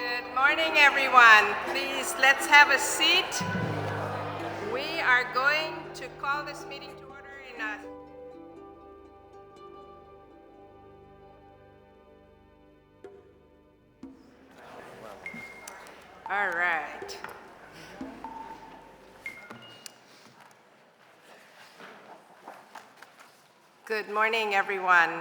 Good morning, everyone. Please, let's have a seat. We are going to call this meeting to order in a... All right. Good morning, everyone.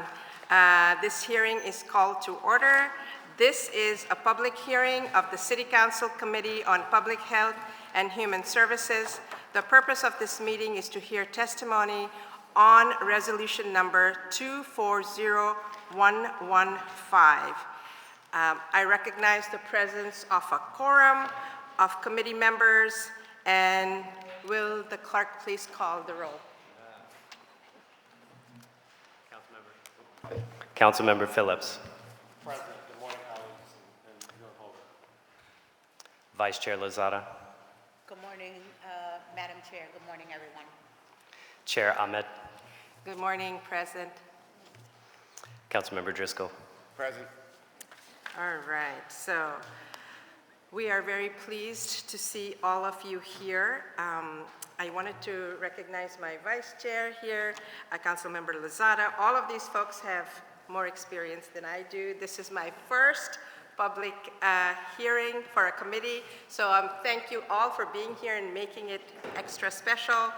This hearing is called to order. This is a public hearing of the City Council Committee on Public Health and Human Services. The purpose of this meeting is to hear testimony on resolution number 240115. I recognize the presence of a quorum of committee members, and will the clerk please call the roll? Councilmember Phillips. President, good morning, colleagues, and your vote. Vice Chair Lozada. Good morning, Madam Chair. Good morning, everyone. Chair Ahmed. Good morning, President. Councilmember Driscoll. Present. All right, so we are very pleased to see all of you here. I wanted to recognize my vice chair here, Councilmember Lozada. All of these folks have more experience than I do. This is my first public hearing for a committee, so thank you all for being here and making it extra special.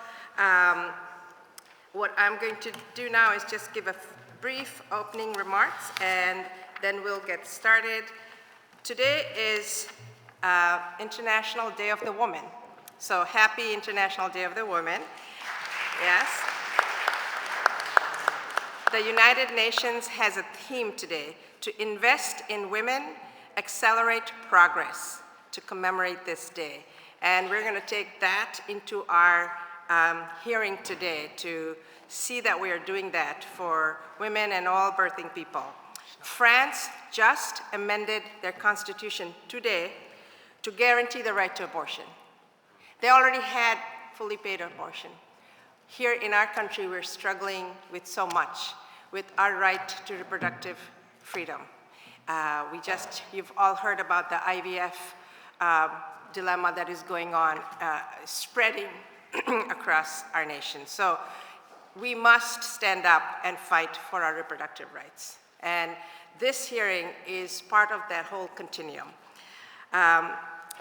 What I'm going to do now is just give a brief opening remarks, and then we'll get started. Today is International Day of the Woman. So happy International Day of the Woman. Yes. The United Nations has a theme today: to invest in women, accelerate progress, to commemorate this day. And we're going to take that into our hearing today to see that we are doing that for women and all birthing people. France just amended their constitution today to guarantee the right to abortion. They already had fully paid abortion. Here in our country, we're struggling with so much, with our right to reproductive freedom. You've all heard about the IVF dilemma that is going on, spreading across our nation. So we must stand up and fight for our reproductive rights. And this hearing is part of that whole continuum.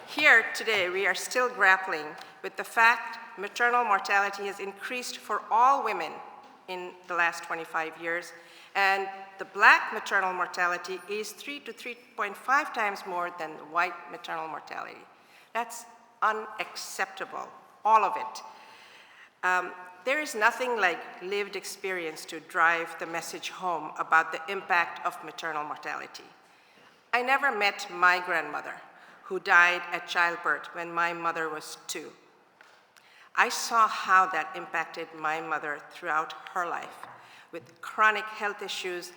Here today, we are still grappling with the fact maternal mortality has increased for all women in the last 25 years, and the Black maternal mortality is 3 to 3.5 times more than the white maternal mortality. That's unacceptable, all of it. There is nothing like lived experience to drive the message home about the impact of maternal mortality. I never met my grandmother, who died at childbirth when my mother was 2. I saw how that impacted my mother throughout her life, with chronic health issues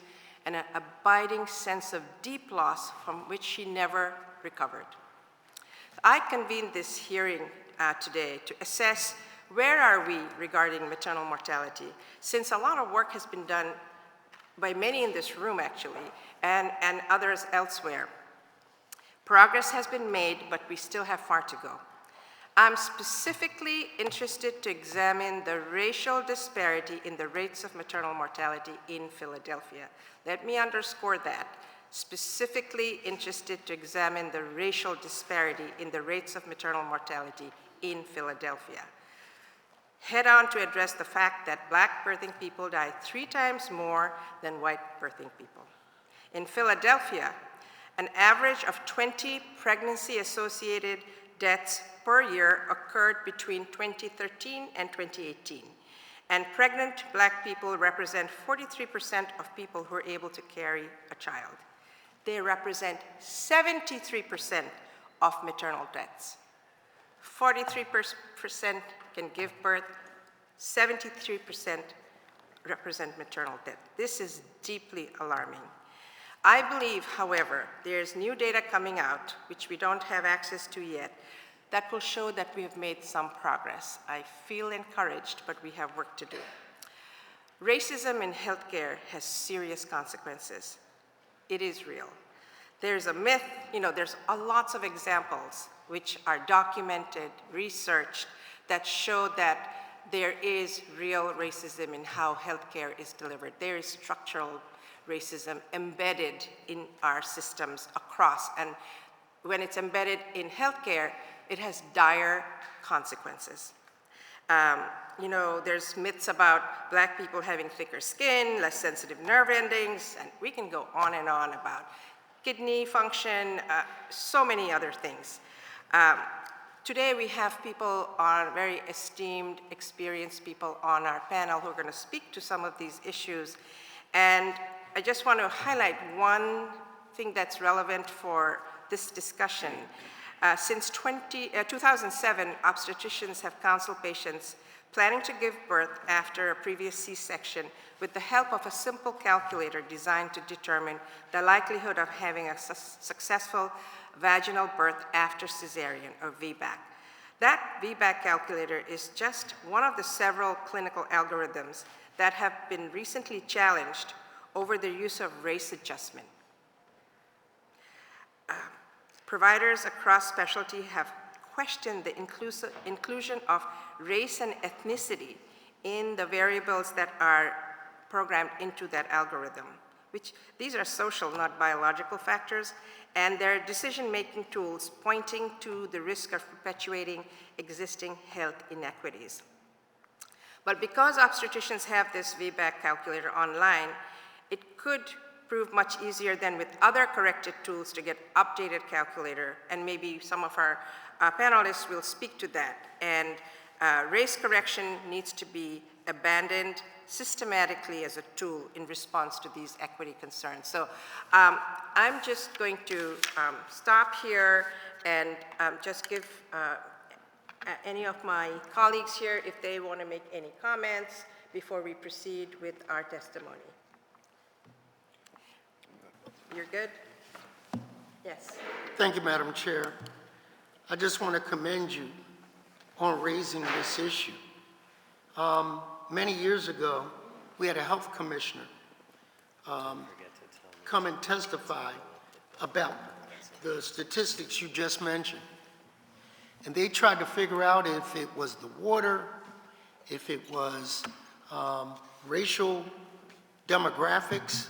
and an abiding sense of deep loss from which she never recovered. I convened this hearing today to assess where are we regarding maternal mortality, since a lot of work has been done by many in this room, actually, and others elsewhere. Progress has been made, but we still have far to go. I'm specifically interested to examine the racial disparity in the rates of maternal mortality in Philadelphia. Let me underscore that. Specifically interested to examine the racial disparity in the rates of maternal mortality in Philadelphia. Head on to address the fact that Black birthing people die 3 times more than white birthing people. In Philadelphia, an average of 20 pregnancy-associated deaths per year occurred between 2013 and 2018. And pregnant Black people represent 43% of people who are able to carry a child. They represent 73% of maternal deaths. 43% can give birth, 73% represent maternal death. This is deeply alarming. I believe, however, there's new data coming out, which we don't have access to yet, that will show that we have made some progress. I feel encouraged, but we have work to do. Racism in healthcare has serious consequences. It is real. There's a myth, there's lots of examples which are documented, researched, that show that there is real racism in how healthcare is delivered. There is structural racism embedded in our systems across. And when it's embedded in healthcare, it has dire consequences. There's myths about Black people having thicker skin, less sensitive nerve endings, and we can go on and on about kidney function, so many other things. Today we have people, very esteemed, experienced people on our panel who are going to speak to some of these issues. And I just want to highlight one thing that's relevant for this discussion. Since 2007, obstetricians have counseled patients planning to give birth after a previous C-section with the help of a simple calculator designed to determine the likelihood of having a successful vaginal birth after cesarean, or VBAC. That VBAC calculator is just one of the several clinical algorithms that have been recently challenged over the use of race adjustment. Providers across specialty have questioned the inclusion of race and ethnicity in the variables that are programmed into that algorithm, which these are social, not biological factors, and they're decision-making tools pointing to the risk of perpetuating existing health inequities. But because obstetricians have this VBAC calculator online, it could prove much easier than with other corrected tools to get updated calculator, and maybe some of our panelists will speak to that. And race correction needs to be abandoned systematically as a tool in response to these equity concerns. So I'm just going to stop here and just give any of my colleagues here if they want to make any comments before we proceed with our testimony. You're good? Yes. Thank you, Madam Chair. I just want to commend you on raising this issue. Many years ago, we had a health commissioner come and testify about the statistics you just mentioned. And they tried to figure out if it was the water, if it was racial demographics.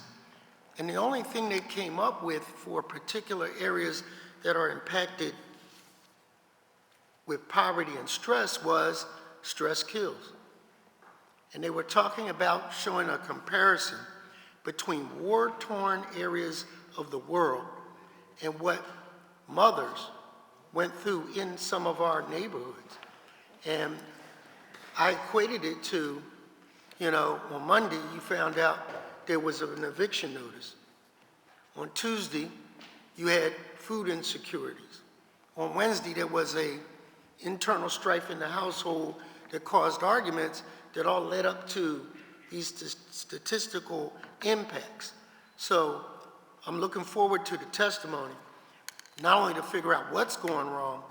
And the only thing they came up with for particular areas that are impacted with poverty and stress was stress kills. And they were talking about showing a comparison between war-torn areas of the world and what mothers went through in some of our neighborhoods. And I equated it to, on Monday you found out there was an eviction notice. On Tuesday, you had food insecurities. On Wednesday, there was a internal strife in the household that caused arguments that all led up to these statistical impacts. So I'm looking forward to the testimony, not only to figure out what's going wrong,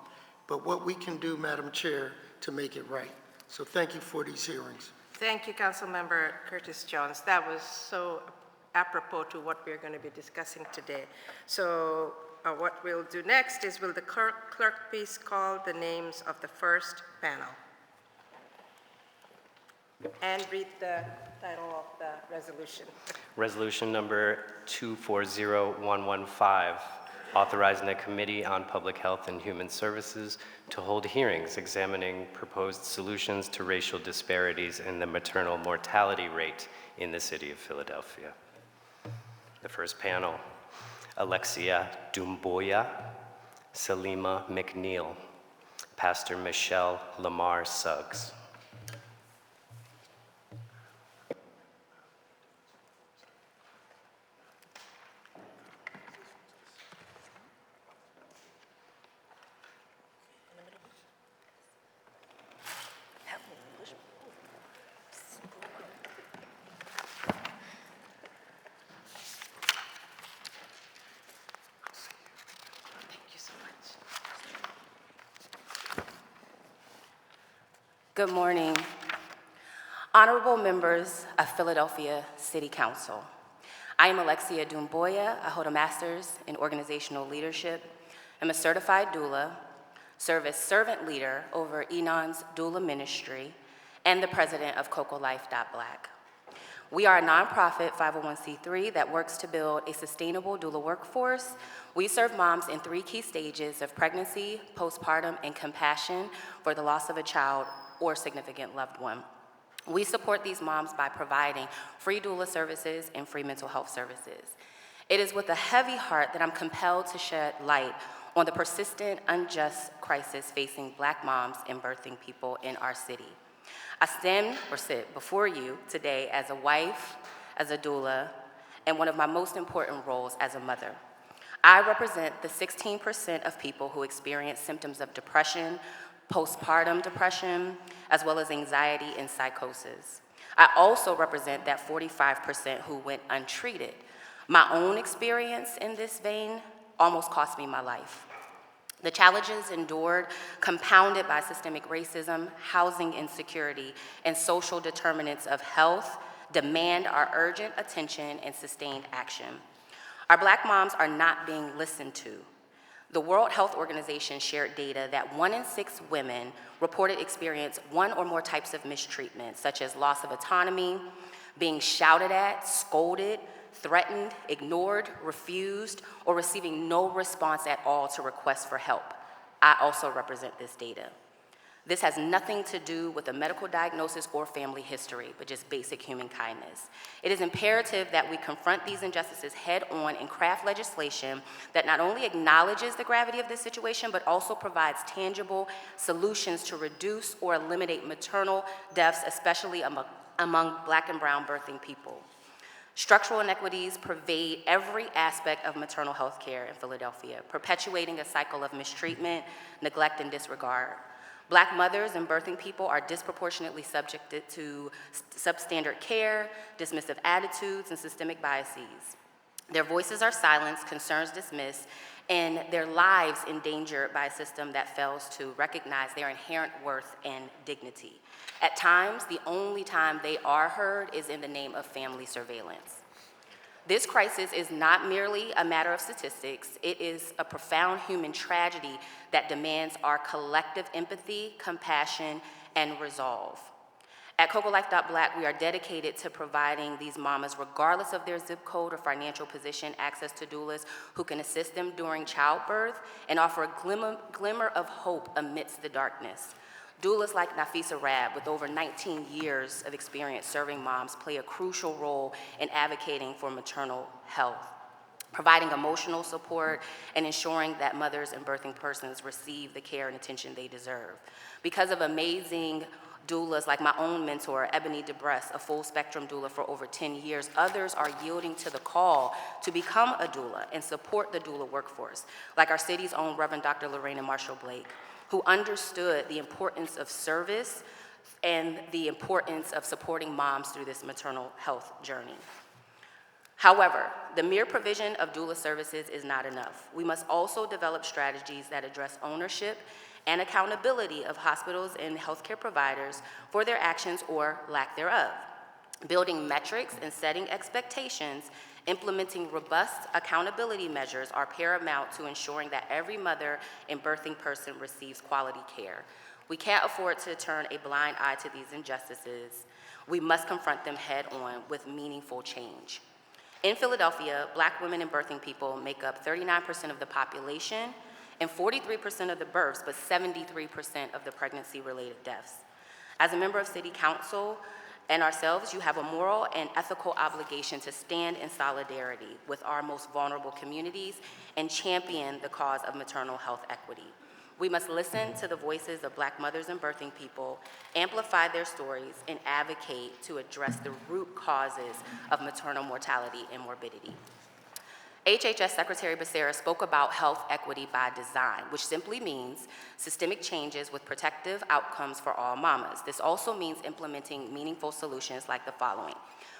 but what we can do, Madam Chair, to make it right. So thank you for these hearings. Thank you, Councilmember Curtis Jones. That was so apropos to what we're going to be discussing today. So what we'll do next is, will the clerk please call the names of the first panel and read the title of the resolution. Resolution number 240115, authorizing the Committee on Public Health and Human Services to hold hearings examining proposed solutions to racial disparities in the maternal mortality rate in the city of Philadelphia. The first panel, Alexia Dumboya, Salima McNeil, Pastor Michelle Lamar Suggs. Good morning. Honorable members of Philadelphia City Council. I am Alexia Dumboya. I hold a master's in organizational leadership. I'm a certified doula, serve as servant leader over Enon's doula ministry, and the president of CocoLife.Black. We are a nonprofit 501c3 that works to build a sustainable doula workforce. We serve moms in 3 key stages of pregnancy, postpartum, and compassion for the loss of a child or significant loved one. We support these moms by providing free doula services and free mental health services. It is with a heavy heart that I'm compelled to shed light on the persistent, unjust crisis facing Black moms and birthing people in our city. I sit before you today as a wife, as a doula, and one of my most important roles as a mother. I represent the 16% of people who experience symptoms of depression, postpartum depression, as well as anxiety and psychosis. I also represent that 45% who went untreated. My own experience in this vein almost cost me my life. The challenges endured, compounded by systemic racism, housing insecurity, and social determinants of health, demand our urgent attention and sustained action. Our Black moms are not being listened to. The World Health Organization shared data that 1 in 6 women reported experience 1 or more types of mistreatment, such as loss of autonomy, being shouted at, scolded, threatened, ignored, refused, or receiving no response at all to requests for help. I also represent this data. This has nothing to do with a medical diagnosis or family history, but just basic human kindness. It is imperative that we confront these injustices head on and craft legislation that not only acknowledges the gravity of this situation, but also provides tangible solutions to reduce or eliminate maternal deaths, especially among Black and brown birthing people. Structural inequities pervade every aspect of maternal health care in Philadelphia, perpetuating a cycle of mistreatment, neglect, and disregard. Black mothers and birthing people are disproportionately subjected to substandard care, dismissive attitudes, and systemic biases. Their voices are silenced, concerns dismissed, and their lives endangered by a system that fails to recognize their inherent worth and dignity. At times, the only time they are heard is in the name of family surveillance. This crisis is not merely a matter of statistics, it is a profound human tragedy that demands our collective empathy, compassion, and resolve. At CocoLife.Black, we are dedicated to providing these mamas, regardless of their zip code or financial position, access to doulas who can assist them during childbirth and offer a glimmer of hope amidst the darkness. Doulas like Nafisa Rab, with over 19 years of experience serving moms, play a crucial role in advocating for maternal health, providing emotional support and ensuring that mothers and birthing persons receive the care and attention they deserve. Because of amazing doulas like my own mentor, Ebony DeBress, a full-spectrum doula for over 10 years, others are yielding to the call to become a doula and support the doula workforce, like our city's own Reverend Dr. Lorena Marshall Blake, who understood the importance of service and the importance of supporting moms through this maternal health journey. However, the mere provision of doula services is not enough. We must also develop strategies that address ownership and accountability of hospitals and healthcare providers for their actions or lack thereof. Building metrics and setting expectations, implementing robust accountability measures are paramount to ensuring that every mother and birthing person receives quality care. We can't afford to turn a blind eye to these injustices. We must confront them head on with meaningful change. In Philadelphia, Black women and birthing people make up 39% of the population and 43% of the births, but 73% of the pregnancy-related deaths. As a member of City Council and ourselves, you have a moral and ethical obligation to stand in solidarity with our most vulnerable communities and champion the cause of maternal health equity. We must listen to the voices of Black mothers and birthing people, amplify their stories, and advocate to address the root causes of maternal mortality and morbidity. HHS Secretary Becerra spoke about health equity by design, which simply means systemic changes with protective outcomes for all mamas. This also means implementing meaningful solutions like the following.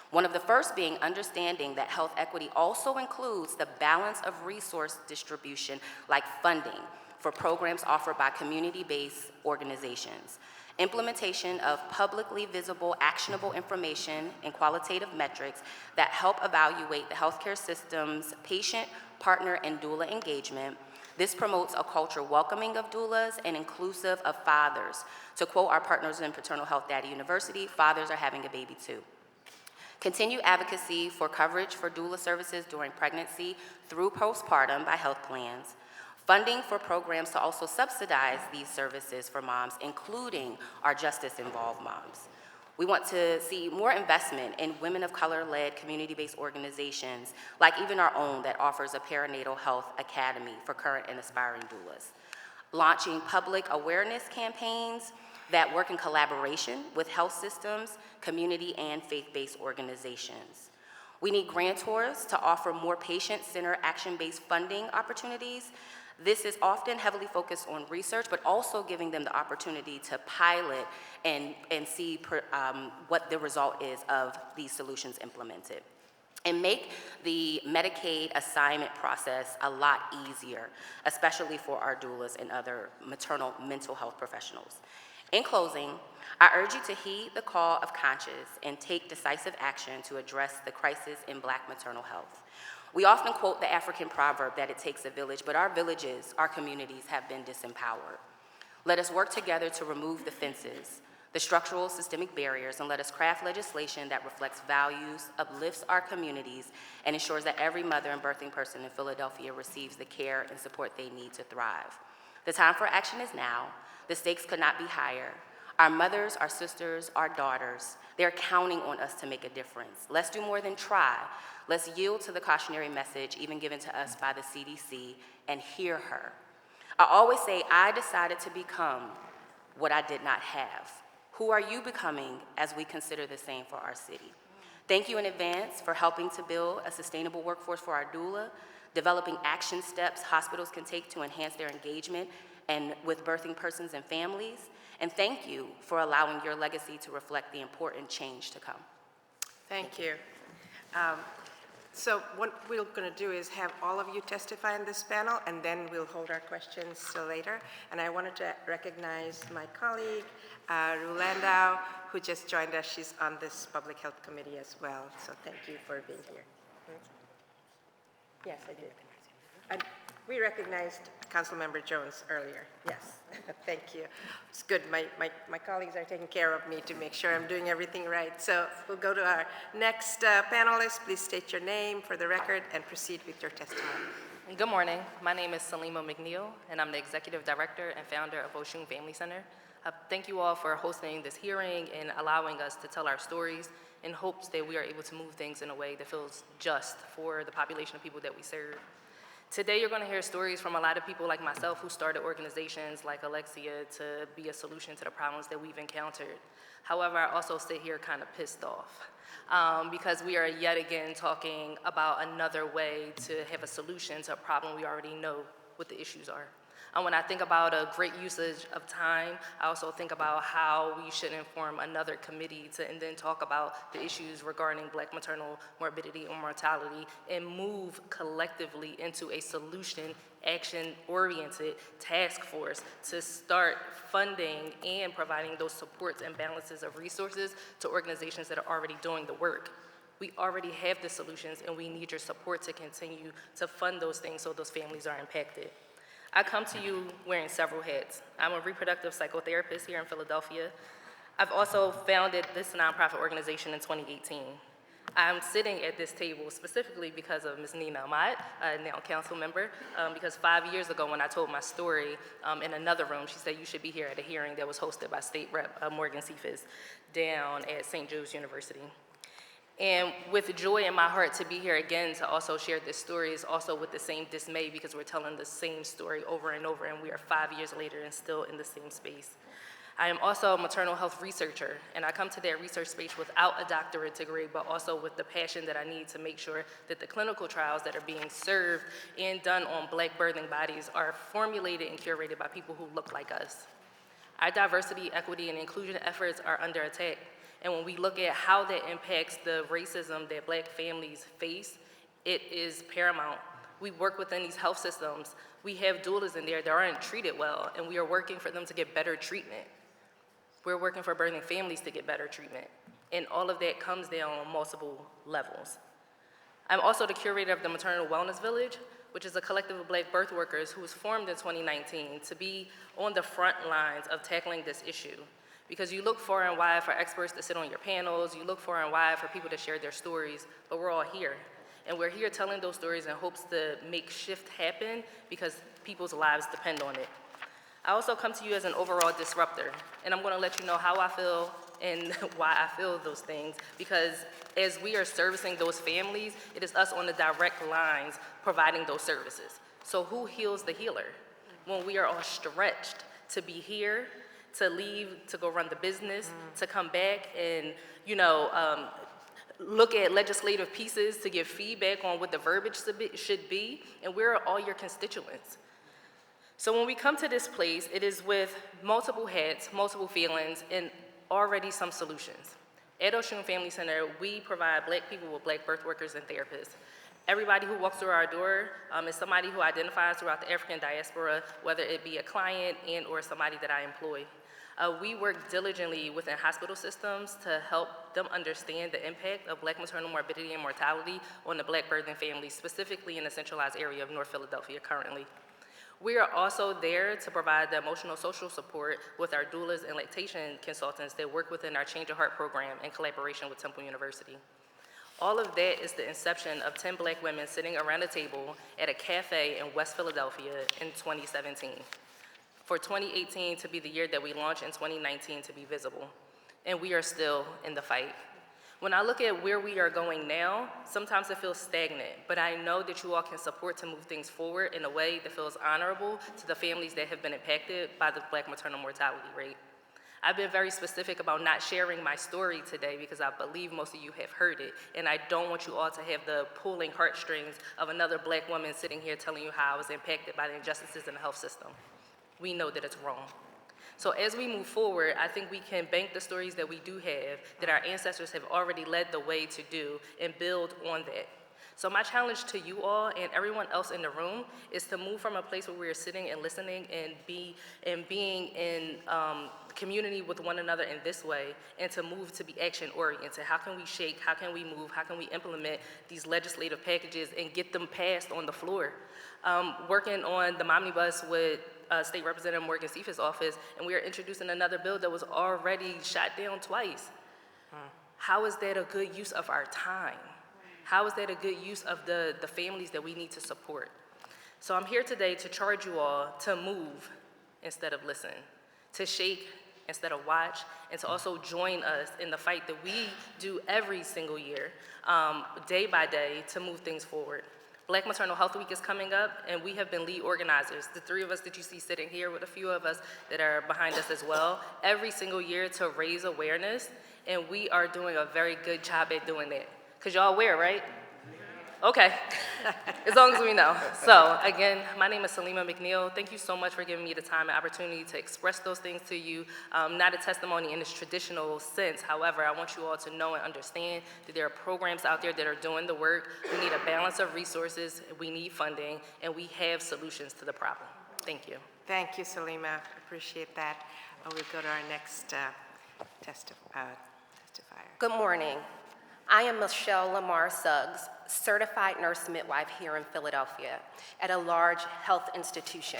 One of the first being understanding that health equity also includes the balance of resource distribution, like funding for programs offered by community-based organizations. implementation of publicly visible, actionable information and qualitative metrics that help evaluate the healthcare system's patient, partner, and doula engagement. This promotes a culture welcoming of doulas and inclusive of fathers. To quote our partners in Paternal Health Data University, fathers are having a baby too. Continue advocacy for coverage for doula services during pregnancy through postpartum by health plans. Funding for programs to also subsidize these services for moms, including our justice-involved moms. We want to see more investment in women of color-led community-based organizations, like even our own that offers a perinatal health academy for current and aspiring doulas. Launching public awareness campaigns that work in collaboration with health systems, community, and faith-based organizations. We need grantors to offer more patient-centered, action-based funding opportunities. This is often heavily focused on research, but also giving them the opportunity to pilot and see what the result is of these solutions implemented. And make the Medicaid assignment process a lot easier, especially for our doulas and other maternal mental health professionals. In closing, I urge you to heed the call of conscience and take decisive action to address the crisis in Black maternal health. We often quote the African proverb that it takes a village, but our villages, our communities have been disempowered. Let us work together to remove the fences, the structural systemic barriers, and let us craft legislation that reflects values, uplifts our communities, and ensures that every mother and birthing person in Philadelphia receives the care and support they need to thrive. The time for action is now. The stakes could not be higher. Our mothers, our sisters, our daughters, they're counting on us to make a difference. Let's do more than try. Let's yield to the cautionary message even given to us by the CDC and hear her. I always say, I decided to become what I did not have. Who are you becoming as we consider the same for our city? Thank you in advance for helping to build a sustainable workforce for our doula, developing action steps hospitals can take to enhance their engagement and with birthing persons and families. And thank you for allowing your legacy to reflect the important change to come. Thank you. So what we're going to do is have all of you testify in this panel, and then we'll hold our questions till later. And I wanted to recognize my colleague, Ru Landau, who just joined us. She's on this Public Health Committee as well. So thank you for being here. Yes, I did. And we recognized Councilmember Jones earlier. Yes, thank you. It's good. My colleagues are taking care of me to make sure I'm doing everything right. So we'll go to our next panelist. Please state your name for the record and proceed with your testimony. Good morning. My name is Salima McNeil, and I'm the Executive Director and founder of Oshun Family Center. Thank you all for hosting this hearing and allowing us to tell our stories in hopes that we are able to move things in a way that feels just for the population of people that we serve. Today, you're going to hear stories from a lot of people like myself who started organizations like Alexia to be a solution to the problems that we've encountered. However, I also sit here kind of pissed off because we are yet again talking about another way to have a solution to a problem we already know what the issues are. And when I think about a great usage of time, I also think about how we should inform another committee to and then talk about the issues regarding Black maternal morbidity and mortality and move collectively into a solution action-oriented task force to start funding and providing those supports and balances of resources to organizations that are already doing the work. We already have the solutions and we need your support to continue to fund those things so those families are impacted. I come to you wearing several hats. I'm a reproductive psychotherapist here in Philadelphia. I've also founded this nonprofit organization in 2018. I'm sitting at this table specifically because of Ms. Nina Ahmad, now council member, because 5 years ago when I told my story in another room, she said you should be here at a hearing that was hosted by State Rep. Morgan Cephas down at St. Joe's University. And with joy in my heart to be here again to also share this story is also with the same dismay because we're telling the same story over and over and we are 5 years later and still in the same space. I am also a maternal health researcher and I come to that research space without a doctorate degree but also with the passion that I need to make sure that the clinical trials that are being served and done on Black birthing bodies are formulated and curated by people who look like us. Our diversity, equity, and inclusion efforts are under attack. And when we look at how that impacts the racism that Black families face, it is paramount. We work within these health systems. We have doulas in there that aren't treated well, and we are working for them to get better treatment. We're working for birthing families to get better treatment. And all of that comes down on multiple levels. I'm also the curator of the Maternal Wellness Village, which is a collective of Black birth workers who was formed in 2019 to be on the front lines of tackling this issue. Because you look far and wide for experts to sit on your panels, you look far and wide for people to share their stories, but we're all here. And we're here telling those stories in hopes to make shift happen because people's lives depend on it. I also come to you as an overall disruptor, and I'm gonna let you know how I feel and why I feel those things, because as we are servicing those families, it is us on the direct lines providing those services. So who heals the healer? When we are all stretched to be here, to leave, to go run the business, to come back and, look at legislative pieces to give feedback on what the verbiage should be, and where are all your constituents? So when we come to this place, it is with multiple hats, multiple feelings, and already some solutions. At Oshun Family Center, we provide Black people with Black birth workers and therapists. Everybody who walks through our door is somebody who identifies throughout the African diaspora, whether it be a client and or somebody that I employ. We work diligently within hospital systems to help them understand the impact of Black maternal morbidity and mortality on the Black birthing families, specifically in the centralized area of North Philadelphia currently. We are also there to provide the emotional social support with our doulas and lactation consultants that work within our Change Your Heart program in collaboration with Temple University. All of that is the inception of 10 Black women sitting around a table at a cafe in West Philadelphia in 2017. For 2018 to be the year that we launched, and 2019 to be visible. And we are still in the fight. When I look at where we are going now, sometimes it feels stagnant, but I know that you all can support to move things forward in a way that feels honorable to the families that have been impacted by the Black maternal mortality rate. I've been very specific about not sharing my story today because I believe most of you have heard it, and I don't want you all to have the pulling heartstrings of another Black woman sitting here telling you how I was impacted by the injustices in the health system. We know that it's wrong. So as we move forward, I think we can bank the stories that we do have, that our ancestors have already led the way to do, and build on that. So my challenge to you all and everyone else in the room is to move from a place where we are sitting and listening and being in community with one another in this way, and to move to be action oriented. How can we shake, how can we move, how can we implement these legislative packages and get them passed on the floor? Working on the Mommy Bus with State Representative Morgan Cephas' office, and we are introducing another bill that was already shot down twice. How is that a good use of our time? How is that a good use of the families that we need to support? So I'm here today to charge you all to move instead of listen, to shake instead of watch, and to also join us in the fight that we do every single year, day by day, to move things forward. Black Maternal Health Week is coming up, and we have been lead organizers, the three of us that you see sitting here with a few of us that are behind us as well, every single year to raise awareness, and we are doing a very good job at doing that. Because y'all aware, right? Okay, as long as we know. So again, my name is Salima McNeil. Thank you so much for giving me the time and opportunity to express those things to you. Not a testimony in its traditional sense. However, I want you all to know and understand that there are programs out there that are doing the work. We need a balance of resources, we need funding, and we have solutions to the problem. Thank you. Thank you, Salima. Appreciate that. We'll go to our next testifier. Good morning. I am Michelle Lamar Suggs, certified nurse midwife here in Philadelphia at a large health institution.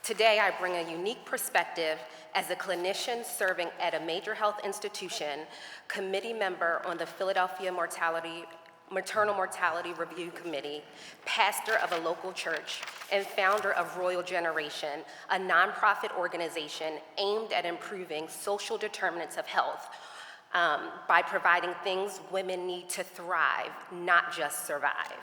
Today, I bring a unique perspective as a clinician serving at a major health institution, committee member on the Philadelphia Maternal Mortality Review Committee, pastor of a local church, and founder of Royal Generation, a nonprofit organization aimed at improving social determinants of health by providing things women need to thrive, not just survive.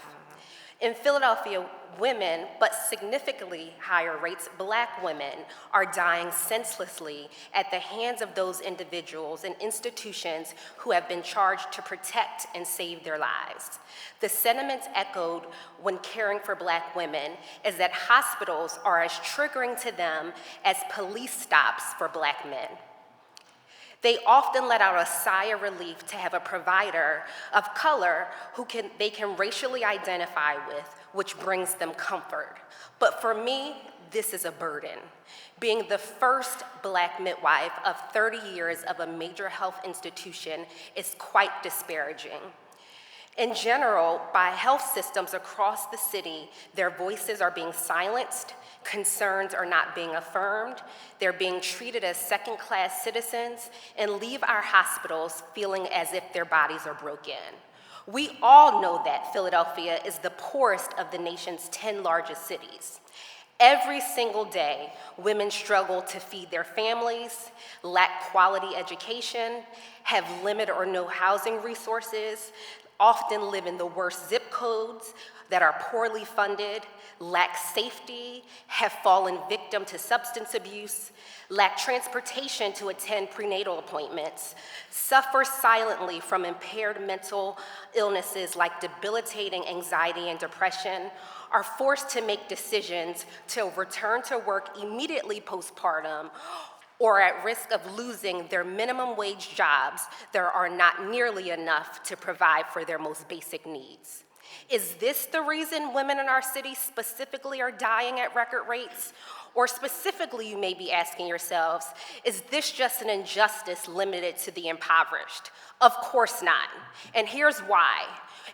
In Philadelphia, women, but significantly higher rates, Black women, are dying senselessly at the hands of those individuals and institutions who have been charged to protect and save their lives. The sentiments echoed when caring for Black women is that hospitals are as triggering to them as police stops for Black men. They often let out a sigh of relief to have a provider of color who they can racially identify with, which brings them comfort. But for me, this is a burden. Being the first Black midwife of 30 years of a major health institution is quite disparaging. In general, by health systems across the city, their voices are being silenced, concerns are not being affirmed, they're being treated as second-class citizens, and leave our hospitals feeling as if their bodies are broken. We all know that Philadelphia is the poorest of the nation's 10 largest cities. Every single day, women struggle to feed their families, lack quality education, have limited or no housing resources, often live in the worst zip codes that are poorly funded, lack safety, have fallen victim to substance abuse, lack transportation to attend prenatal appointments, suffer silently from impaired mental illnesses like debilitating anxiety and depression, are forced to make decisions to return to work immediately postpartum, or at risk of losing their minimum wage jobs that are not nearly enough to provide for their most basic needs. Is this the reason women in our city specifically are dying at record rates? Or specifically, you may be asking yourselves, is this just an injustice limited to the impoverished? Of course not, and here's why.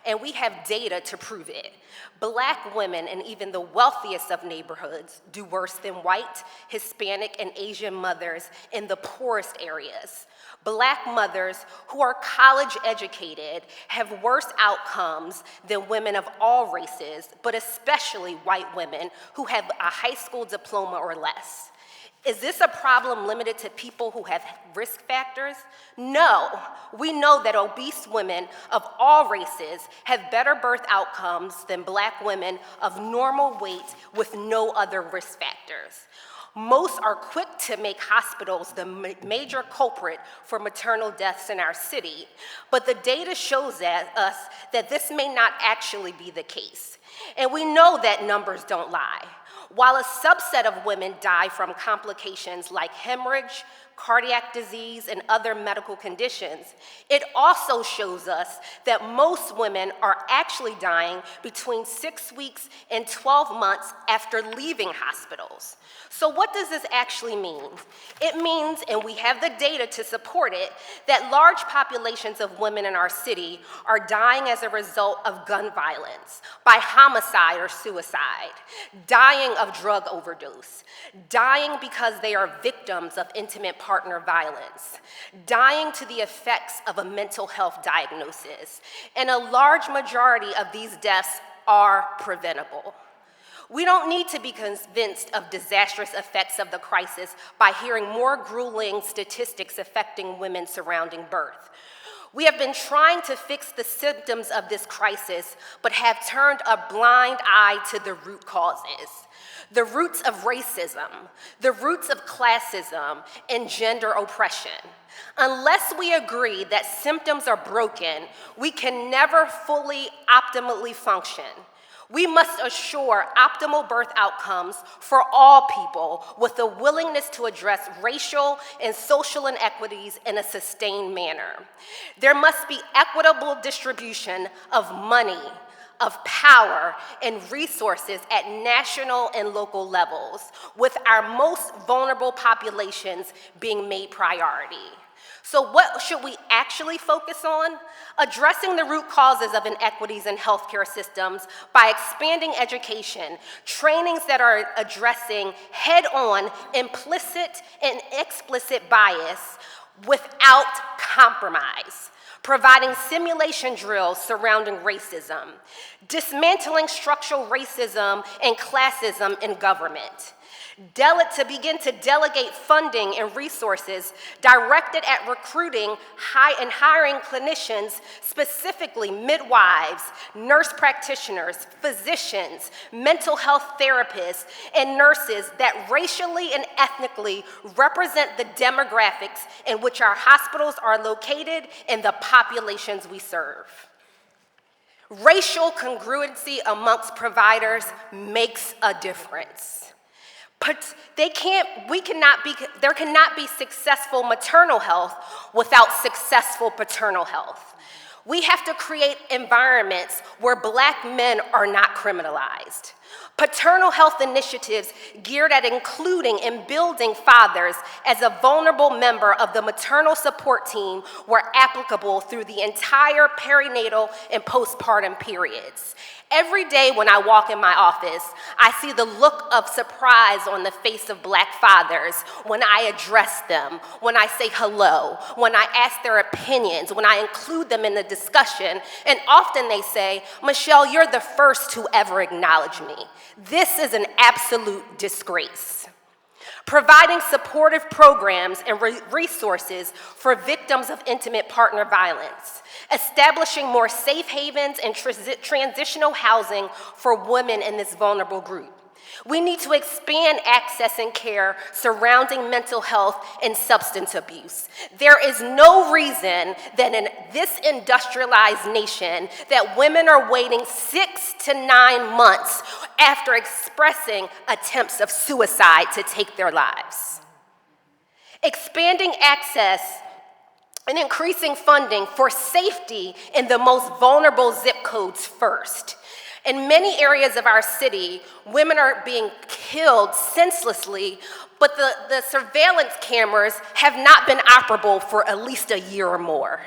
And we have data to prove it. Black women in even the wealthiest of neighborhoods do worse than white, Hispanic, and Asian mothers in the poorest areas. Black mothers who are college educated have worse outcomes than women of all races, but especially white women who have a high school diploma or less. Is this a problem limited to people who have risk factors? No. We know that obese women of all races have better birth outcomes than Black women of normal weight with no other risk factors. Most are quick to make hospitals the major culprit for maternal deaths in our city, but the data shows us that this may not actually be the case. And we know that numbers don't lie. While a subset of women die from complications like hemorrhage, cardiac disease, and other medical conditions, it also shows us that most women are actually dying between 6 weeks and 12 months after leaving hospitals. So what does this actually mean? It means, and we have the data to support it, that large populations of women in our city are dying as a result of gun violence, by homicide or suicide, dying of drug overdose, dying because they are victims of intimate partner violence, dying to the effects of a mental health diagnosis, and a large majority of these deaths are preventable. We don't need to be convinced of disastrous effects of the crisis by hearing more grueling statistics affecting women surrounding birth. We have been trying to fix the symptoms of this crisis, but have turned a blind eye to the root causes. The roots of racism, the roots of classism, and gender oppression. Unless we agree that symptoms are broken, we can never fully, optimally function. We must assure optimal birth outcomes for all people with a willingness to address racial and social inequities in a sustained manner. There must be equitable distribution of money, of power, and resources at national and local levels, with our most vulnerable populations being made priority. So what should we actually focus on? Addressing the root causes of inequities in healthcare systems by expanding education, trainings that are addressing head-on implicit and explicit bias without compromise, providing simulation drills surrounding racism, dismantling structural racism and classism in government, to begin to delegate funding and resources directed at recruiting and hiring clinicians, specifically midwives, nurse practitioners, physicians, mental health therapists, and nurses that racially and ethnically represent the demographics in which our hospitals are located and the populations we serve. Racial congruency amongst providers makes a difference. But there cannot be successful maternal health without successful paternal health. We have to create environments where Black men are not criminalized. Paternal health initiatives geared at including and building fathers as a vulnerable member of the maternal support team were applicable through the entire perinatal and postpartum periods. Every day when I walk in my office, I see the look of surprise on the face of Black fathers when I address them, when I say hello, when I ask their opinions, when I include them in the discussion, and often they say, "Michelle, you're the first to ever acknowledge me." This is an absolute disgrace. Providing supportive programs and resources for victims of intimate partner violence, establishing more safe havens and transitional housing for women in this vulnerable group. We need to expand access and care surrounding mental health and substance abuse. There is no reason that in this industrialized nation that women are waiting 6 to 9 months after expressing attempts of suicide to take their lives. Expanding access and increasing funding for safety in the most vulnerable zip codes first. In many areas of our city, women are being killed senselessly, but the surveillance cameras have not been operable for at least a year or more.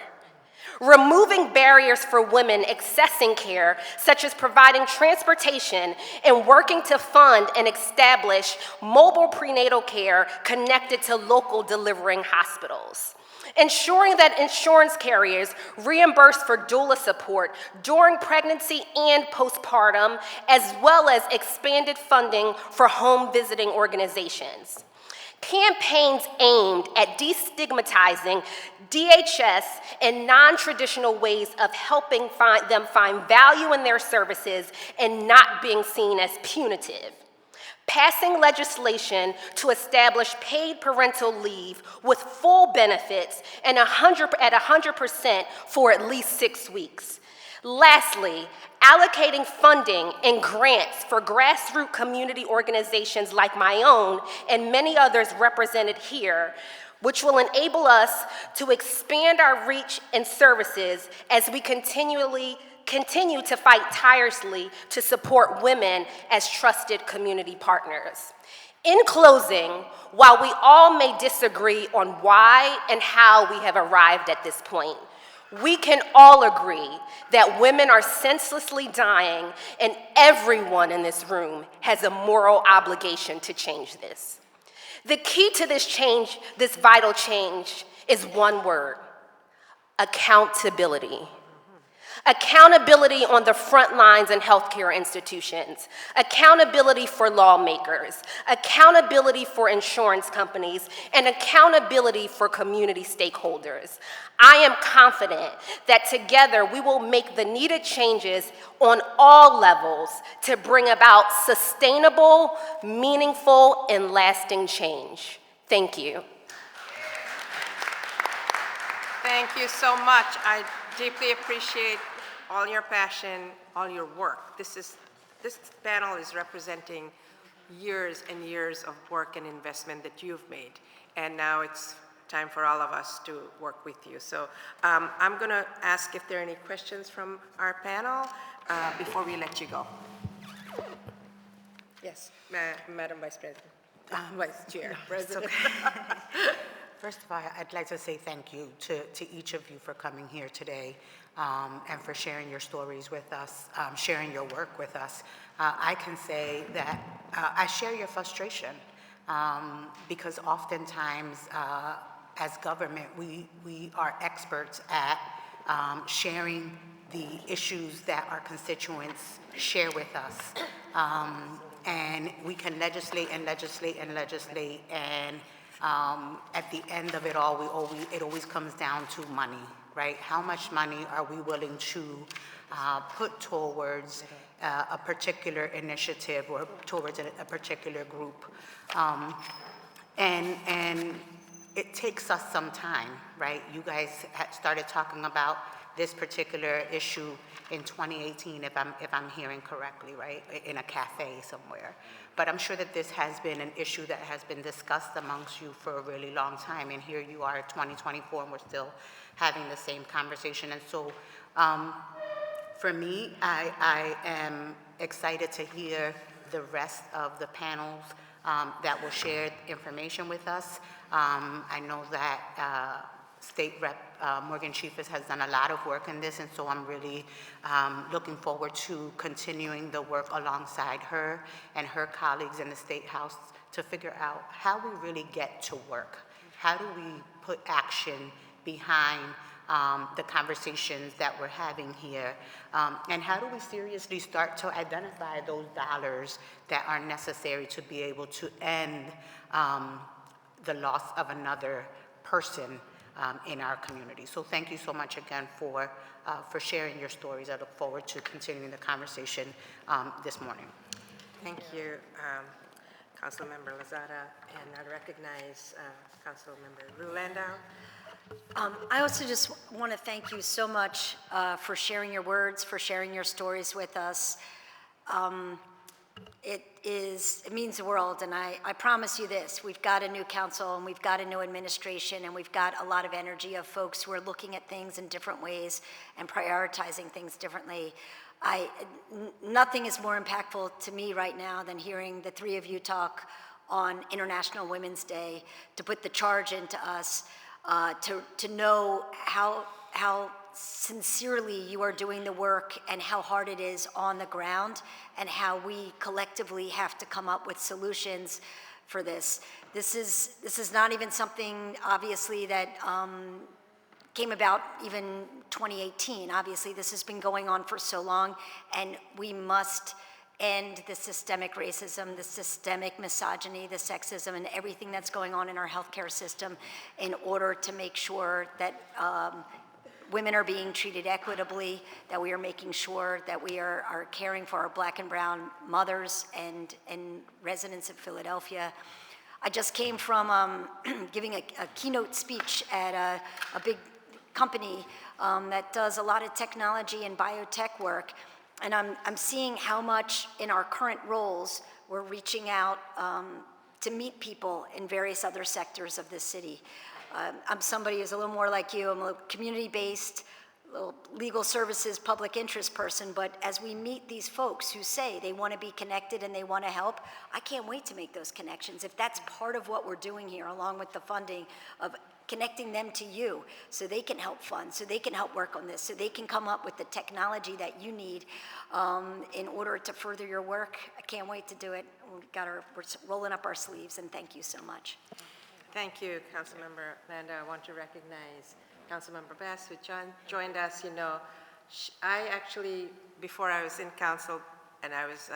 Removing barriers for women accessing care, such as providing transportation and working to fund and establish mobile prenatal care connected to local delivering hospitals. Ensuring that insurance carriers reimburse for doula support during pregnancy and postpartum, as well as expanded funding for home visiting organizations. Campaigns aimed at destigmatizing DHS and non-traditional ways of helping them find value in their services and not being seen as punitive. Passing legislation to establish paid parental leave with full benefits and at 100% for at least 6 weeks. Lastly, allocating funding and grants for grassroots community organizations like my own and many others represented here, which will enable us to expand our reach and services as we continue to fight tirelessly to support women as trusted community partners. In closing, while we all may disagree on why and how we have arrived at this point, we can all agree that women are senselessly dying, and everyone in this room has a moral obligation to change this. The key to this change, this vital change, is one word: accountability. Accountability on the front lines in healthcare institutions, accountability for lawmakers, accountability for insurance companies, and accountability for community stakeholders. I am confident that together we will make the needed changes on all levels to bring about sustainable, meaningful, and lasting change. Thank you. Thank you so much. I deeply appreciate all your passion, all your work. This panel is representing years and years of work and investment that you've made, and now it's time for all of us to work with you. So I'm going to ask if there are any questions from our panel before we let you go. Yes, Madam Vice President, Vice Chair, President. First of all, I'd like to say thank you to each of you for coming here today and for sharing your stories with us, sharing your work with us. I can say that I share your frustration because oftentimes as government, we are experts at sharing the issues that our constituents share with us. And we can legislate and legislate and legislate, and at the end of it all, it always comes down to money, right? How much money are we willing to put towards a particular initiative or towards a particular group? And it takes us some time, right? You guys had started talking about this particular issue in 2018, if I'm hearing correctly, right, in a cafe somewhere. But I'm sure that this has been an issue that has been discussed amongst you for a really long time, and here you are, 2024, and we're still having the same conversation. And so, for me, I am excited to hear the rest of the panels that will share information with us. I know that State Rep Morgan Chiefis has done a lot of work in this, and so I'm really looking forward to continuing the work alongside her and her colleagues in the State House to figure out how we really get to work. How do we put action behind the conversations that we're having here? And how do we seriously start to identify those dollars that are necessary to be able to end the loss of another person in our community? So thank you so much again for sharing your stories. I look forward to continuing the conversation this morning. Thank you, Councilmember Lozada, and I recognize Councilmember Rulandau. I also just want to thank you so much for sharing your words, for sharing your stories with us. It means the world, and I promise you this: we've got a new council, and we've got a new administration, and we've got a lot of energy of folks who are looking at things in different ways and prioritizing things differently. Nothing is more impactful to me right now than hearing the three of you talk on International Women's Day, to put the charge into us, to know how sincerely you are doing the work and how hard it is on the ground, and how we collectively have to come up with solutions for this. This is not even something, obviously, that came about even 2018. Obviously, this has been going on for so long, and we must end the systemic racism, the systemic misogyny, the sexism, and everything that's going on in our healthcare system in order to make sure that women are being treated equitably, that we are making sure that we are caring for our Black and brown mothers and residents of Philadelphia. I just came from giving a keynote speech at a big company that does a lot of technology and biotech work, and I'm seeing how much in our current roles we're reaching out to meet people in various other sectors of this city. I'm somebody who's a little more like you. I'm a little community-based, little legal services, public interest person, but as we meet these folks who say they want to be connected and they want to help, I can't wait to make those connections. If that's part of what we're doing here, along with the funding of connecting them to you so they can help fund, so they can help work on this, so they can come up with the technology that you need in order to further your work, I can't wait to do it. We're rolling up our sleeves, and thank you so much. Thank you, Councilmember Landa. I want to recognize Councilmember Bass, who joined us. You know, I actually, before I was in council and I was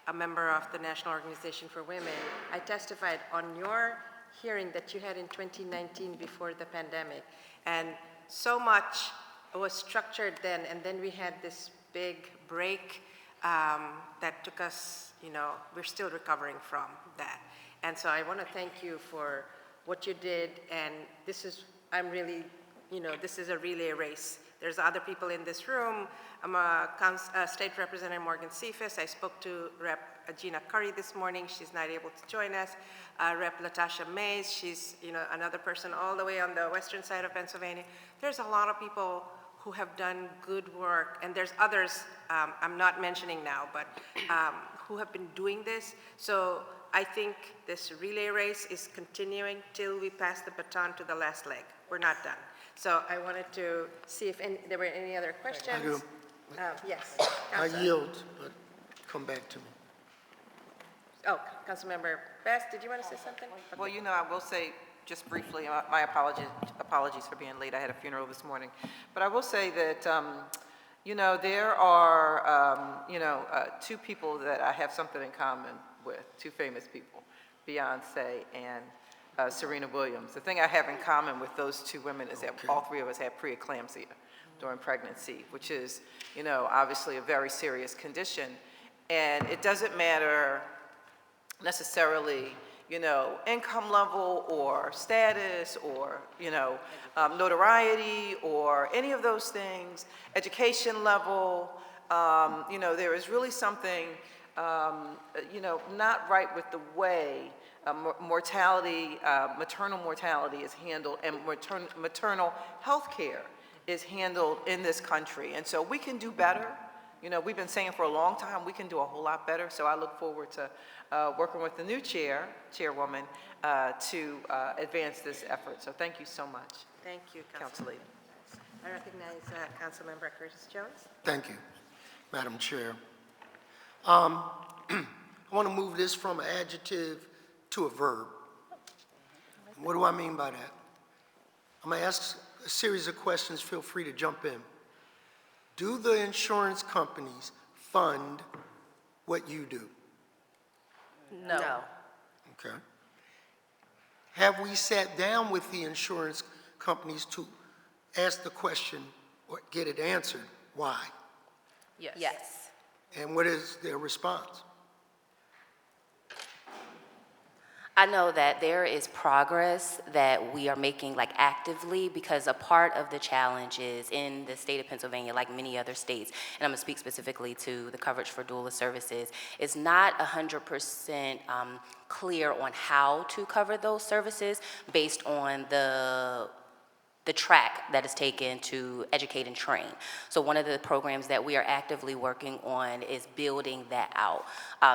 a member of the National Organization for Women, I testified on your hearing that you had in 2019 before the pandemic. And so much was structured then, and then we had this big break that took us, you know, we're still recovering from that. And so I want to thank you for what you did, and this is, I'm really, you know, this is a relay race. There's other people in this room. I'm a State Representative Morgan Cephas. I spoke to Rep. Gina Curry this morning. She's not able to join us. Rep. Latasha Mays, she's, you know, another person all the way on the western side of Pennsylvania. There's a lot of people who have done good work, and there's others I'm not mentioning now, but who have been doing this. So I think this relay race is continuing till we pass the baton to the last leg. We're not done. So I wanted to see if there were any other questions. I do. Yes. I yield, but come back to me. Oh, Councilmember Bass, did you want to say something? Well, you know, I will say just briefly, my apologies for being late. I had a funeral this morning. But I will say that, you know, there are, two people that I have something in common with, two famous people, Beyonce and Serena Williams. The thing I have in common with those two women is that all three of us had preeclampsia during pregnancy, which is, you know, obviously a very serious condition. And it doesn't matter necessarily, income level or status or, notoriety or any of those things, education level. There is really something, not right with the way mortality, maternal mortality is handled and maternal health care is handled in this country. And so we can do better. We've been saying for a long time, we can do a whole lot better. So I look forward to working with the new chairwoman, to advance this effort. So thank you so much. Thank you, Council Leader. I recognize Councilmember Curtis Jones. Thank you, Madam Chair. I want to move this from an adjective to a verb. What do I mean by that? I'm going to ask a series of questions. Feel free to jump in. Do the insurance companies fund what you do? No. Okay. Have we sat down with the insurance companies to ask the question or get it answered? Why? Yes. Yes. And what is their response? I know that there is progress that we are making actively, because a part of the challenge is in the state of Pennsylvania, like many other states, and I'm going to speak specifically to the coverage for doula services, is not 100% clear on how to cover those services based on the track that is taken to educate and train. So one of the programs that we are actively working on is building that out.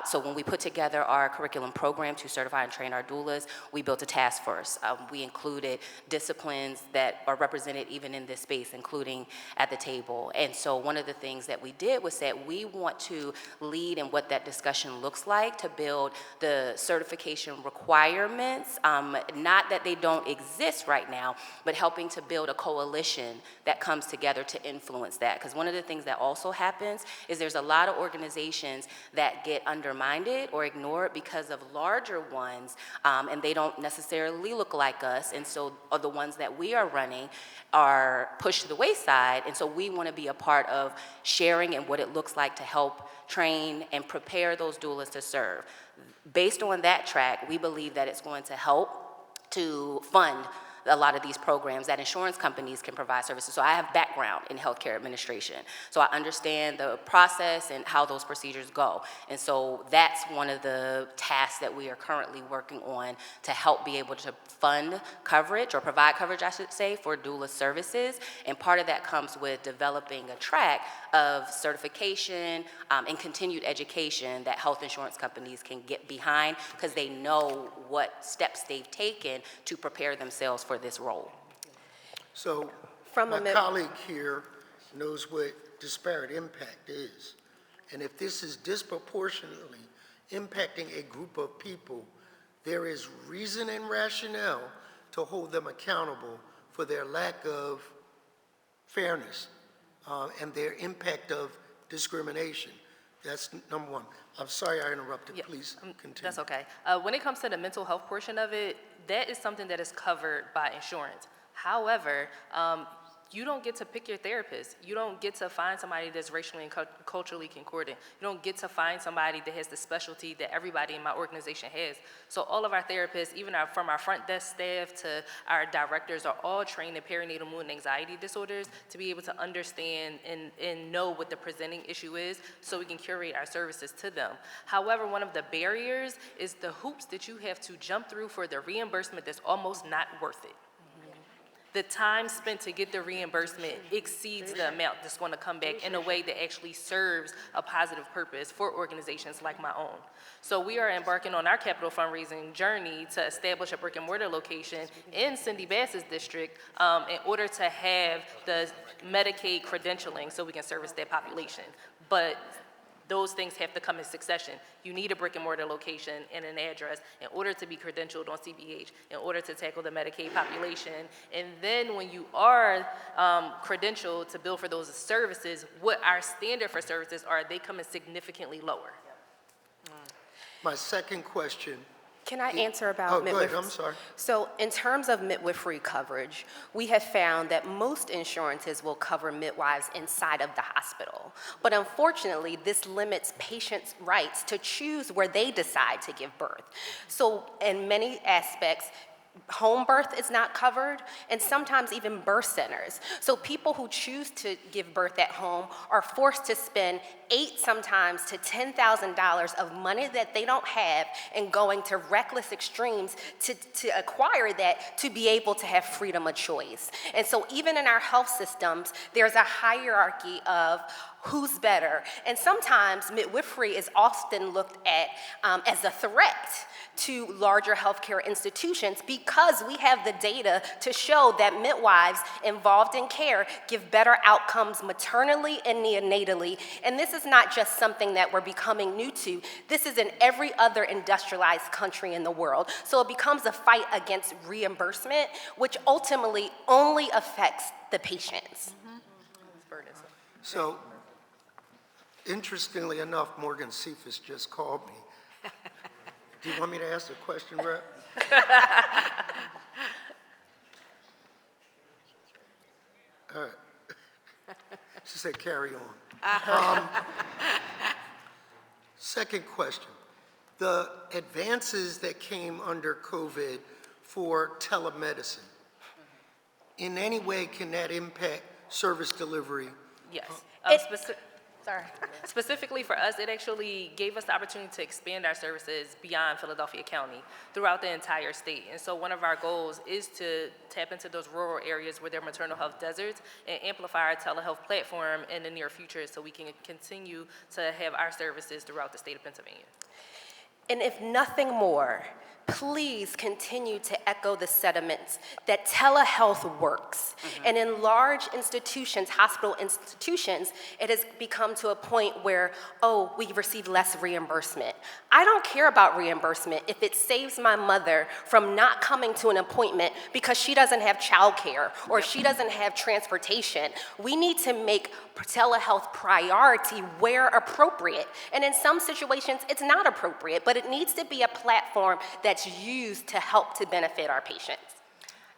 So when we put together our curriculum program to certify and train our doulas, we built a task force. We included disciplines that are represented even in this space, including at the table. And so one of the things that we did was that we want to lead in what that discussion looks like to build the certification requirements, not that they don't exist right now, but helping to build a coalition that comes together to influence that. Because one of the things that also happens is there's a lot of organizations that get undermined or ignored because of larger ones, and they don't necessarily look like us, and so the ones that we are running are pushed to the wayside, and so we want to be a part of sharing and what it looks like to help train and prepare those doulas to serve. Based on that track, we believe that it's going to help to fund a lot of these programs that insurance companies can provide services. So I have background in healthcare administration. So I understand the process and how those procedures go. And so that's one of the tasks that we are currently working on to help be able to fund coverage, or provide coverage, I should say, for doula services. And part of that comes with developing a track of certification and continued education that health insurance companies can get behind, because they know what steps they've taken to prepare themselves for this role. So From my a colleague here knows what disparate impact is. And if this is disproportionately impacting a group of people, there is reason and rationale to hold them accountable for their lack of fairness and their impact of discrimination. That's number one. I'm sorry I interrupted. Yeah, Please continue. That's okay. When it comes to the mental health portion of it, that is something that is covered by insurance. However, you don't get to pick your therapist. You don't get to find somebody that's racially and culturally concordant. You don't get to find somebody that has the specialty that everybody in my organization has. So all of our therapists, even from our front desk staff to our directors, are all trained in perinatal mood and anxiety disorders to be able to understand and know what the presenting issue is, so we can curate our services to them. However, one of the barriers is the hoops that you have to jump through for the reimbursement that's almost not worth it. The time spent to get the reimbursement exceeds the amount that's going to come back in a way that actually serves a positive purpose for organizations like my own. So we are embarking on our capital fundraising journey to establish a brick and mortar location in Cindy Bass's district in order to have the Medicaid credentialing so we can service that population. But those things have to come in succession. You need a brick and mortar location and an address in order to be credentialed on CBH, in order to tackle the Medicaid population. And then when you are credentialed to bill for those services, what our standard for services are, they come in significantly lower. My second question Can I answer about Oh, midwifery? go ahead, I'm sorry. So in terms of midwifery coverage, we have found that most insurances will cover midwives inside of the hospital. But unfortunately, this limits patients' rights to choose where they decide to give birth. So in many aspects, home birth is not covered, and sometimes even birth centers. So people who choose to give birth at home are forced to spend sometimes to $10,000 of money that they don't have and going to reckless extremes to acquire that to be able to have freedom of choice. And so even in our health systems, there's a hierarchy of who's better. And sometimes midwifery is often looked at as a threat to larger healthcare institutions because we have the data to show that midwives involved in care give better outcomes maternally and neonatally. And this is not just something that we're becoming new to. This is in every other industrialized country in the world. So it becomes a fight against reimbursement, which ultimately only affects the patients. So, interestingly enough, Morgan Cephas just called me. Do you want me to ask the question, Rep? All right. She said, carry on. Second question. The advances that came under COVID for telemedicine, in any way can that impact service delivery? Yes. Sorry. Specifically for us, it actually gave us the opportunity to expand our services beyond Philadelphia County throughout the entire state. And so one of our goals is to tap into those rural areas where there are maternal health deserts and amplify our telehealth platform in the near future so we can continue to have our services throughout the state of Pennsylvania. And if nothing more, please continue to echo the sentiments that telehealth works. And in large institutions, hospital institutions, it has become to a point where, oh, we receive less reimbursement. I don't care about reimbursement if it saves my mother from not coming to an appointment because she doesn't have childcare or she doesn't have transportation. We need to make telehealth priority where appropriate. And in some situations, it's not appropriate, but it needs to be a platform that's used to help to benefit our patients.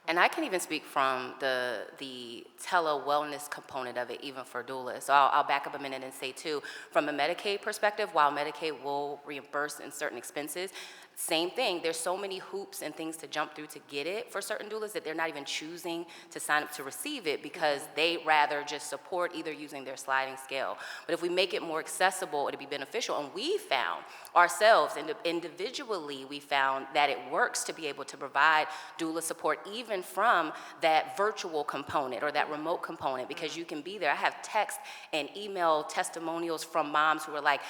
And I can even speak from the tele-wellness component of it, even for doulas. So I'll back up a minute and say, too, from a Medicaid perspective, while Medicaid will reimburse in certain expenses, same thing, there's so many hoops and things to jump through to get it for certain doulas that they're not even choosing to sign up to receive it because they rather just support either using their sliding scale. But if we make it more accessible, it'll be beneficial. And we found ourselves, individually, we found that it works to be able to provide doula support even from that virtual component or that remote component because you can be there. I have text and email testimonials from moms who are like,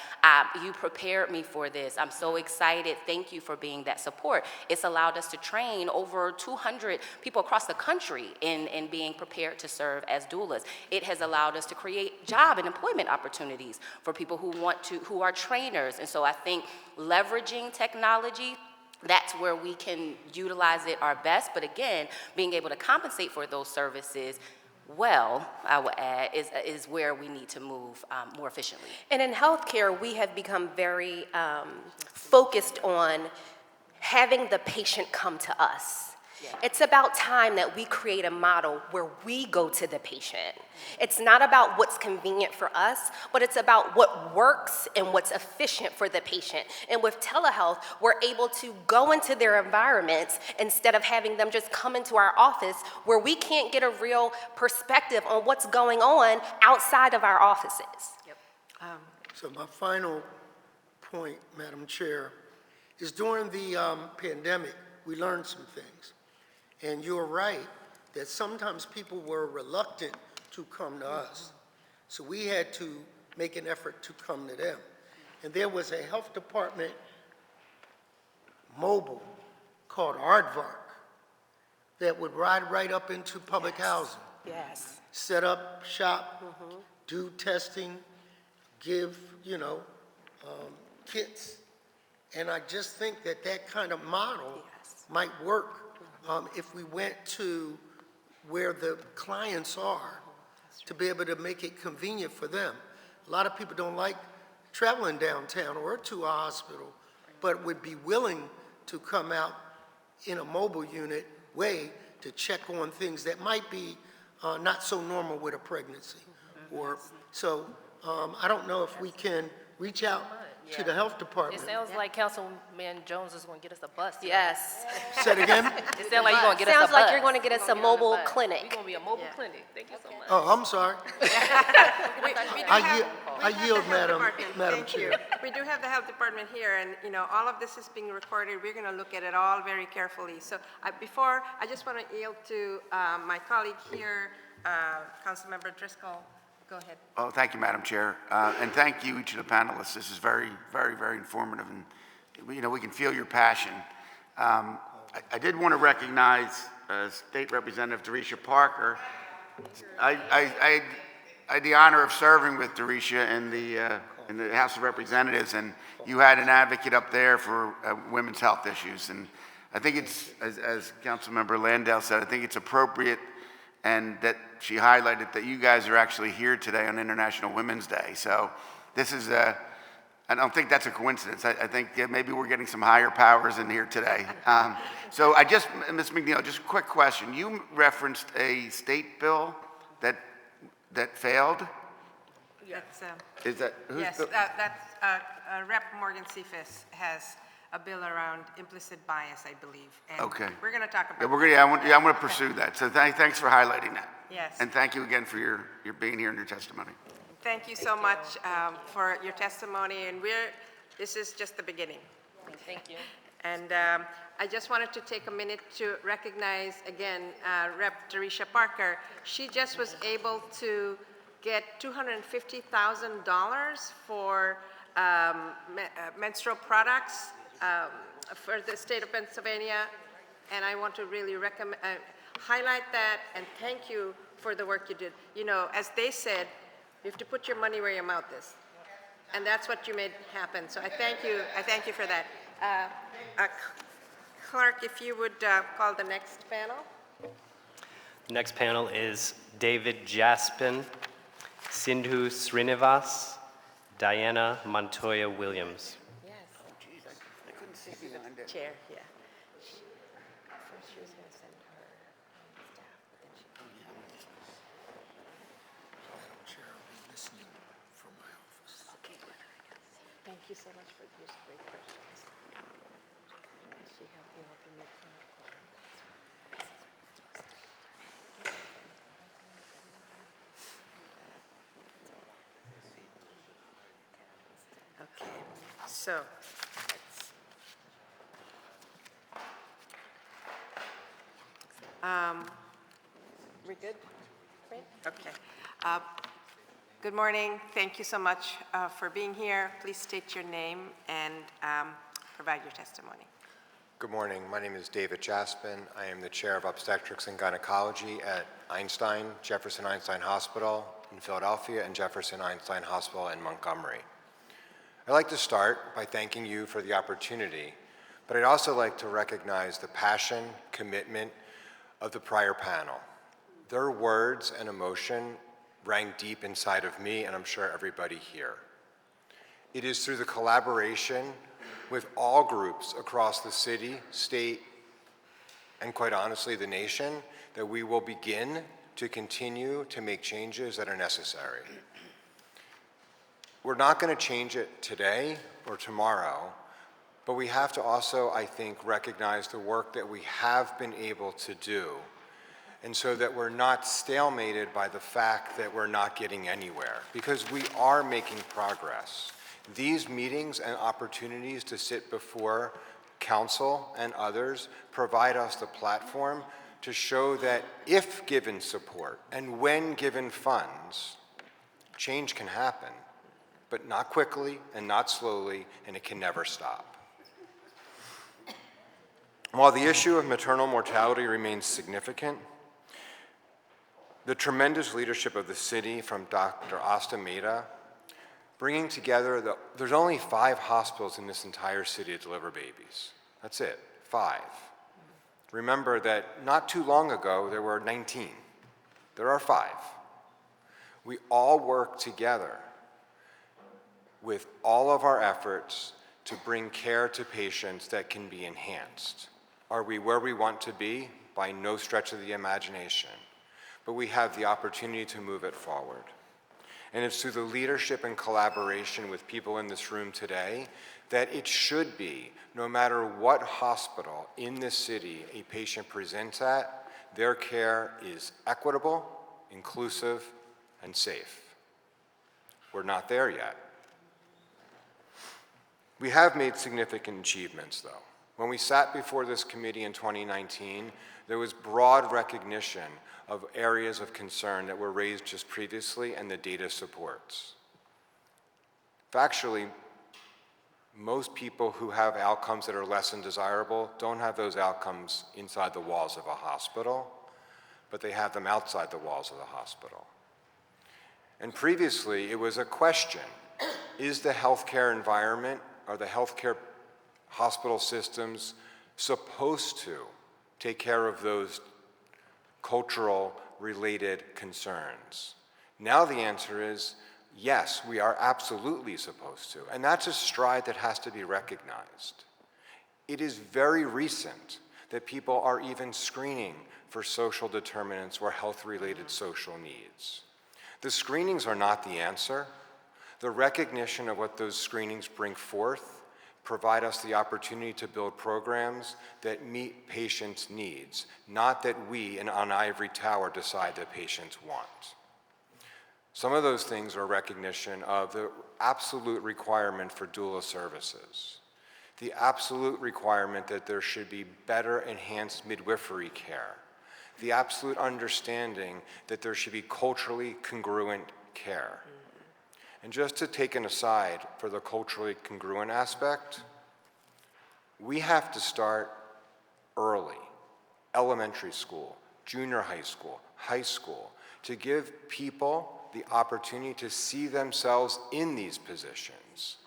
you prepared me for this. I'm so excited. Thank you for being that support. It's allowed us to train over 200 people across the country in being prepared to serve as doulas. It has allowed us to create job and employment opportunities for people who are trainers. And so I think leveraging technology, that's where we can utilize it our best. But again, being able to compensate for those services well, I would add, is where we need to move more efficiently. And in healthcare, we have become very focused on having the patient come to us. Yeah. It's about time that we create a model where we go to the patient. It's not about what's convenient for us, but it's about what works and what's efficient for the patient. And with telehealth, we're able to go into their environments instead of having them just come into our office where we can't get a real perspective on what's going on outside of our offices. Yep. So my final point, Madam Chair, is during the pandemic, we learned some things. And you're right that sometimes people were reluctant to come to us. So we had to make an effort to come to them. And there was a health department mobile called Aardvark that would ride right up into public housing. Yes. Set up shop, do testing, give, kits. And I just think that that kind of model might work if we went to where the clients are to be able to make it convenient for them. A lot of people don't like traveling downtown or to a hospital, but would be willing to come out in a mobile unit way to check on things that might be not so normal with a pregnancy. Or, so I don't know if we can reach out to the health It department. sounds like Councilman Jones is going to get us a bus. Yes. Say it again? It sounds like you're going to get us a bus. Sounds like you're going to get us a mobile We're clinic. going to be a mobile clinic. Thank you so much. Oh, I'm sorry. We do I have yield, the health Madam department. Thank you. Chair. We do have the health department here, and, you know, all of this is being recorded. We're going to look at it all very carefully. So before, I just want to yield to my colleague here, Councilmember Driscoll. Go ahead. Oh, thank you, Madam Chair. And thank you, each of the panelists. This is very, very, very informative, and, you know, we can feel your passion. I did want to recognize State Representative Derecha Parker. I had the honor of serving with Derecha in the House of Representatives, and you had an advocate up there for women's health issues. And I think it's, as Councilmember Landau said, I think it's appropriate, and that she highlighted that you guys are actually here today on International Women's Day. So this is I don't think that's a coincidence. I think maybe we're getting some higher powers in here today. So Ms. McNeil, just a quick question. You referenced a state bill that failed? That's, Is that, whose yes, bill? Rep. Morgan Cephas has a bill around implicit bias, I believe. And Okay. we're going to talk about Yeah, I'm going to pursue that. So thanks for highlighting that. Yes. And thank you again for your being here and your testimony. Thank you so much for your testimony, and this is just the beginning. Thank you. And I just wanted to take a minute to recognize again Rep. Derecha Parker. She just was able to get $250,000 for menstrual products for the state of Pennsylvania, and I want to really highlight that and thank you for the work you did. You know, as they said, you have to put your money where your mouth is, and that's what you made happen. So I thank you for that. Clerk, if you would call the next panel. The next panel is David Jaspin, Sindhu Srinivas, Diana Montoya Williams. Yes. Chair, yeah. First she was going to send her staff, but then she Chair, I'll be listening from my office. Okay, thank you so much for these great questions. She helped you open your Okay, so we good? Great. Okay. Good morning. Thank you so much for being here. Please state your name and provide your testimony. Good morning. My name is David Jaspin. I am the chair of obstetrics and gynecology at Einstein, Jefferson Einstein Hospital in Philadelphia, and Jefferson Einstein Hospital in Montgomery. I'd like to start by thanking you for the opportunity, but I'd also like to recognize the passion, commitment of the prior panel. Their words and emotion rang deep inside of me, and I'm sure everybody here. It is through the collaboration with all groups across the city, state, and quite honestly, the nation, that we will begin to continue to make changes that are necessary. We're not going to change it today or tomorrow, but we have to also, I think, recognize the work that we have been able to do, and so that we're not stalemated by the fact that we're not getting anywhere, because we are making progress. These meetings and opportunities to sit before council and others provide us the platform to show that if given support and when given funds, change can happen, but not quickly and not slowly, and it can never stop. While the issue of maternal mortality remains significant, the tremendous leadership of the city from Dr. Asta Mehta, bringing together there's only 5 hospitals in this entire city to deliver babies. That's it, 5. Remember that not too long ago, there were 19. There are 5. We all work together with all of our efforts to bring care to patients that can be enhanced. Are we where we want to be? By no stretch of the imagination. But we have the opportunity to move it forward. And it's through the leadership and collaboration with people in this room today that it should be, no matter what hospital in this city a patient presents at, their care is equitable, inclusive, and safe. We're not there yet. We have made significant achievements, though. When we sat before this committee in 2019, there was broad recognition of areas of concern that were raised just previously and the data supports. Factually, most people who have outcomes that are less than desirable don't have those outcomes inside the walls of a hospital, but they have them outside the walls of the hospital. And previously, it was a question: is the healthcare environment, are the healthcare hospital systems supposed to take care of those cultural related concerns? Now the answer is yes, we are absolutely supposed to, and that's a stride that has to be recognized. It is very recent that people are even screening for social determinants or health-related social needs. The screenings are not the answer. The recognition of what those screenings bring forth provide us the opportunity to build programs that meet patients' needs, not that we in an ivory tower decide that patients want. Some of those things are recognition of the absolute requirement for doula services, the absolute requirement that there should be better enhanced midwifery care, the absolute understanding that there should be culturally congruent care. And just to take an aside for the culturally congruent aspect, we have to start early, elementary school, junior high school, to give people the opportunity to see themselves in these positions.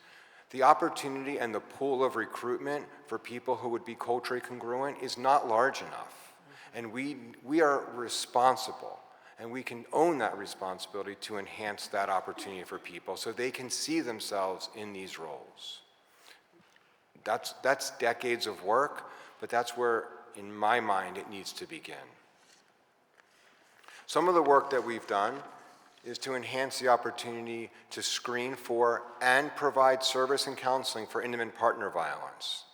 The opportunity and the pool of recruitment for people who would be culturally congruent is not large enough. And we are responsible, and we can own that responsibility to enhance that opportunity for people so they can see themselves in these roles. That's decades of work, but that's where, in my mind, it needs to begin. Some of the work that we've done is to enhance the opportunity to screen for and provide service and counseling for intimate partner violence.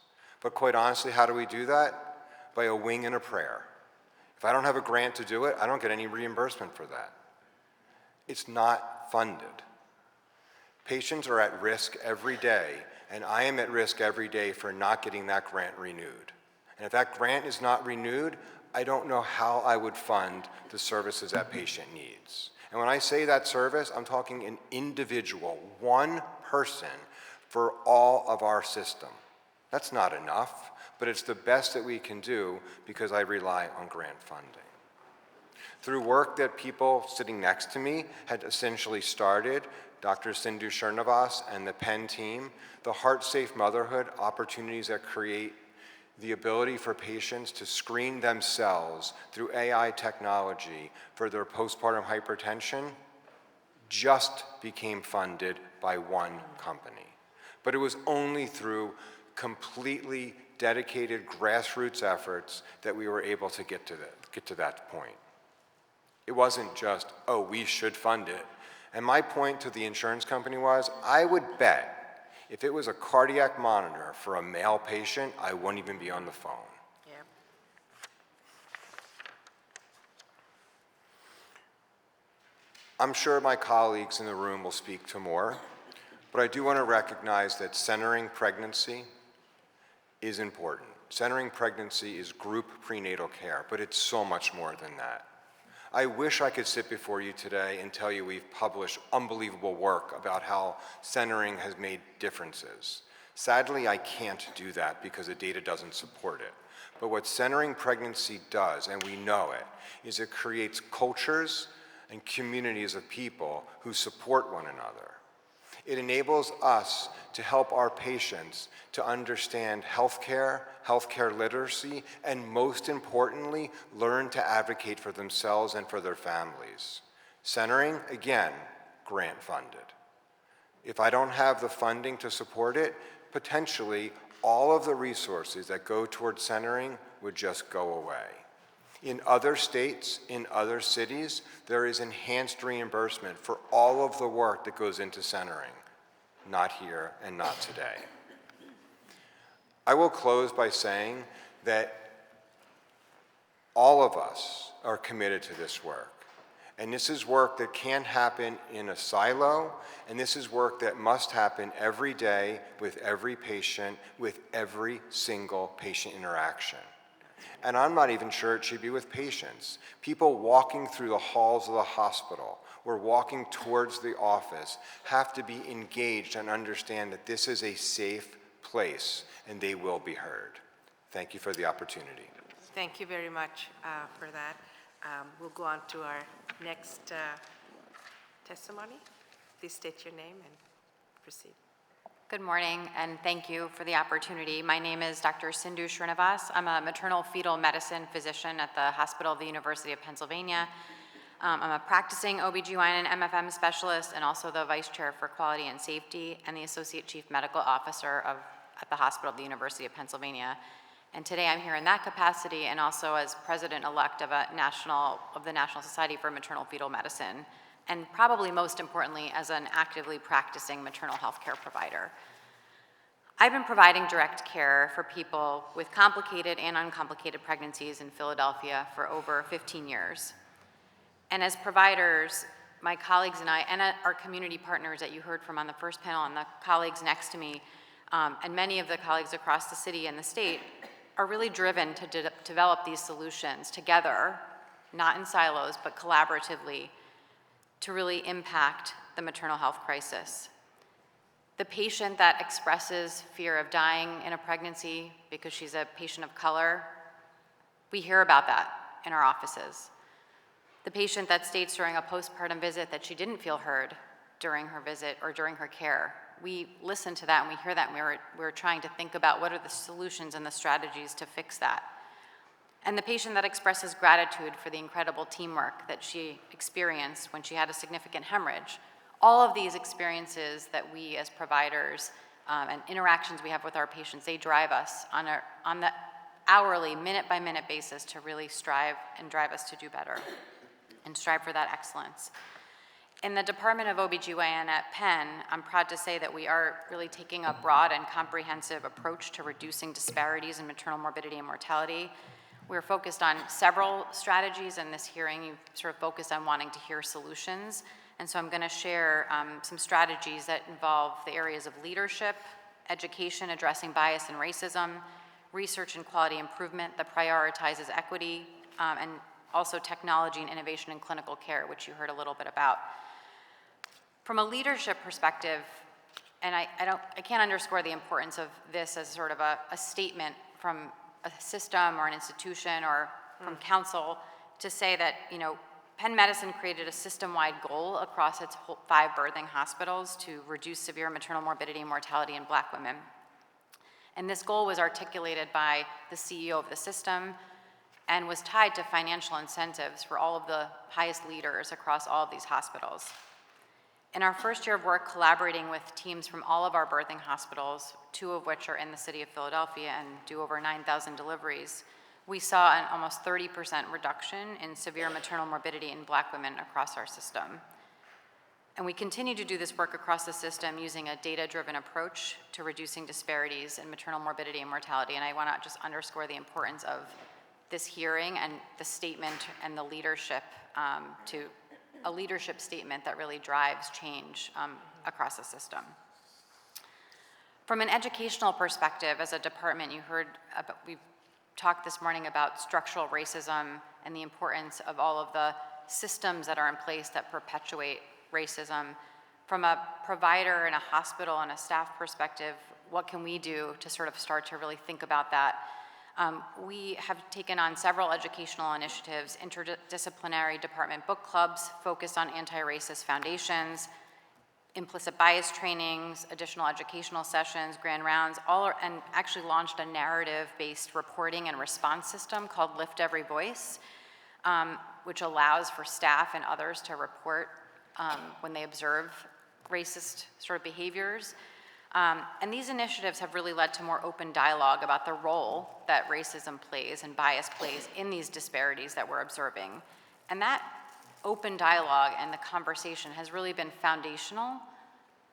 But quite honestly, how do we do that? By a wing and a prayer. If I don't have a grant to do it, I don't get any reimbursement for that. It's not funded. Patients are at risk every day, and I am at risk every day for not getting that grant renewed. And if that grant is not renewed, I don't know how I would fund the services that patient needs. And when I say that service, I'm talking an individual, one person for all of our system. That's not enough, but it's the best that we can do because I rely on grant funding. Through work that people sitting next to me had essentially started, Dr. Sindhu Srinivas and the Penn team, the Heart Safe Motherhood opportunities that create the ability for patients to screen themselves through AI technology for their postpartum hypertension just became funded by one company. But it was only through completely dedicated grassroots efforts that we were able to get to that point. It wasn't just, oh, we should fund it. And my point to the insurance company was, I would bet if it was a cardiac monitor for a male patient, I wouldn't even be on the phone. Yeah. I'm sure my colleagues in the room will speak to more, but I do want to recognize that centering pregnancy is important. Centering pregnancy is group prenatal care, but it's so much more than that. I wish I could sit before you today and tell you we've published unbelievable work about how centering has made differences. Sadly, I can't do that because the data doesn't support it. But what centering pregnancy does, and we know it, is it creates cultures and communities of people who support one another. It enables us to help our patients to understand healthcare, healthcare literacy, and most importantly, learn to advocate for themselves and for their families. Centering, again, grant funded. If I don't have the funding to support it, potentially all of the resources that go towards centering would just go away. In other states, in other cities, there is enhanced reimbursement for all of the work that goes into centering. Not here and not today. I will close by saying that all of us are committed to this work. And this is work that can't happen in a silo, and this is work that must happen every day with every patient, with every single patient interaction. And I'm not even sure it should be with patients. People walking through the halls of the hospital or walking towards the office have to be engaged and understand that this is a safe place and they will be heard. Thank you for the opportunity. Thank you very much for that. We'll go on to our next testimony. Please state your name and proceed. Good morning, and thank you for the opportunity. My name is Dr. Sindhu Srinivas. I'm a maternal fetal medicine physician at the Hospital of the University of Pennsylvania. I'm a practicing OBGYN and MFM specialist and also the Vice Chair for Quality and Safety and the Associate Chief Medical Officer at the Hospital of the University of Pennsylvania. And today I'm here in that capacity and also as President-elect of the National Society for Maternal Fetal Medicine, and probably most importantly, as an actively practicing maternal health care provider. I've been providing direct care for people with complicated and uncomplicated pregnancies in Philadelphia for over 15 years. And as providers, my colleagues and I, and our community partners that you heard from on the first panel, and the colleagues next to me, and many of the colleagues across the city and the state, are really driven to develop these solutions together, not in silos, but collaboratively, to really impact the maternal health crisis. The patient that expresses fear of dying in a pregnancy because she's a patient of color, we hear about that in our offices. The patient that states during a postpartum visit that she didn't feel heard during her visit or during her care, we listen to that and we hear that, and we're trying to think about what are the solutions and the strategies to fix that. And the patient that expresses gratitude for the incredible teamwork that she experienced when she had a significant hemorrhage. All of these experiences that we as providers and interactions we have with our patients, they drive us on the hourly, minute-by-minute basis to really strive and drive us to do better and strive for that excellence. In the Department of OBGYN at Penn, I'm proud to say that we are really taking a broad and comprehensive approach to reducing disparities in maternal morbidity and mortality. We're focused on several strategies. In this hearing, you sort of focused on wanting to hear solutions. And so I'm going to share some strategies that involve the areas of leadership, education addressing bias and racism, research and quality improvement that prioritizes equity, and also technology and innovation in clinical care, which you heard a little bit about. From a leadership perspective, and I can't underscore the importance of this as sort of a statement from a system or an institution or from council to say that, Penn Medicine created a system-wide goal across its 5 birthing hospitals to reduce severe maternal morbidity and mortality in Black women. And this goal was articulated by the CEO of the system and was tied to financial incentives for all of the highest leaders across all of these hospitals. In our first year of work collaborating with teams from all of our birthing hospitals, 2 of which are in the city of Philadelphia and do over 9,000 deliveries, we saw an almost 30% reduction in severe maternal morbidity in Black women across our system. And we continue to do this work across the system using a data-driven approach to reducing disparities in maternal morbidity and mortality. And I want to just underscore the importance of this hearing and the statement and the leadership to a leadership statement that really drives change across the system. From an educational perspective, as a department, you heard we've talked this morning about structural racism and the importance of all of the systems that are in place that perpetuate racism. From a provider and a hospital and a staff perspective, what can we do to sort of start to really think about that? We have taken on several educational initiatives, interdisciplinary department book clubs focused on anti-racist foundations, implicit bias trainings, additional educational sessions, grand rounds, and actually launched a narrative-based reporting and response system called Lift Every Voice, which allows for staff and others to report when they observe racist sort of behaviors. And these initiatives have really led to more open dialogue about the role that racism plays and bias plays in these disparities that we're observing. And that open dialogue and the conversation has really been foundational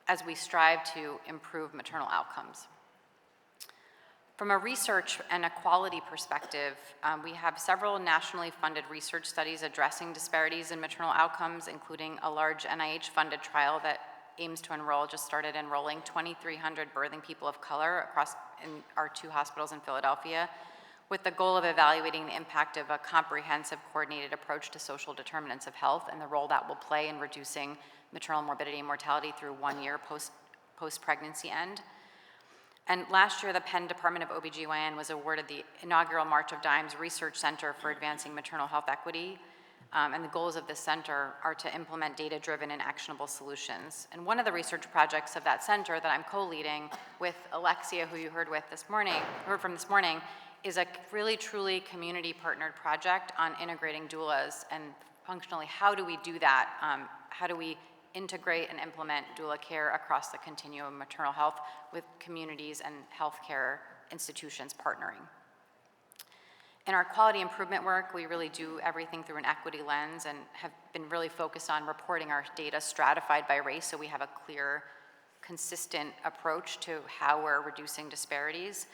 as we strive to improve maternal outcomes. From a research and equality perspective, we have several nationally funded research studies addressing disparities in maternal outcomes, including a large NIH-funded trial that aims to just started enrolling 2,300 birthing people of color across in our 2 hospitals in Philadelphia, with the goal of evaluating the impact of a comprehensive, coordinated approach to social determinants of health and the role that will play in reducing maternal morbidity and mortality through 1 year post-pregnancy end. And last year, the Penn Department of OBGYN was awarded the inaugural March of Dimes Research Center for Advancing Maternal Health Equity. And the goals of this center are to implement data-driven and actionable solutions. And one of the research projects of that center that I'm co-leading with Alexia, who you heard from this morning, is a really truly community-partnered project on integrating doulas. And functionally, how do we do that? How do we integrate and implement doula care across the continuum of maternal health with communities and healthcare institutions partnering? In our quality improvement work, we really do everything through an equity lens and have been really focused on reporting our data stratified by race so we have a clear, consistent approach to how we're reducing disparities.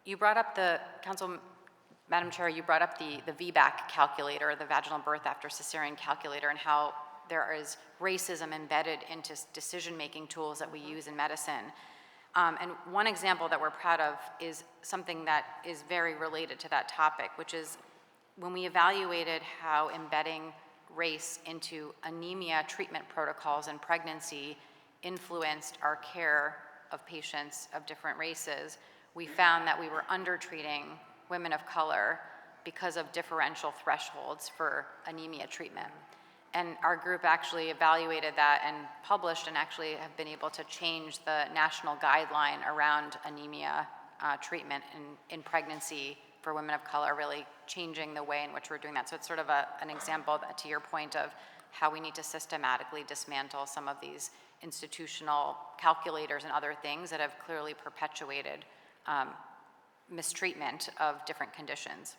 You brought up Madam Chair, you brought up the VBAC calculator, the vaginal birth after cesarean calculator, and how there is racism embedded into decision-making tools that we use in medicine. And one example that we're proud of is something that is very related to that topic, which is when we evaluated how embedding race into anemia treatment protocols in pregnancy influenced our care of patients of different races, we found that we were undertreating women of color because of differential thresholds for anemia treatment. And our group actually evaluated that and published and actually have been able to change the national guideline around anemia treatment in pregnancy for women of color, really changing the way in which we're doing that. So it's sort of an example that, to your point of how we need to systematically dismantle some of these institutional calculators and other things that have clearly perpetuated mistreatment of different conditions.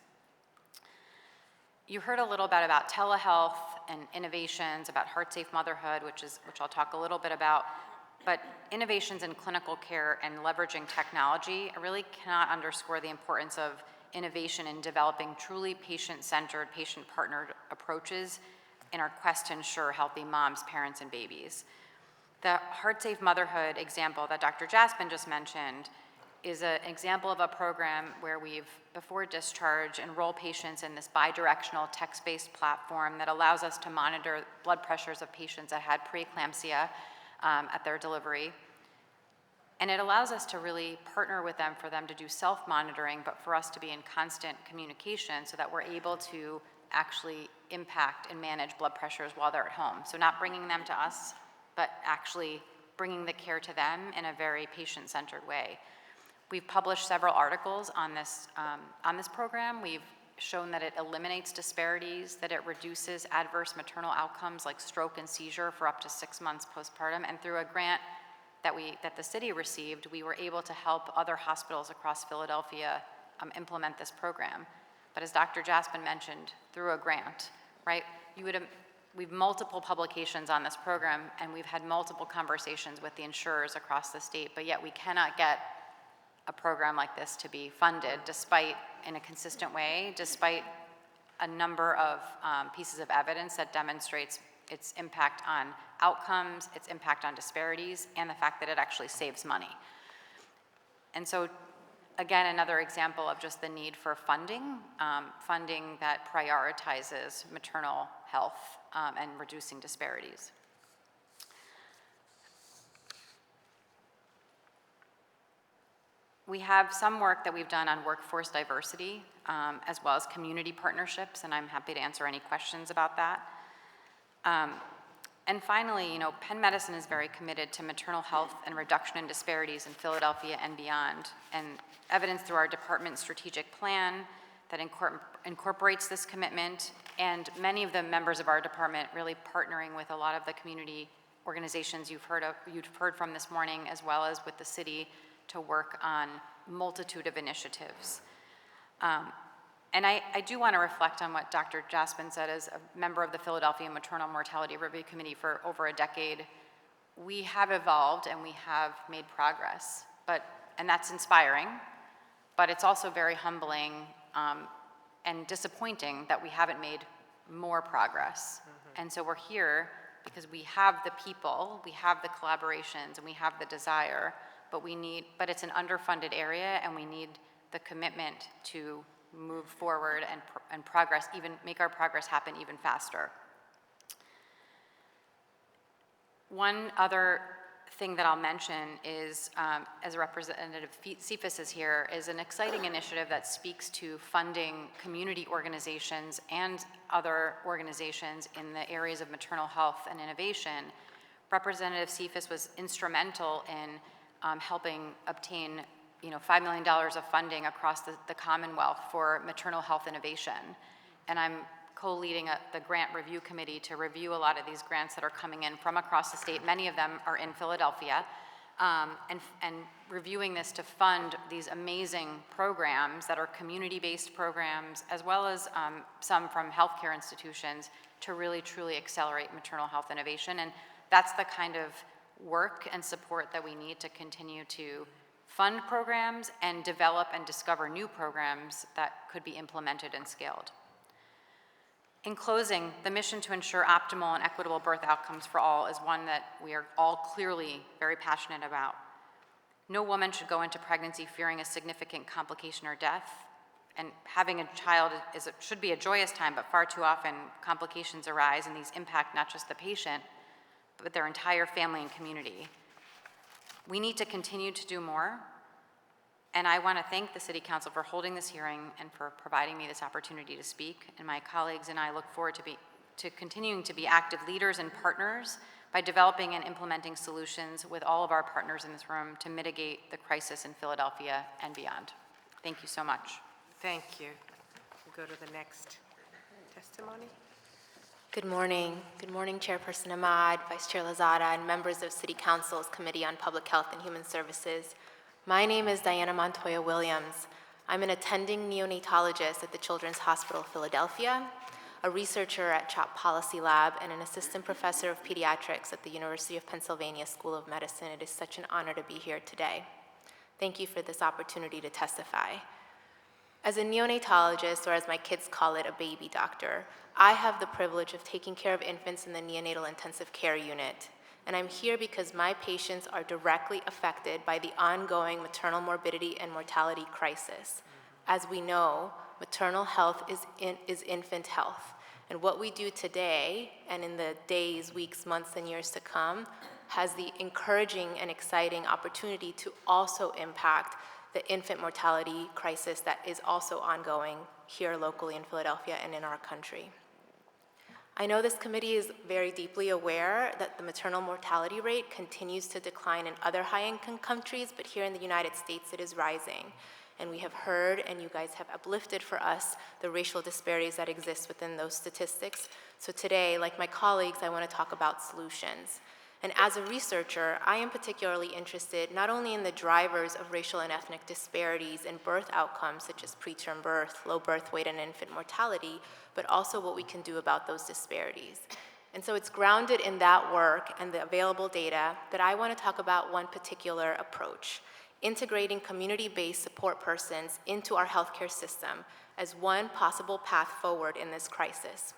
You heard a little bit about telehealth and innovations, about heart-safe motherhood, which I'll talk a little bit about, but innovations in clinical care and leveraging technology, I really cannot underscore the importance of innovation in developing truly patient-centered, patient-partnered approaches in our quest to ensure healthy moms, parents, and babies. The heart-safe motherhood example that Dr. Jaspin just mentioned is an example of a program where we've, before discharge, enroll patients in this bidirectional text-based platform that allows us to monitor blood pressures of patients that had preeclampsia at their delivery. And it allows us to really partner with them for them to do self-monitoring, but for us to be in constant communication so that we're able to actually impact and manage blood pressures while they're at home. So not bringing them to us, but actually bringing the care to them in a very patient-centered way. We've published several articles on this program. We've shown that it eliminates disparities, that it reduces adverse maternal outcomes like stroke and seizure for up to 6 months postpartum. And through a grant that the city received, we were able to help other hospitals across Philadelphia implement this program. But as Dr. Jaspin mentioned, through a grant, right? We've multiple publications on this program, and we've had multiple conversations with the insurers across the state, but yet we cannot get a program like this to be funded in a consistent way, despite a number of pieces of evidence that demonstrates its impact on outcomes, its impact on disparities, and the fact that it actually saves money. And so, again, another example of just the need for funding that prioritizes maternal health and reducing disparities. We have some work that we've done on workforce diversity, as well as community partnerships, and I'm happy to answer any questions about that. And finally, Penn Medicine is very committed to maternal health and reduction in disparities in Philadelphia and beyond, and evidence through our department's strategic plan that incorporates this commitment, and many of the members of our department really partnering with a lot of the community organizations you've heard from this morning, as well as with the city, to work on multitude of initiatives. And I do want to reflect on what Dr. Jaspin said. As a member of the Philadelphia Maternal Mortality Review Committee for over a decade, we have evolved and we have made progress, and that's inspiring, but it's also very humbling and disappointing that we haven't made more progress. And so we're here because we have the people, we have the collaborations, and we have the desire, but it's an underfunded area, and we need the commitment to move forward and progress, even make our progress happen even faster. One other thing that I'll mention is, as Representative Cephas is here, is an exciting initiative that speaks to funding community organizations and other organizations in the areas of maternal health and innovation. Representative Cephas was instrumental in helping obtain $5 million of funding across the Commonwealth for maternal health innovation. And I'm co-leading the grant review committee to review a lot of these grants that are coming in from across the state. Many of them are in Philadelphia, and reviewing this to fund these amazing programs that are community-based programs, as well as some from healthcare institutions, to really truly accelerate maternal health innovation. And that's the kind of work and support that we need to continue to fund programs and develop and discover new programs that could be implemented and scaled. In closing, the mission to ensure optimal and equitable birth outcomes for all is one that we are all clearly very passionate about. No woman should go into pregnancy fearing a significant complication or death. And having a child should be a joyous time, but far too often complications arise, and these impact not just the patient, but their entire family and community. We need to continue to do more, and I want to thank the City Council for holding this hearing and for providing me this opportunity to speak. And my colleagues and I look forward to continuing to be active leaders and partners by developing and implementing solutions with all of our partners in this room to mitigate the crisis in Philadelphia and beyond. Thank you so much. Thank you. We'll go to the next testimony. Good morning. Good morning, Chairperson Ahmad, Vice Chair Lozada, and members of City Council's Committee on Public Health and Human Services. My name is Diana Montoya Williams. I'm an attending neonatologist at the Children's Hospital of Philadelphia, a researcher at CHOP Policy Lab, and an assistant professor of pediatrics at the University of Pennsylvania School of Medicine. It is such an honor to be here today. Thank you for this opportunity to testify. As a neonatologist, or as my kids call it, a baby doctor, I have the privilege of taking care of infants in the neonatal intensive care unit. And I'm here because my patients are directly affected by the ongoing maternal morbidity and mortality crisis. As we know, maternal health is infant health. And what we do today, and in the days, weeks, months, and years to come, has the encouraging and exciting opportunity to also impact the infant mortality crisis that is also ongoing here locally in Philadelphia and in our country. I know this committee is very deeply aware that the maternal mortality rate continues to decline in other high-income countries, but here in the United States it is rising. And we have heard, and you guys have uplifted for us, the racial disparities that exist within those statistics. So today, like my colleagues, I want to talk about solutions. And as a researcher, I am particularly interested not only in the drivers of racial and ethnic disparities in birth outcomes, such as preterm birth, low birth weight, and infant mortality, but also what we can do about those disparities. And so it's grounded in that work and the available data that I want to talk about one particular approach, integrating community-based support persons into our healthcare system as one possible path forward in this crisis.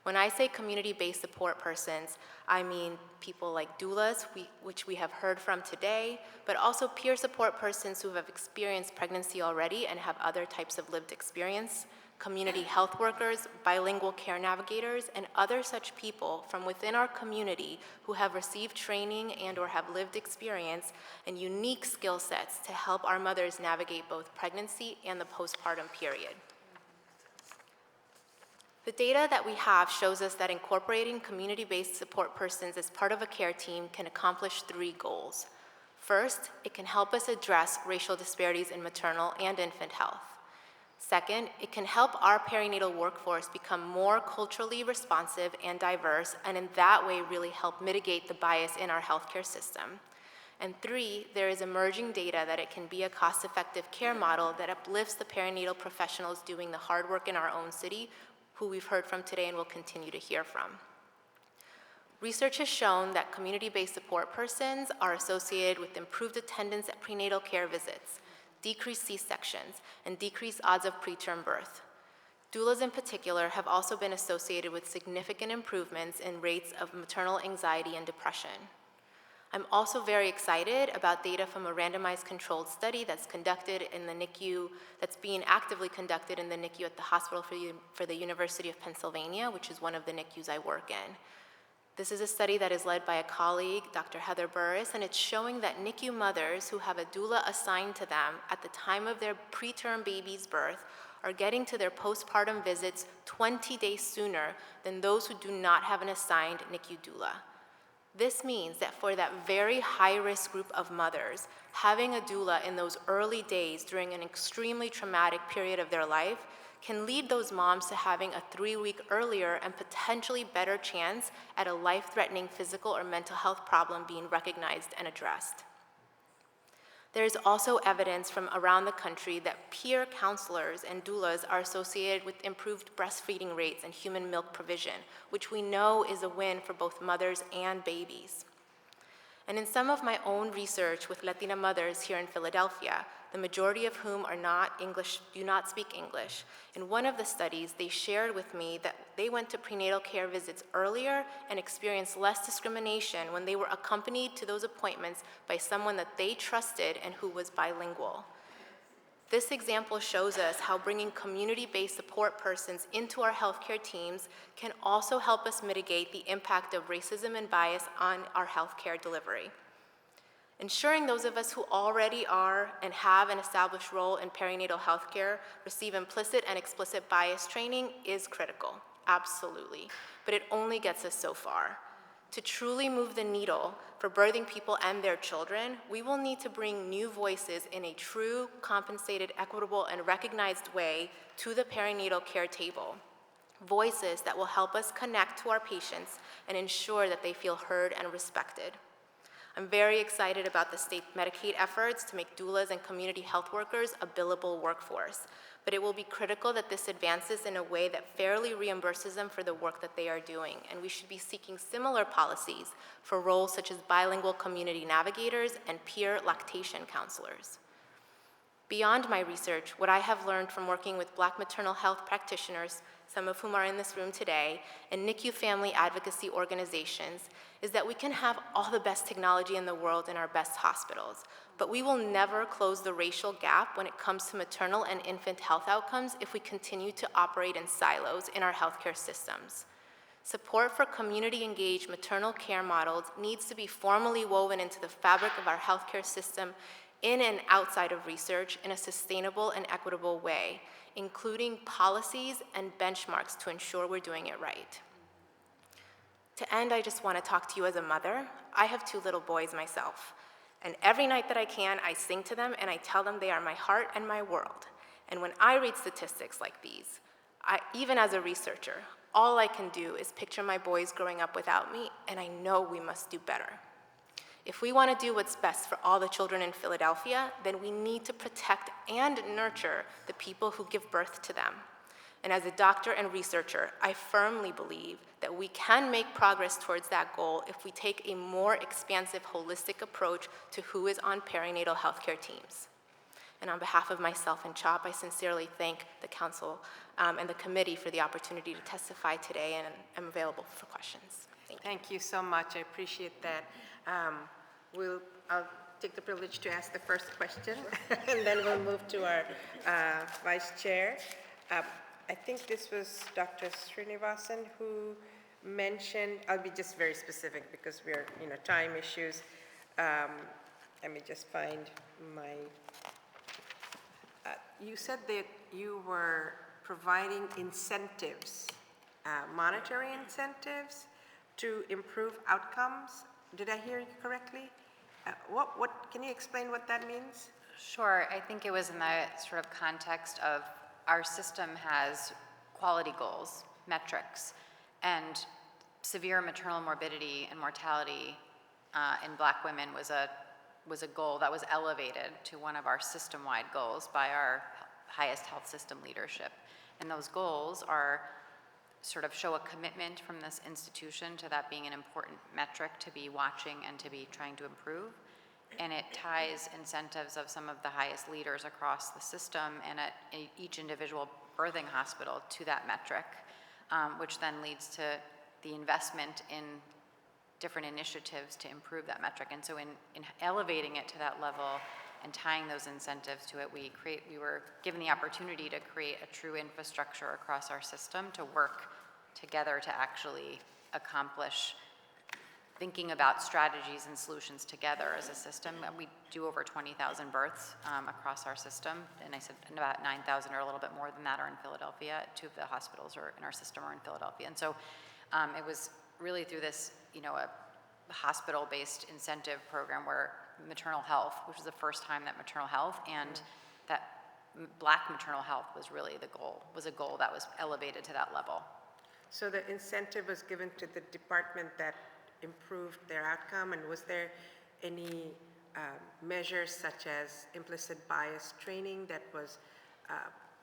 When I say community-based support persons, I mean people like doulas, which we have heard from today, but also peer support persons who have experienced pregnancy already and have other types of lived experience, community health workers, bilingual care navigators, and other such people from within our community who have received training and or have lived experience and unique skill sets to help our mothers navigate both pregnancy and the postpartum period. The data that we have shows us that incorporating community-based support persons as part of a care team can accomplish 3 goals. First, it can help us address racial disparities in maternal and infant health. Second, it can help our perinatal workforce become more culturally responsive and diverse, and in that way really help mitigate the bias in our healthcare system. And three, there is emerging data that it can be a cost-effective care model that uplifts the perinatal professionals doing the hard work in our own city, who we've heard from today and will continue to hear from. Research has shown that community-based support persons are associated with improved attendance at prenatal care visits, decreased C-sections, and decreased odds of preterm birth. Doulas in particular have also been associated with significant improvements in rates of maternal anxiety and depression. I'm also very excited about data from a randomized controlled study that's conducted in the NICU, that's being actively conducted in the NICU at the Hospital for the University of Pennsylvania, which is one of the NICUs I work in. This is a study that is led by a colleague, Dr. Heather Burris, and it's showing that NICU mothers who have a doula assigned to them at the time of their preterm baby's birth are getting to their postpartum visits 20 days sooner than those who do not have an assigned NICU doula. This means that for that very high-risk group of mothers, having a doula in those early days during an extremely traumatic period of their life can lead those moms to having a 3-week earlier and potentially better chance at a life-threatening physical or mental health problem being recognized and addressed. There is also evidence from around the country that peer counselors and doulas are associated with improved breastfeeding rates and human milk provision, which we know is a win for both mothers and babies. And in some of my own research with Latina mothers here in Philadelphia, the majority of whom do not speak English, in one of the studies, they shared with me that they went to prenatal care visits earlier and experienced less discrimination when they were accompanied to those appointments by someone that they trusted and who was bilingual. This example shows us how bringing community-based support persons into our healthcare teams can also help us mitigate the impact of racism and bias on our healthcare delivery. Ensuring those of us who already are and have an established role in perinatal healthcare receive implicit and explicit bias training is critical, absolutely, but it only gets us so far. To truly move the needle for birthing people and their children, we will need to bring new voices in a true, compensated, equitable, and recognized way to the perinatal care table. Voices that will help us connect to our patients and ensure that they feel heard and respected. I'm very excited about the state Medicaid efforts to make doulas and community health workers a billable workforce, but it will be critical that this advances in a way that fairly reimburses them for the work that they are doing, and we should be seeking similar policies for roles such as bilingual community navigators and peer lactation counselors. Beyond my research, what I have learned from working with Black maternal health practitioners, some of whom are in this room today, and NICU family advocacy organizations, is that we can have all the best technology in the world in our best hospitals, but we will never close the racial gap when it comes to maternal and infant health outcomes if we continue to operate in silos in our healthcare systems. Support for community-engaged maternal care models needs to be formally woven into the fabric of our healthcare system in and outside of research in a sustainable and equitable way, including policies and benchmarks to ensure we're doing it right. To end, I just want to talk to you as a mother. I have 2 little boys myself, and every night that I can, I sing to them and I tell them they are my heart and my world. And when I read statistics like these, even as a researcher, all I can do is picture my boys growing up without me, and I know we must do better. If we want to do what's best for all the children in Philadelphia, then we need to protect and nurture the people who give birth to them. And as a doctor and researcher, I firmly believe that we can make progress towards that goal if we take a more expansive, holistic approach to who is on perinatal healthcare teams. And on behalf of myself and CHOP, I sincerely thank the Council and the committee for the opportunity to testify today, and I'm available for questions. Thank you so much. I appreciate that. I'll take the privilege to ask the first question, and then we'll move to our Vice Chair. I think this was Dr. Srinivasan who mentioned, I'll be just very specific because we're, time issues. Let me just find my, you said that you were providing incentives, monetary incentives to improve outcomes. Did I hear you correctly? Can you explain what that means? Sure. I think it was in the sort of context of our system has quality goals, metrics, and severe maternal morbidity and mortality in Black women was a goal that was elevated to one of our system-wide goals by our highest health system leadership. And those goals are sort of show a commitment from this institution to that being an important metric to be watching and to be trying to improve. And it ties incentives of some of the highest leaders across the system and at each individual birthing hospital to that metric, which then leads to the investment in different initiatives to improve that metric. And so in elevating it to that level and tying those incentives to it, we were given the opportunity to create a true infrastructure across our system to work together to actually accomplish thinking about strategies and solutions together as a system. And we do over 20,000 births across our system, and I said about 9,000 or a little bit more than that are in Philadelphia. 2 of the hospitals in our system are in Philadelphia. And so it was really through this, a hospital-based incentive program where maternal health, which was the first time that maternal health and that Black maternal health was really was a goal that was elevated to that level. So the incentive was given to the department that improved their outcome, and was there any measures such as implicit bias training that was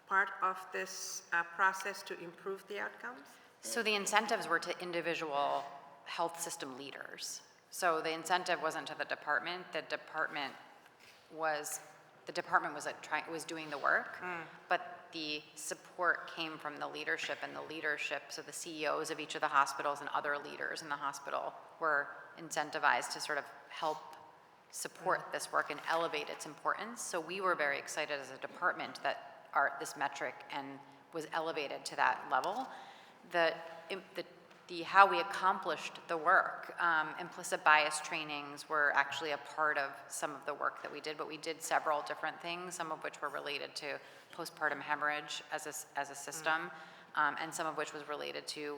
part of this process to improve the outcomes? So the incentives were to individual health system leaders. So the incentive wasn't to the department. The department was doing the work, but the support came from the leadership, and the leadership, so the CEOs of each of the hospitals and other leaders in the hospital were incentivized to sort of help support this work and elevate its importance. So we were very excited as a department that this metric was elevated to that level. How we accomplished the work, implicit bias trainings were actually a part of some of the work that we did, but we did several different things, some of which were related to postpartum hemorrhage as a system, and some of which was related to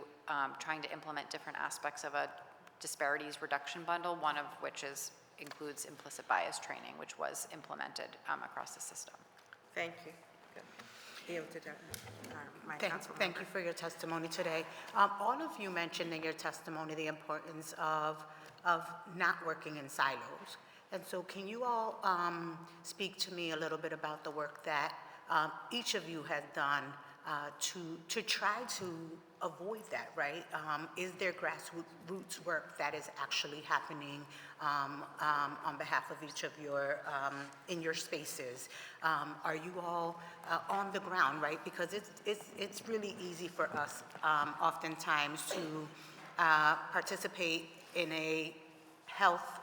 trying to implement different aspects of a disparities reduction bundle, one of which includes implicit bias training, which was implemented across the system. Thank you. Yield to my council Thank you member. for your testimony today. All of you mentioned in your testimony the importance of not working in silos. And so can you all speak to me a little bit about the work that each of you has done to try to avoid that, right? Is there grassroots work that is actually happening on behalf of each of your, in your spaces? Are you all on the ground, right? Because it's really easy for us oftentimes to participate in a health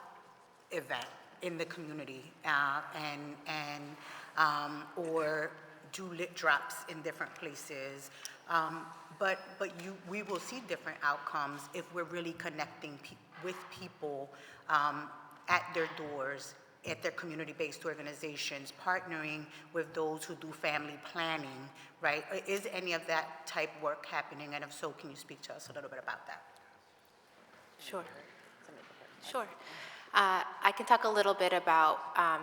event in the community or do lit drops in different places. But we will see different outcomes if we're really connecting with people at their doors, at their community-based organizations, partnering with those who do family planning, right? Is any of that type work happening? And if so, can you speak to us a little bit about that? Sure. I can talk a little bit about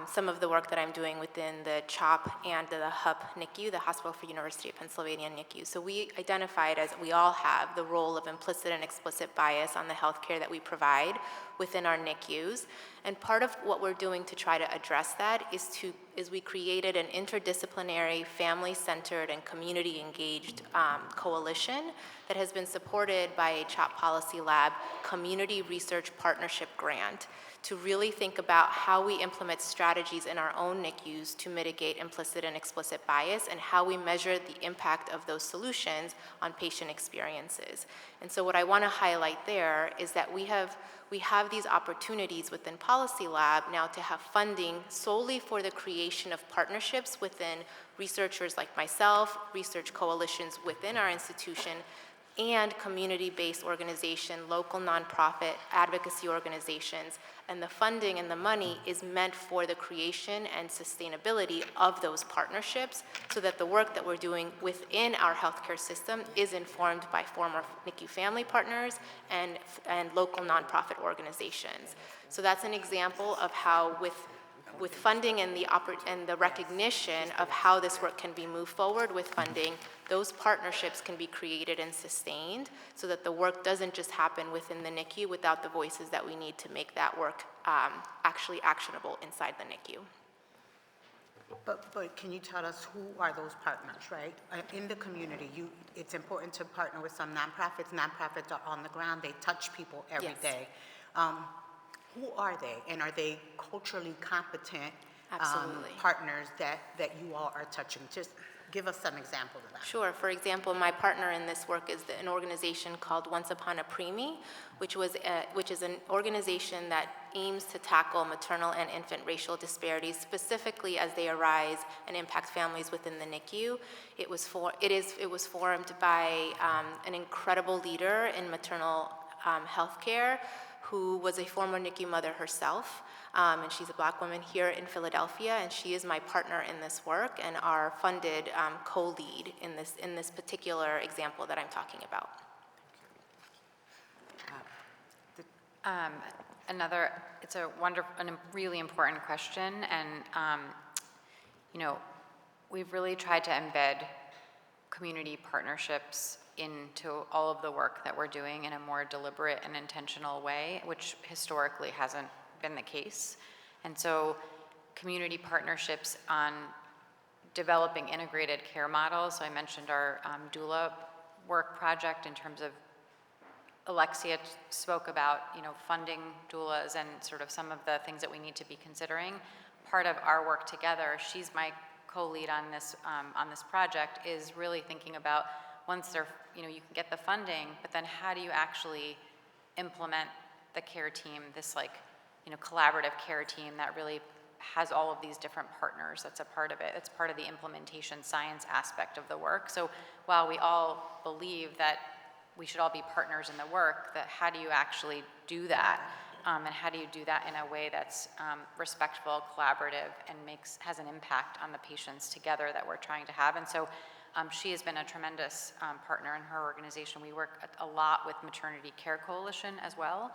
some of the work that I'm doing within the CHOP and the HUP NICU, the Hospital for University of Pennsylvania NICU. So we identified, as we all have, the role of implicit and explicit bias on the healthcare that we provide within our NICUs. And part of what we're doing to try to address that is we created an interdisciplinary, family-centered, and community-engaged coalition that has been supported by a CHOP Policy Lab Community Research Partnership Grant to really think about how we implement strategies in our own NICUs to mitigate implicit and explicit bias and how we measure the impact of those solutions on patient experiences. And so what I want to highlight there is that we have these opportunities within Policy Lab now to have funding solely for the creation of partnerships within researchers like myself, research coalitions within our institution, and community-based organization, local nonprofit advocacy organizations. And the funding and the money is meant for the creation and sustainability of those partnerships so that the work that we're doing within our healthcare system is informed by former NICU family partners and local nonprofit organizations. So that's an example of how with with funding and the recognition of how this work can be moved forward with funding, those partnerships can be created and sustained so that the work doesn't just happen within the NICU without the voices that we need to make that work actually actionable inside the NICU. But can you tell us who are those partners, right? In the community, it's important to partner with some nonprofits. Nonprofits are on the ground, they touch people every Yes. day. Who are they, and are they culturally competent Absolutely. partners that you all are touching? Just give us some examples of that. Sure. For example, my partner in this work is an organization called Once Upon a Preemie, which is an organization that aims to tackle maternal and infant racial disparities, specifically as they arise and impact families within the NICU. It was formed by an incredible leader in maternal health care who was a former NICU mother herself. And she's a Black woman here in Philadelphia, and she is my partner in this work and our funded co-lead in this particular example that I'm talking about. It's a really important question, and we've really tried to embed community partnerships into all of the work that we're doing in a more deliberate and intentional way, which historically hasn't been the case. And so community partnerships on developing integrated care models. So I mentioned our doula work project in terms of Alexia spoke about, funding doulas and sort of some of the things that we need to be considering. Part of our work together, she's my co-lead on this project, is really thinking about once you can get the funding, but then how do you actually implement the care team, this collaborative care team that really has all of these different partners. That's a part of it. It's part of the implementation science aspect of the work. So while we all believe that we should all be partners in the work, that how do you actually do that? And how do you do that in a way that's respectful, collaborative, and has an impact on the patients together that we're trying to have? And so she has been a tremendous partner in her organization. We work a lot with Maternity Care Coalition as well,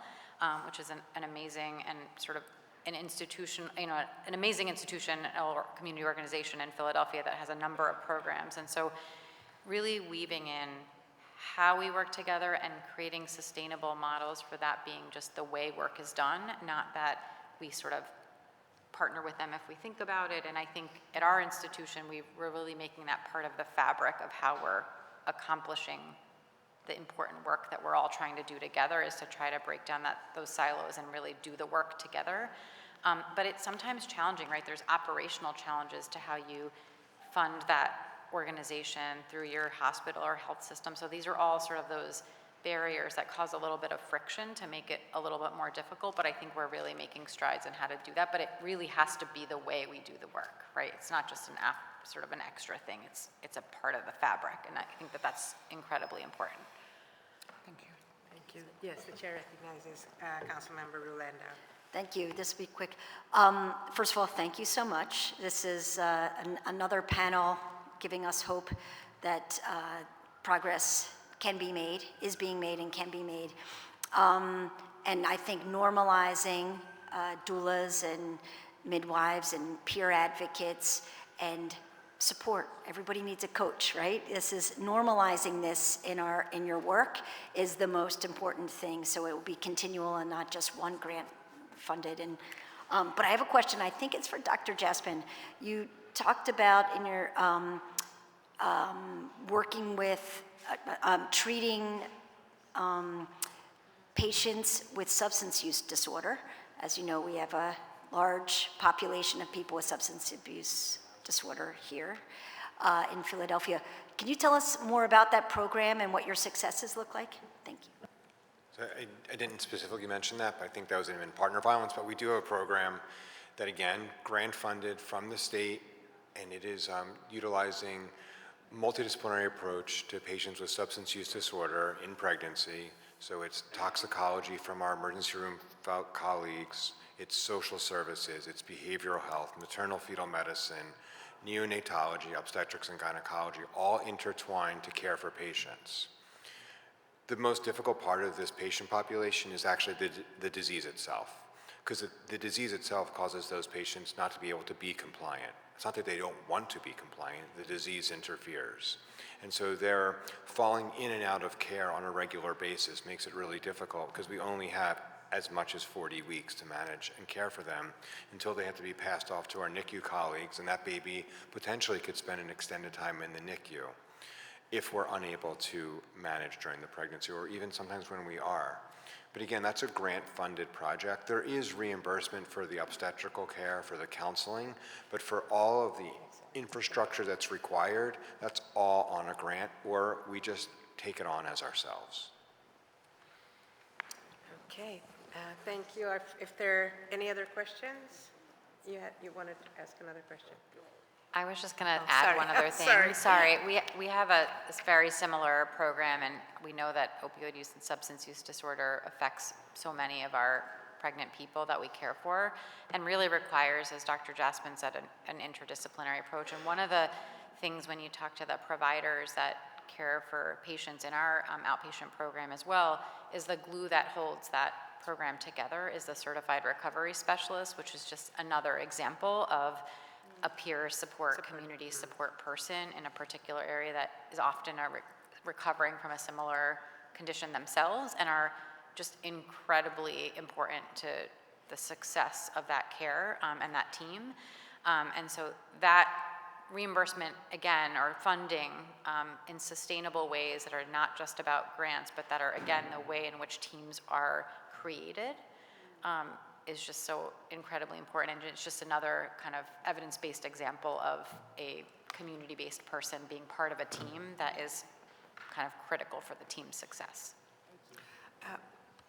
which is an amazing and sort of an institution, an amazing institution or community organization in Philadelphia that has a number of programs. And so really weaving in how we work together and creating sustainable models for that being just the way work is done, not that we sort of partner with them if we think about it. And I think at our institution, we're really making that part of the fabric of how we're accomplishing the important work that we're all trying to do together, is to try to break down those silos and really do the work together. But it's sometimes challenging, right? There's operational challenges to how you fund that organization through your hospital or health system. So these are all sort of those barriers that cause a little bit of friction to make it a little bit more difficult, but I think we're really making strides in how to do that. But it really has to be the way we do the work, right? It's not just sort of an extra thing. It's a part of the fabric, and I think that's incredibly important. Thank you. Thank you. Yes, the chair recognizes Councilmember Rulando. Thank you. This will be quick. First of all, thank you so much. This is another panel giving us hope that progress can be made, is being made, and can be made. And I think normalizing doulas and midwives and peer advocates and support. Everybody needs a coach, right? This is normalizing this in your work is the most important thing. So it will be continual and not just one grant funded. And but I have a question. I think it's for Dr. Jaspin. You talked about in your working with treating patients with substance use disorder. As you know, we have a large population of people with substance abuse disorder here in Philadelphia. Can you tell us more about that program and what your successes look like? Thank you. So I didn't specifically mention that, but I think that was in partner violence. But we do have a program that, again, grant funded from the state, and it is utilizing multidisciplinary approach to patients with substance use disorder in pregnancy. So it's toxicology from our emergency room colleagues, it's social services, it's behavioral health, maternal fetal medicine, neonatology, obstetrics and gynecology, all intertwined to care for patients. The most difficult part of this patient population is actually the disease itself. Because the disease itself causes those patients not to be able to be compliant. It's not that they don't want to be compliant, the disease interferes. And so their falling in and out of care on a regular basis makes it really difficult because we only have as much as 40 weeks to manage and care for them until they have to be passed off to our NICU colleagues, and that baby potentially could spend an extended time in the NICU if we're unable to manage during the pregnancy, or even sometimes when we are. But again, that's a grant-funded project. There is reimbursement for the obstetrical care, for the counseling, but for all of the infrastructure that's required, that's all on a grant, or we just take it on as ourselves. Okay, thank you. If there are any other questions, you wanted to ask another question? I was just going to Oh, add sorry. one other thing. Sorry. We have this very similar program, and we know that opioid use and substance use disorder affects so many of our pregnant people that we care for, and really requires, as Dr. Jaspin said, an interdisciplinary approach. And one of the things when you talk to the providers that care for patients in our outpatient program as well, is the glue that holds that program together is the certified recovery specialist, which is just another example of a peer support, community support person in a particular area that is often recovering from a similar condition themselves and are just incredibly important to the success of that care and that team. And so that reimbursement, again, or funding in sustainable ways that are not just about grants, but that are, again, the way in which teams are created, is just so incredibly important. And it's just another kind of evidence-based example of a community-based person being part of a team that is kind of critical for the team's success.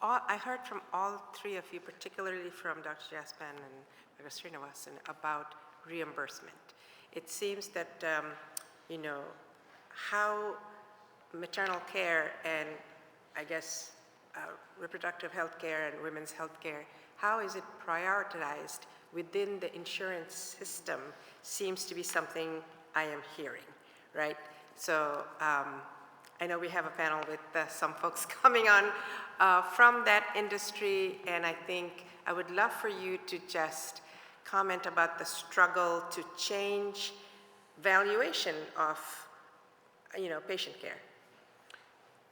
I heard from all three of you, particularly from Dr. Jaspin and Dr. Srinivasan, about reimbursement. It seems that, how maternal care and, I guess, reproductive health care and women's health care, how is it prioritized within the insurance system seems to be something I am hearing, right? So I know we have a panel with some folks coming on from that industry, and I think I would love for you to just comment about the struggle to change valuation of, patient care.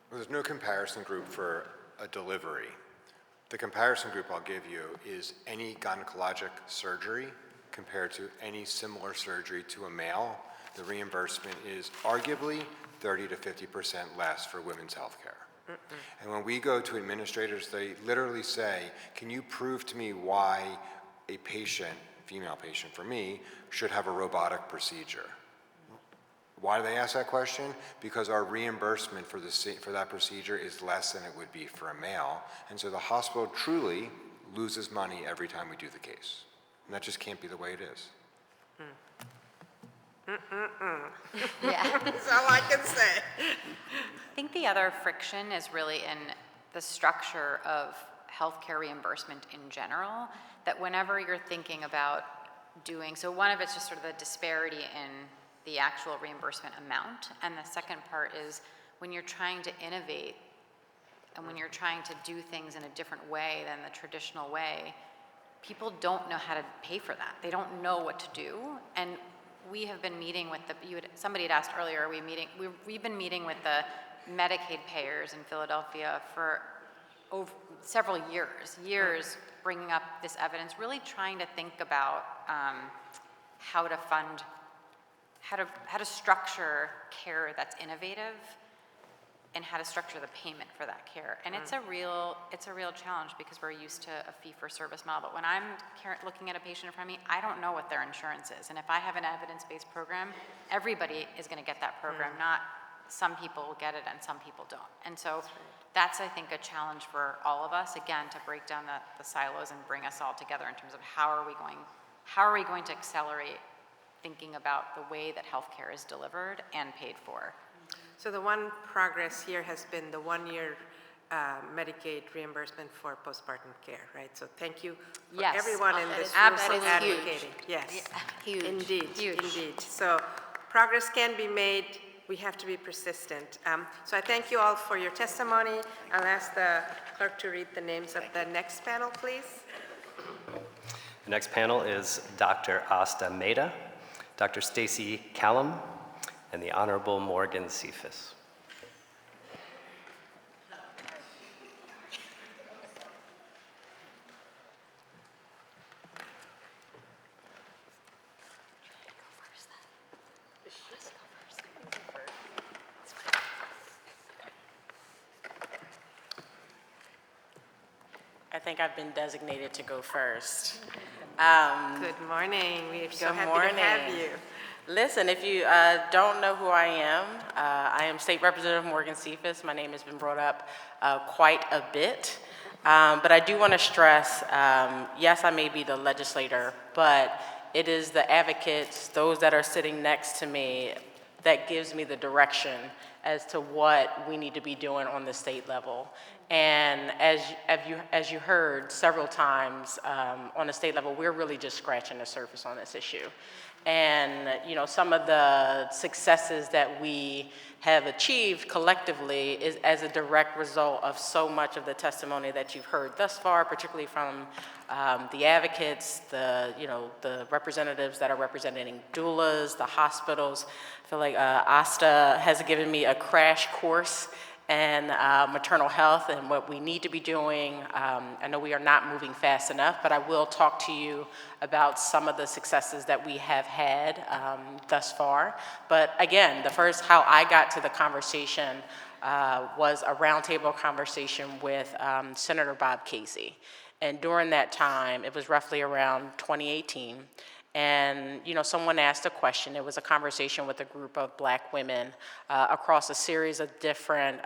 Well, there's no comparison group for a delivery. The comparison group I'll give you is any gynecologic surgery compared to any similar surgery to a male. The reimbursement is arguably 30 to 50% less for women's health care. And when we go to administrators, they literally say, can you prove to me why a patient, female patient for me, should have a robotic procedure? Why do they ask that question? Because our reimbursement for that procedure is less than it would be for a male. And so the hospital truly loses money every time we do the case. And that just can't be the way it is. Yeah. That's all I can say. I think the other friction is really in the structure of healthcare reimbursement in general, that whenever you're thinking about doing, so one of it's just sort of the disparity in the actual reimbursement amount, and the second part is when you're trying to innovate and when you're trying to do things in a different way than the traditional way, people don't know how to pay for that. They don't know what to do, and we have been meeting with somebody had asked earlier, we've been meeting with the Medicaid payers in Philadelphia for over several years, bringing up this evidence, really trying to think about how to fund, how to structure care that's innovative, and how to structure the payment for that care. And it's a real challenge because we're used to a fee-for-service model. But when I'm looking at a patient in front of me, I don't know what their insurance is. And if I have an evidence-based program, everybody is going to get that program, not some people will get it and some people don't. And so that's, I think, a challenge for all of us, again, to break down the silos and bring us all together in terms of how are we going to accelerate thinking about the way that healthcare is delivered and paid for. So the one progress here has been the 1-year Medicaid reimbursement for postpartum care, right? So thank you for Yes. everyone in this room absolutely for advocating. Yes, Huge. indeed, Huge. indeed. So progress can be made. We have to be persistent. So I thank you all for your testimony. I'll ask the clerk to read the names of the next panel, please. The next panel is Dr. Asta Mehta, Dr. Stacy Callum, and the Honorable Morgan Cephas. I think I've been designated to go first. Good morning. We're so Good happy morning. to have you. Listen, if you don't know who I am State Representative Morgan Cephas. My name has been brought up quite a bit. But I do want to stress, yes, I may be the legislator, but it is the advocates, those that are sitting next to me, that gives me the direction as to what we need to be doing on the state level. And as you heard several times on the state level, we're really just scratching the surface on this issue. And some of the successes that we have achieved collectively is as a direct result of so much of the testimony that you've heard thus far, particularly from the advocates, the representatives that are representing doulas, the hospitals. I feel like Asta has given me a crash course and maternal health and what we need to be doing. I know we are not moving fast enough, but I will talk to you about some of the successes that we have had thus far. But again, how I got to the conversation was a roundtable conversation with Senator Bob Casey. And during that time, it was roughly around 2018, and someone asked a question. It was a conversation with a group of Black women across a series of different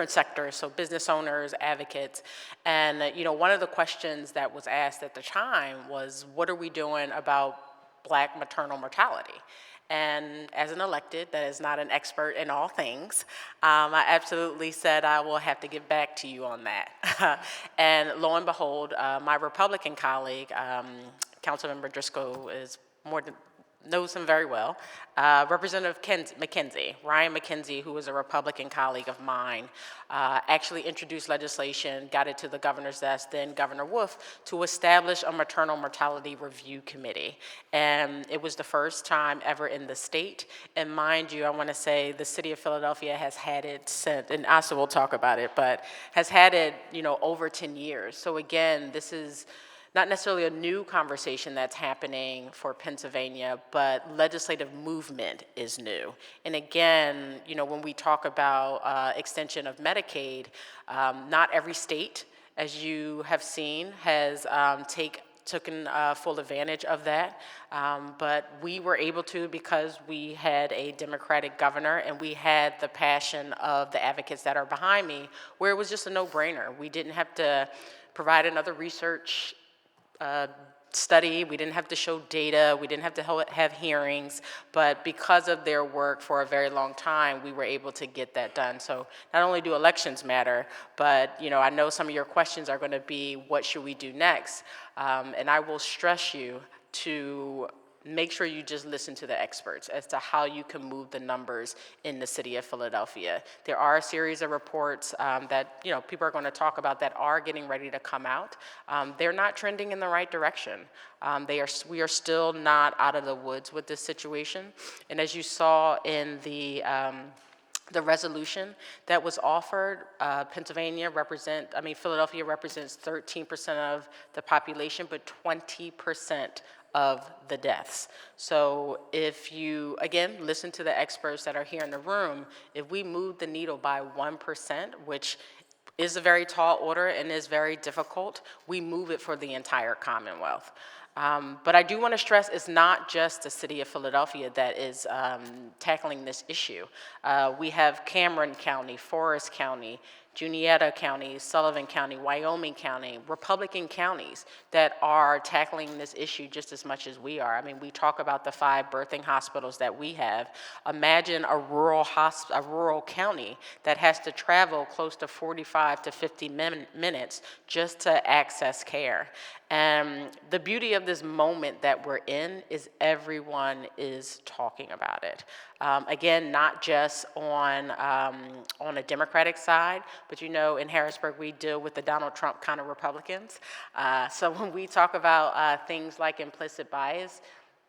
sectors, so business owners, advocates. And one of the questions that was asked at the time was, what are we doing about Black maternal mortality? And as an elected that is not an expert in all things, I absolutely said I will have to get back to you on that. And lo and behold, my Republican colleague, Councilmember Driscoll, knows him very well. Representative Ryan McKenzie, who was a Republican colleague of mine, actually introduced legislation, got it to the governor's desk, then Governor Wolf, to establish a maternal mortality review committee. And it was the first time ever in the state. And mind you, I want to say the city of Philadelphia has had it since, and Asa will talk about it, but has had it, over 10 years. So again, this is not necessarily a new conversation that's happening for Pennsylvania, but legislative movement is new. And again, when we talk about extension of Medicaid, not every state, as you have seen, has taken full advantage of that. But we were able to because we had a Democratic governor and we had the passion of the advocates that are behind me, where it was just a no-brainer. We didn't have to provide another research study, we didn't have to show data, we didn't have to have hearings, but because of their work for a very long time, we were able to get that done. So not only do elections matter, but I know some of your questions are going to be, what should we do next? And I will stress you to make sure you just listen to the experts as to how you can move the numbers in the city of Philadelphia. There are a series of reports that people are going to talk about that are getting ready to come out. They're not trending in the right direction. We are still not out of the woods with this situation. And as you saw in the resolution that was offered, Philadelphia represents 13% of the population, but 20% of the deaths. So if you, again, listen to the experts that are here in the room, if we move the needle by 1%, which is a very tall order and is very difficult, we move it for the entire Commonwealth. But I do want to stress it's not just the city of Philadelphia that is tackling this issue. We have Cameron County, Forest County, Juniata County, Sullivan County, Wyoming County, Republican counties that are tackling this issue just as much as we are. I mean, we talk about the 5 birthing hospitals that we have. Imagine a rural county that has to travel close to 45 to 50 minutes just to access care. And the beauty of this moment that we're in is everyone is talking about it. Again, not just on a Democratic side, but in Harrisburg we deal with the Donald Trump kind of Republicans. So when we talk about things like implicit bias,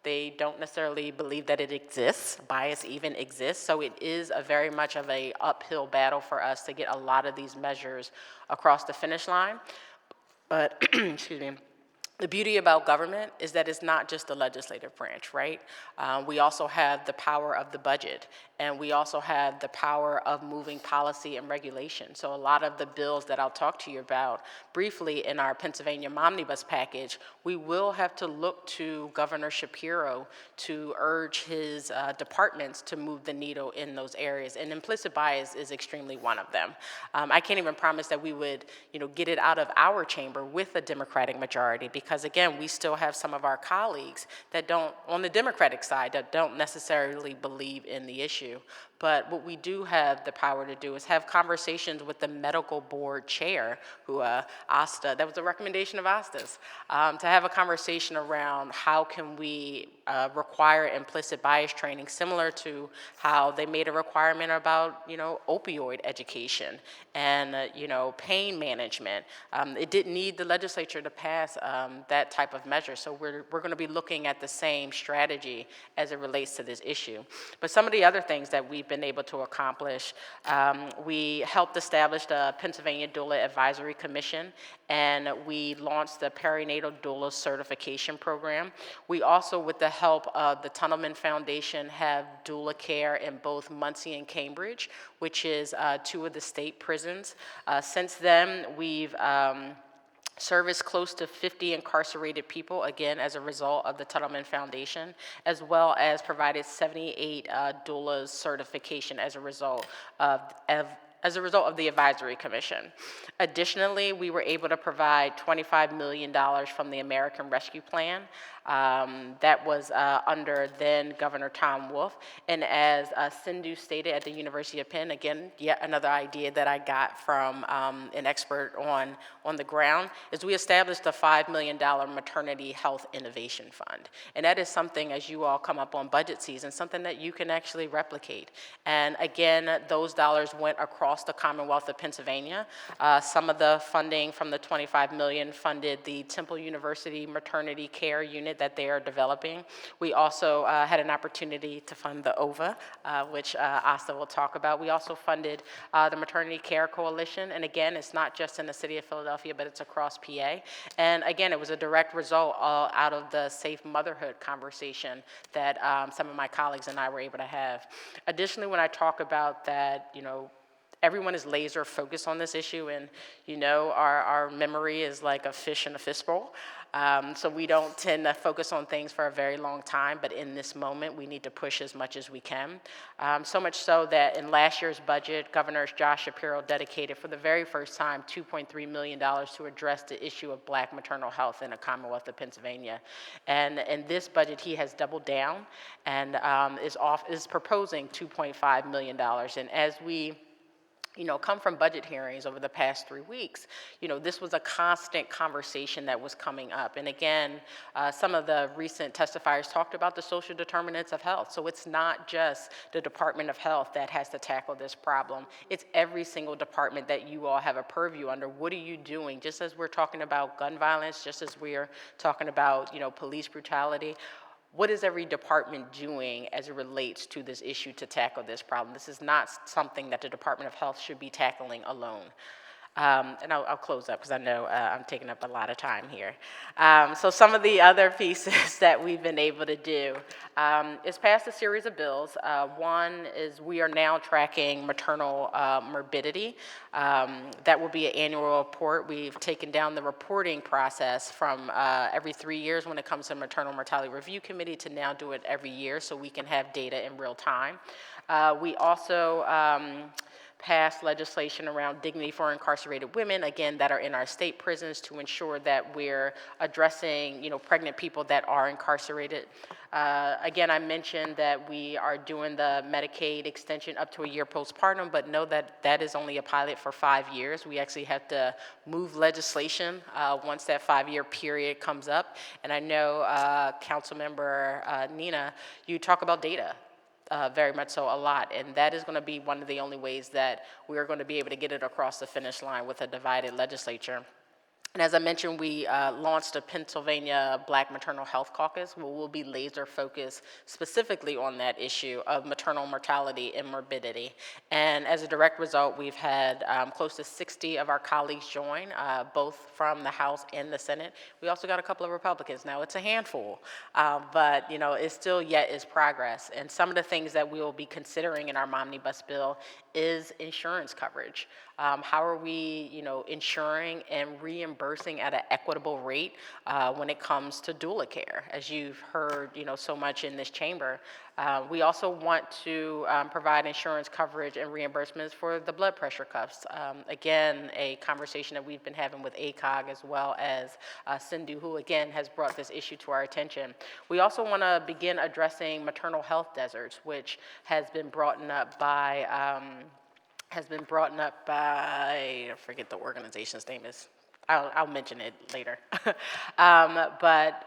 they don't necessarily believe that it exists, bias even exists, so it is a very much of a uphill battle for us to get a lot of these measures across the finish line. But, excuse me, the beauty about government is that it's not just the legislative branch, right? We also have the power of the budget, and we also have the power of moving policy and regulation. So a lot of the bills that I'll talk to you about briefly in our Pennsylvania Omnibus package, we will have to look to Governor Shapiro to urge his departments to move the needle in those areas, and implicit bias is extremely one of them. I can't even promise that we would, get it out of our chamber with a Democratic majority, because again, we still have some of our colleagues that don't, on the Democratic side, that don't necessarily believe in the issue. But what we do have the power to do is have conversations with the medical board chair, who Asta, that was a recommendation of Asta's, to have a conversation around how can we require implicit bias training, similar to how they made a requirement about, opioid education and, pain management. It didn't need the legislature to pass that type of measure. So we're going to be looking at the same strategy as it relates to this issue. But some of the other things that we've been able to accomplish, we helped establish the Pennsylvania Doula Advisory Commission, and we launched the Perinatal Doula Certification Program. We also, with the help of the Tunnelman Foundation, have doula care in both Muncie and Cambridge, which is 2 of the state prisons. Since then, we've serviced close to 50 incarcerated people, again, as a result of the Tunnelman Foundation, as well as provided 78 doulas certification as a result of the Advisory Commission. Additionally, we were able to provide $25 million from the American Rescue Plan. That was under then Governor Tom Wolf. And as Sindhu stated at the University of Penn, again, yet another idea that I got from an expert on the ground, is we established a $5 million Maternity Health Innovation Fund. And that is something, as you all come up on budget season, something that you can actually replicate. And again, those dollars went across the Commonwealth of Pennsylvania. Some of the funding from the $25 million funded the Temple University Maternity Care Unit that they are developing. We also had an opportunity to fund the OVA, which Asta will talk about. We also funded the Maternity Care Coalition, and again, it's not just in the city of Philadelphia, but it's across PA. And again, it was a direct result out of the safe motherhood conversation that some of my colleagues and I were able to have. Additionally, when I talk about that, everyone is laser focused on this issue, and our memory is like a fish in a fishbowl. So we don't tend to focus on things for a very long time, but in this moment, we need to push as much as we can. So much so that in last year's budget, Governor Josh Shapiro dedicated for the very first time $2.3 million to address the issue of Black maternal health in the Commonwealth of Pennsylvania. And in this budget, he has doubled down and is proposing $2.5 million. And as we come from budget hearings over the past 3 weeks, this was a constant conversation that was coming up. And again, some of the recent testifiers talked about the social determinants of health. So it's not just the Department of Health that has to tackle this problem. It's every single department that you all have a purview under. What are you doing? Just as we're talking about gun violence, just as we're talking about, police brutality, what is every department doing as it relates to this issue to tackle this problem? This is not something that the Department of Health should be tackling alone. And I'll close up because I know I'm taking up a lot of time here. So some of the other pieces that we've been able to do is pass a series of bills. One is we are now tracking maternal morbidity. That will be an annual report. We've taken down the reporting process from every 3 years when it comes to Maternal Mortality Review Committee to now do it every year so we can have data in real time. We also passed legislation around dignity for incarcerated women, again, that are in our state prisons to ensure that we're addressing, pregnant people that are incarcerated. Again, I mentioned that we are doing the Medicaid extension up to a year postpartum, but know that that is only a pilot for 5 years. We actually have to move legislation once that 5-year period comes up. And I know, Councilmember Nina, you talk about data. very much so a lot, and that is going to be one of the only ways that we are going to be able to get it across the finish line with a divided legislature. And as I mentioned, we launched a Pennsylvania Black Maternal Health Caucus, where we'll be laser focused specifically on that issue of maternal mortality and morbidity. And as a direct result, we've had close to 60 of our colleagues join, both from the House and the Senate. We also got a couple of Republicans. Now, it's a handful, but it still yet is progress. And some of the things that we will be considering in our Momnibus bill is insurance coverage. How are we, insuring and reimbursing at an equitable rate when it comes to doula care? As you've heard, so much in this chamber. We also want to provide insurance coverage and reimbursements for the blood pressure cuffs. Again, a conversation that we've been having with ACOG as well as Sindhu, who again has brought this issue to our attention. We also want to begin addressing maternal health deserts, which has been brought up by, I forget the organization's name is. I'll mention it later. But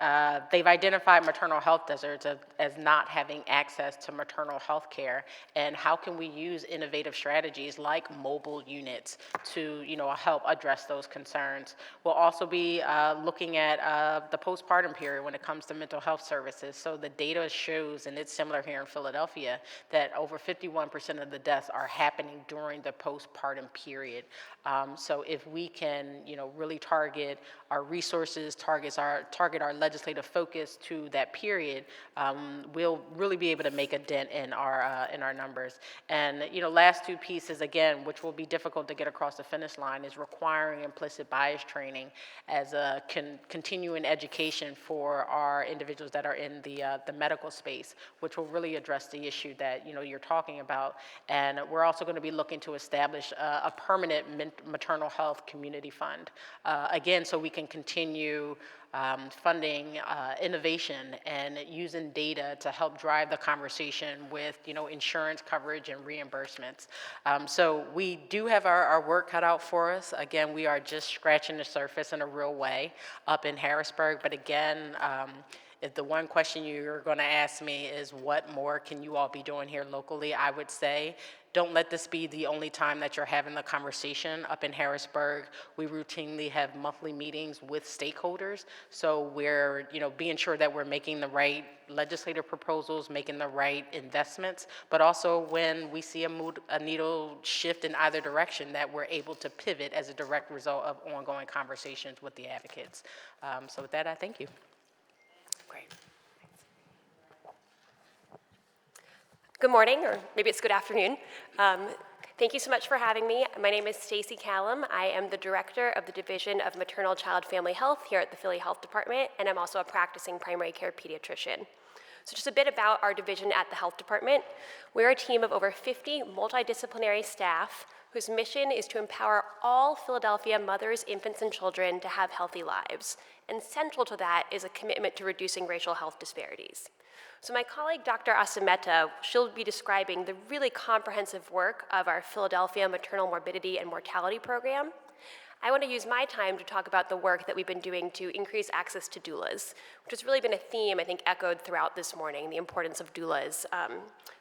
they've identified maternal health deserts as not having access to maternal health care, and how can we use innovative strategies like mobile units to help address those concerns. We'll also be looking at the postpartum period when it comes to mental health services. So the data shows, and it's similar here in Philadelphia, that over 51% of the deaths are happening during the postpartum period. So if we can really target our resources, target our legislative focus to that period, we'll really be able to make a dent in our numbers. And last two pieces again, which will be difficult to get across the finish line, is requiring implicit bias training as a continuing education for our individuals that are in the medical space, which will really address the issue that you're talking about. And we're also going to be looking to establish a permanent maternal health community fund. Again, so we can continue funding innovation and using data to help drive the conversation with insurance coverage and reimbursements. So we do have our work cut out for us. Again, we are just scratching the surface in a real way up in Harrisburg. But again, if the one question you're going to ask me is what more can you all be doing here locally, I would say don't let this be the only time that you're having the conversation. Up in Harrisburg, we routinely have monthly meetings with stakeholders. So we're being sure that we're making the right legislative proposals, making the right investments, but also when we see a needle shift in either direction, that we're able to pivot as a direct result of ongoing conversations with the advocates. So with that, I thank you. Great. Good morning, or maybe it's good afternoon. Thank you so much for having me. My name is Stacy Callum. I am the director of the Division of Maternal Child Family Health here at the Philly Health Department, and I'm also a practicing primary care pediatrician. So just a bit about our division at the health department. We're a team of over 50 multidisciplinary staff whose mission is to empower all Philadelphia mothers, infants, and children to have healthy lives. And central to that is a commitment to reducing racial health disparities. So my colleague, Dr. Asameta, she'll be describing the really comprehensive work of our Philadelphia Maternal Morbidity and Mortality Program. I want to use my time to talk about the work that we've been doing to increase access to doulas, which has really been a theme, I think, echoed throughout this morning, the importance of doulas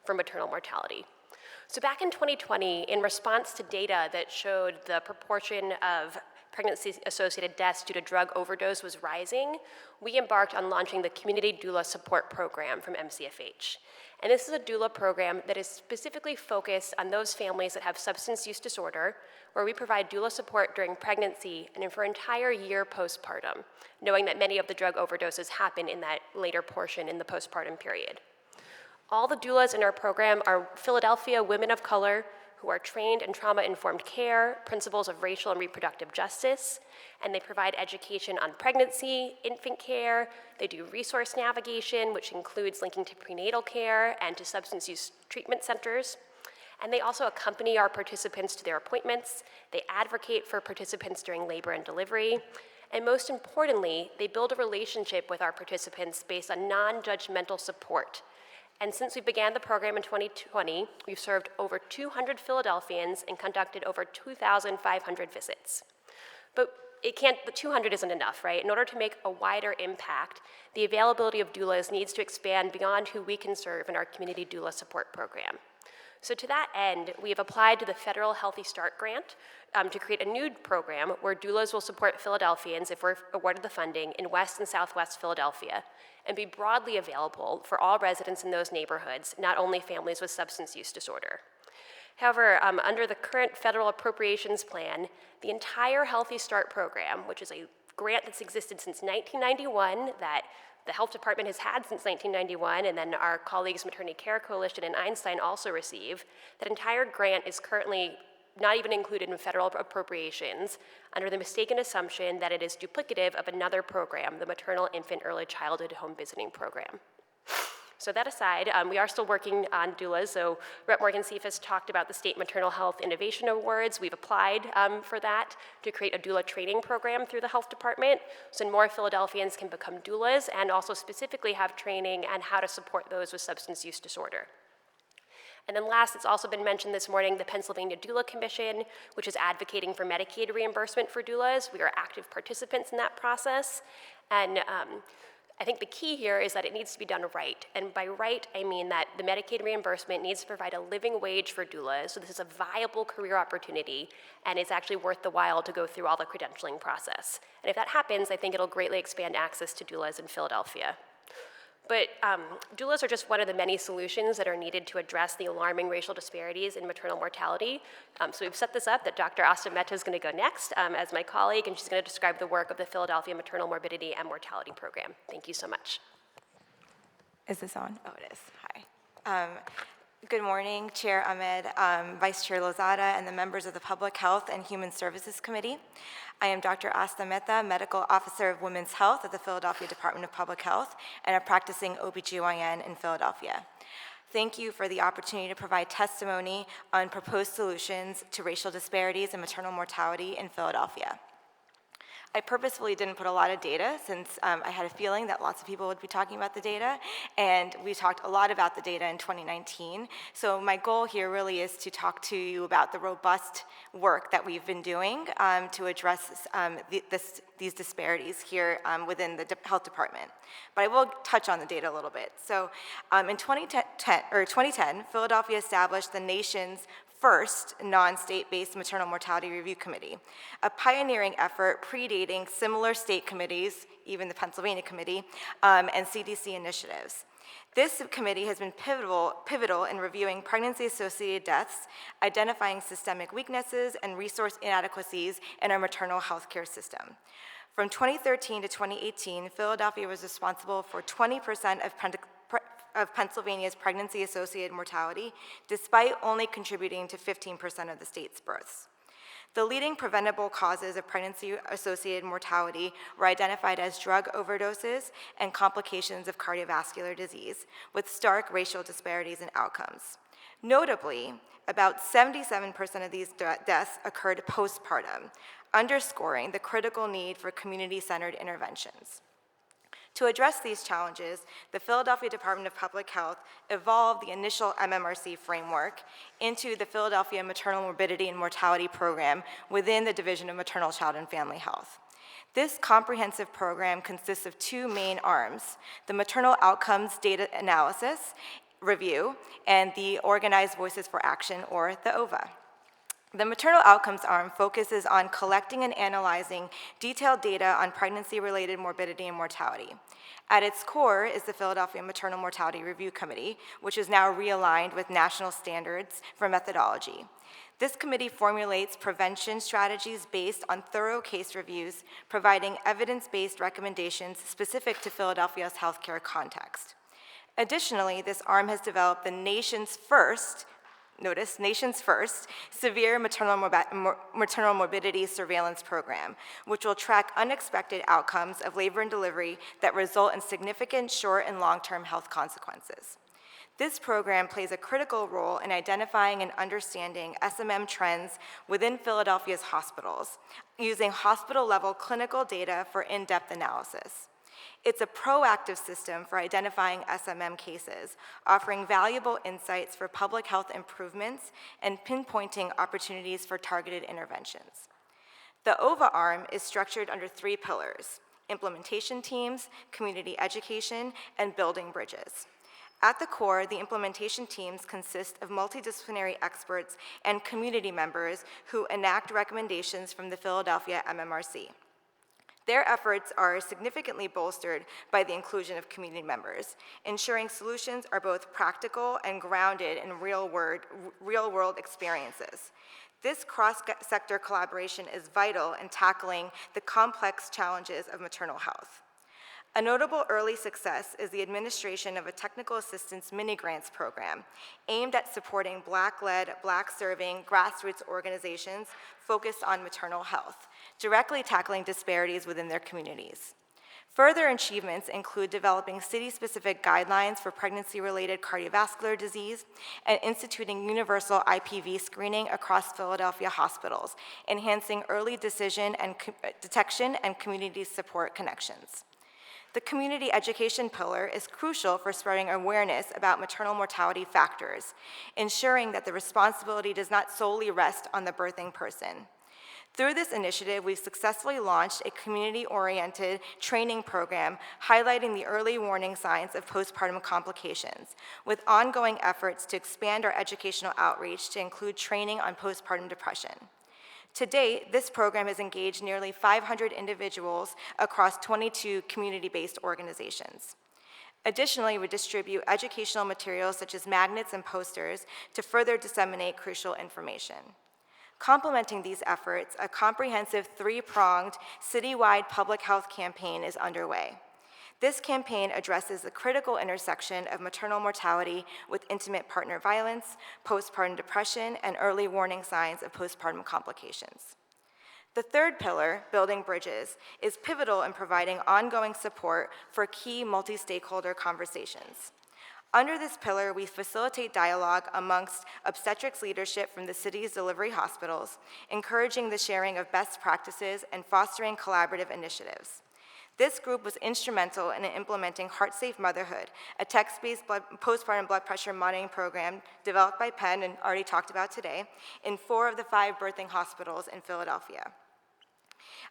for maternal mortality. So back in 2020, in response to data that showed the proportion of pregnancy-associated deaths due to drug overdose was rising, we embarked on launching the Community Doula Support Program from MCFH. And this is a doula program that is specifically focused on those families that have substance use disorder, where we provide doula support during pregnancy and for an entire year postpartum, knowing that many of the drug overdoses happen in that later portion in the postpartum period. All the doulas in our program are Philadelphia women of color who are trained in trauma-informed care, principles of racial and reproductive justice, and they provide education on pregnancy, infant care. They do resource navigation, which includes linking to prenatal care and to substance use treatment centers. And they also accompany our participants to their appointments. They advocate for participants during labor and delivery. And most importantly, they build a relationship with our participants based on non-judgmental support. And since we began the program in 2020, we've served over 200 Philadelphians and conducted over 2,500 visits. But the 200 isn't enough, right? In order to make a wider impact, the availability of doulas needs to expand beyond who we can serve in our community doula support program. So to that end, we have applied to the federal Healthy Start Grant to create a new program where doulas will support Philadelphians, if we're awarded the funding, in West and Southwest Philadelphia, and be broadly available for all residents in those neighborhoods, not only families with substance use disorder. However, under the current federal appropriations plan, the entire Healthy Start program, which is a grant that's existed since 1991, that the health department has had since 1991, and then our colleagues, Maternity Care Coalition and Einstein also receive, that entire grant is currently not even included in federal appropriations under the mistaken assumption that it is duplicative of another program, the Maternal Infant Early Childhood Home Visiting Program. So that aside, we are still working on doulas. So Rep. Morgan Cephas talked about the State Maternal Health Innovation Awards. We've applied for that to create a doula training program through the health department so more Philadelphians can become doulas and also specifically have training on how to support those with substance use disorder. And then last, it's also been mentioned this morning, the Pennsylvania Doula Commission, which is advocating for Medicaid reimbursement for doulas. We are active participants in that process. And I think the key here is that it needs to be done right. And by right, I mean that the Medicaid reimbursement needs to provide a living wage for doulas, so this is a viable career opportunity, and it's actually worth the while to go through all the credentialing process. And if that happens, I think it'll greatly expand access to doulas in Philadelphia. But doulas are just one of the many solutions that are needed to address the alarming racial disparities in maternal mortality. So we've set this up that Dr. Asta Mehta is going to go next as my colleague, and she's going to describe the work of the Philadelphia Maternal Morbidity and Mortality Program. Thank you so much. Is this on? Oh, it is. Hi. Good morning, Chair Ahmed, Vice Chair Lozada, and the members of the Public Health and Human Services Committee. I am Dr. Asta Mehta, Medical Officer of Women's Health at the Philadelphia Department of Public Health and a practicing OBGYN in Philadelphia. Thank you for the opportunity to provide testimony on proposed solutions to racial disparities in maternal mortality in Philadelphia. I purposefully didn't put a lot of data since I had a feeling that lots of people would be talking about the data, and we talked a lot about the data in 2019. So my goal here really is to talk to you about the robust work that we've been doing to address these disparities here within the health department. But I will touch on the data a little bit. So in 2010, Philadelphia established the nation's first non-state-based maternal mortality review committee, a pioneering effort predating similar state committees, even the Pennsylvania committee, and CDC initiatives. This committee has been pivotal in reviewing pregnancy-associated deaths, identifying systemic weaknesses and resource inadequacies in our maternal health care system. From 2013 to 2018, Philadelphia was responsible for 20% of Pennsylvania's pregnancy-associated mortality, despite only contributing to 15% of the state's births. The leading preventable causes of pregnancy-associated mortality were identified as drug overdoses and complications of cardiovascular disease, with stark racial disparities in outcomes. Notably, about 77% of these deaths occurred postpartum, underscoring the critical need for community-centered interventions. To address these challenges, the Philadelphia Department of Public Health evolved the initial MMRC framework into the Philadelphia Maternal Morbidity and Mortality Program within the Division of Maternal, Child, and Family Health. This comprehensive program consists of two main arms: the Maternal Outcomes Data Analysis Review and the Organized Voices for Action, or the OVA. The maternal outcomes arm focuses on collecting and analyzing detailed data on pregnancy-related morbidity and mortality. At its core is the Philadelphia Maternal Mortality Review Committee, which is now realigned with national standards for methodology. This committee formulates prevention strategies based on thorough case reviews, providing evidence-based recommendations specific to Philadelphia's healthcare context. Additionally, this arm has developed the nation's first, notice, nation's first severe maternal morbidity surveillance program, which will track unexpected outcomes of labor and delivery that result in significant short and long-term health consequences. This program plays a critical role in identifying and understanding SMM trends within Philadelphia's hospitals, using hospital-level clinical data for in-depth analysis. It's a proactive system for identifying SMM cases, offering valuable insights for public health improvements and pinpointing opportunities for targeted interventions. The OVA arm is structured under 3 pillars: implementation teams, community education, and building bridges. At the core, the implementation teams consist of multidisciplinary experts and community members who enact recommendations from the Philadelphia MMRC. Their efforts are significantly bolstered by the inclusion of community members, ensuring solutions are both practical and grounded in real-world experiences. This cross-sector collaboration is vital in tackling the complex challenges of maternal health. A notable early success is the administration of a technical assistance mini-grants program aimed at supporting Black-led, Black-serving grassroots organizations focused on maternal health, directly tackling disparities within their communities. Further achievements include developing city-specific guidelines for pregnancy-related cardiovascular disease and instituting universal IPV screening across Philadelphia hospitals, enhancing early detection and community support connections. The community education pillar is crucial for spreading awareness about maternal mortality factors, ensuring that the responsibility does not solely rest on the birthing person. Through this initiative, we've successfully launched a community-oriented training program highlighting the early warning signs of postpartum complications, with ongoing efforts to expand our educational outreach to include training on postpartum depression. To date, this program has engaged nearly 500 individuals across 22 community-based organizations. Additionally, we distribute educational materials such as magnets and posters to further disseminate crucial information. Complementing these efforts, a comprehensive 3-pronged citywide public health campaign is underway. This campaign addresses the critical intersection of maternal mortality with intimate partner violence, postpartum depression, and early warning signs of postpartum complications. The third pillar, building bridges, is pivotal in providing ongoing support for key multi-stakeholder conversations. Under this pillar, we facilitate dialogue amongst obstetrics leadership from the city's delivery hospitals, encouraging the sharing of best practices and fostering collaborative initiatives. This group was instrumental in implementing Heart Safe Motherhood, a text-based postpartum blood pressure monitoring program developed by Penn and already talked about today in 4 of the 5 birthing hospitals in Philadelphia.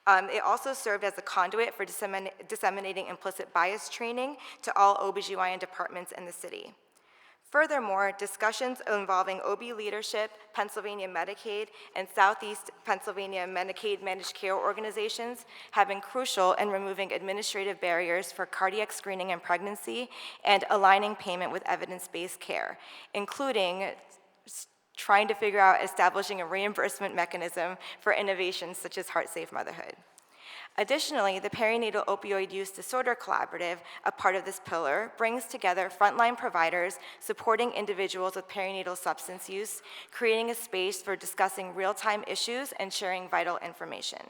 It also served as a conduit for disseminating implicit bias training to all OBGYN departments in the city. Furthermore, discussions involving OB leadership, Pennsylvania Medicaid, and Southeast Pennsylvania Medicaid managed care organizations have been crucial in removing administrative barriers for cardiac screening and pregnancy and aligning payment with evidence-based care, including trying to figure out establishing a reimbursement mechanism for innovations such as Heart Safe Motherhood. Additionally, the Perinatal Opioid Use Disorder Collaborative, a part of this pillar, brings together frontline providers supporting individuals with perinatal substance use, creating a space for discussing real-time issues and sharing vital information.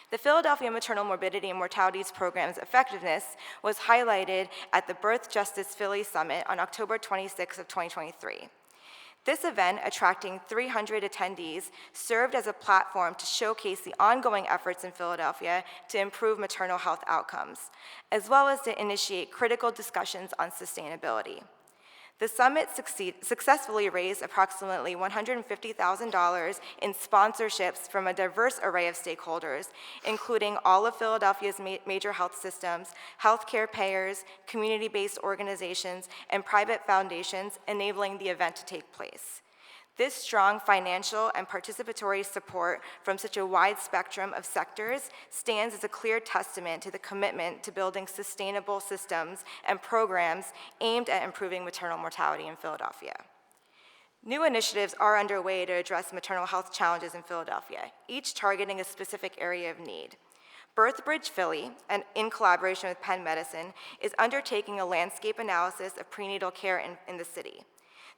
The Philadelphia Maternal Morbidity and Mortalities Program's effectiveness was highlighted at the Birth Justice Philly Summit on October 26 of 2023. This event, attracting 300 attendees, served as a platform to showcase the ongoing efforts in Philadelphia to improve maternal health outcomes, as well as to initiate critical discussions on sustainability. The summit successfully raised approximately $150,000 in sponsorships from a diverse array of stakeholders, including all of Philadelphia's major health systems, healthcare payers, community-based organizations, and private foundations, enabling the event to take place. This strong financial and participatory support from such a wide spectrum of sectors stands as a clear testament to the commitment to building sustainable systems and programs aimed at improving maternal mortality in Philadelphia. New initiatives are underway to address maternal health challenges in Philadelphia, each targeting a specific area of need. BirthBridge Philly, and in collaboration with Penn Medicine, is undertaking a landscape analysis of prenatal care in the city.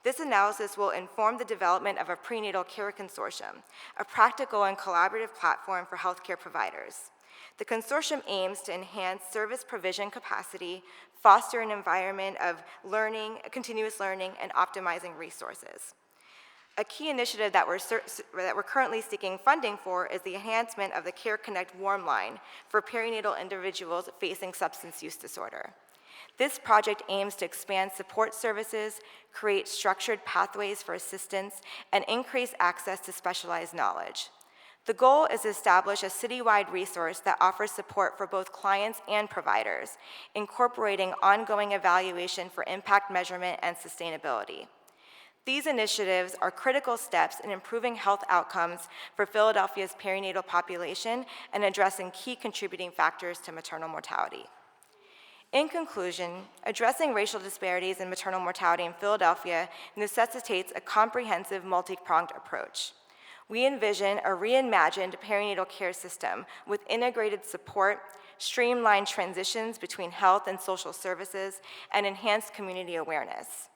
This analysis will inform the development of a prenatal care consortium, a practical and collaborative platform for healthcare providers. The consortium aims to enhance service provision capacity, foster an environment of learning, continuous learning, and optimizing resources. A key initiative that we're currently seeking funding for is the enhancement of the Care Connect Warm Line for perinatal individuals facing substance use disorder. This project aims to expand support services, create structured pathways for assistance, and increase access to specialized knowledge. The goal is to establish a citywide resource that offers support for both clients and providers, incorporating ongoing evaluation for impact measurement and sustainability. These initiatives are critical steps in improving health outcomes for Philadelphia's perinatal population and addressing key contributing factors to maternal mortality. In conclusion, addressing racial disparities in maternal mortality in Philadelphia necessitates a comprehensive, multi-pronged approach. We envision a reimagined perinatal care system with integrated support, streamlined transitions between health and social services, and enhanced community awareness.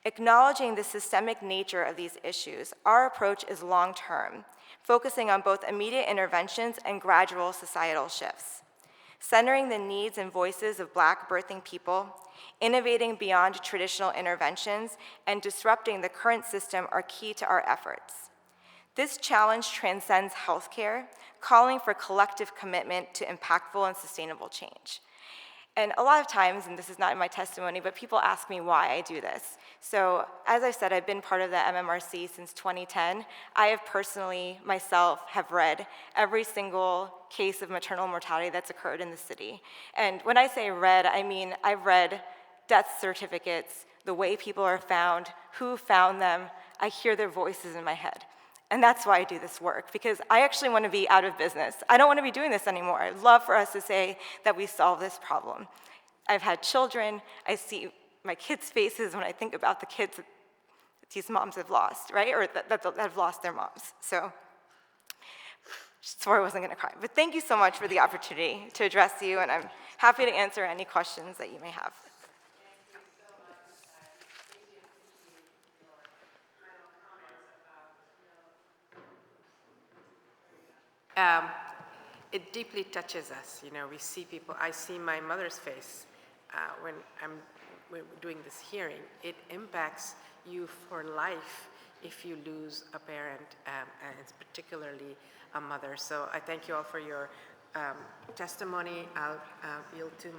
Acknowledging the systemic nature of these issues, our approach is long-term, focusing on both immediate interventions and gradual societal shifts. Centering the needs and voices of Black birthing people, innovating beyond traditional interventions, and disrupting the current system are key to our efforts. This challenge transcends healthcare, calling for collective commitment to impactful and sustainable change. And a lot of times, and this is not in my testimony, but people ask me why I do this. So as I said, I've been part of the MMRC since 2010. I have personally, myself, have read every single case of maternal mortality that's occurred in the city. And when I say read, I mean I've read death certificates, the way people are found, who found them. I hear their voices in my head. And that's why I do this work, because I actually want to be out of business. I don't want to be doing this anymore. I'd love for us to say that we solve this problem. I've had children. I see my kids' faces when I think about the kids that these moms have lost, right? Or that have lost their moms. So, swore I wasn't going to cry. But thank you so much for the opportunity to address you, and I'm happy to answer any questions that you may have. It deeply touches us. You know, we see people, I see my mother's face when we're doing this hearing. It impacts you for life if you lose a parent, and it's particularly a mother. So I thank you all for your testimony. I'll yield to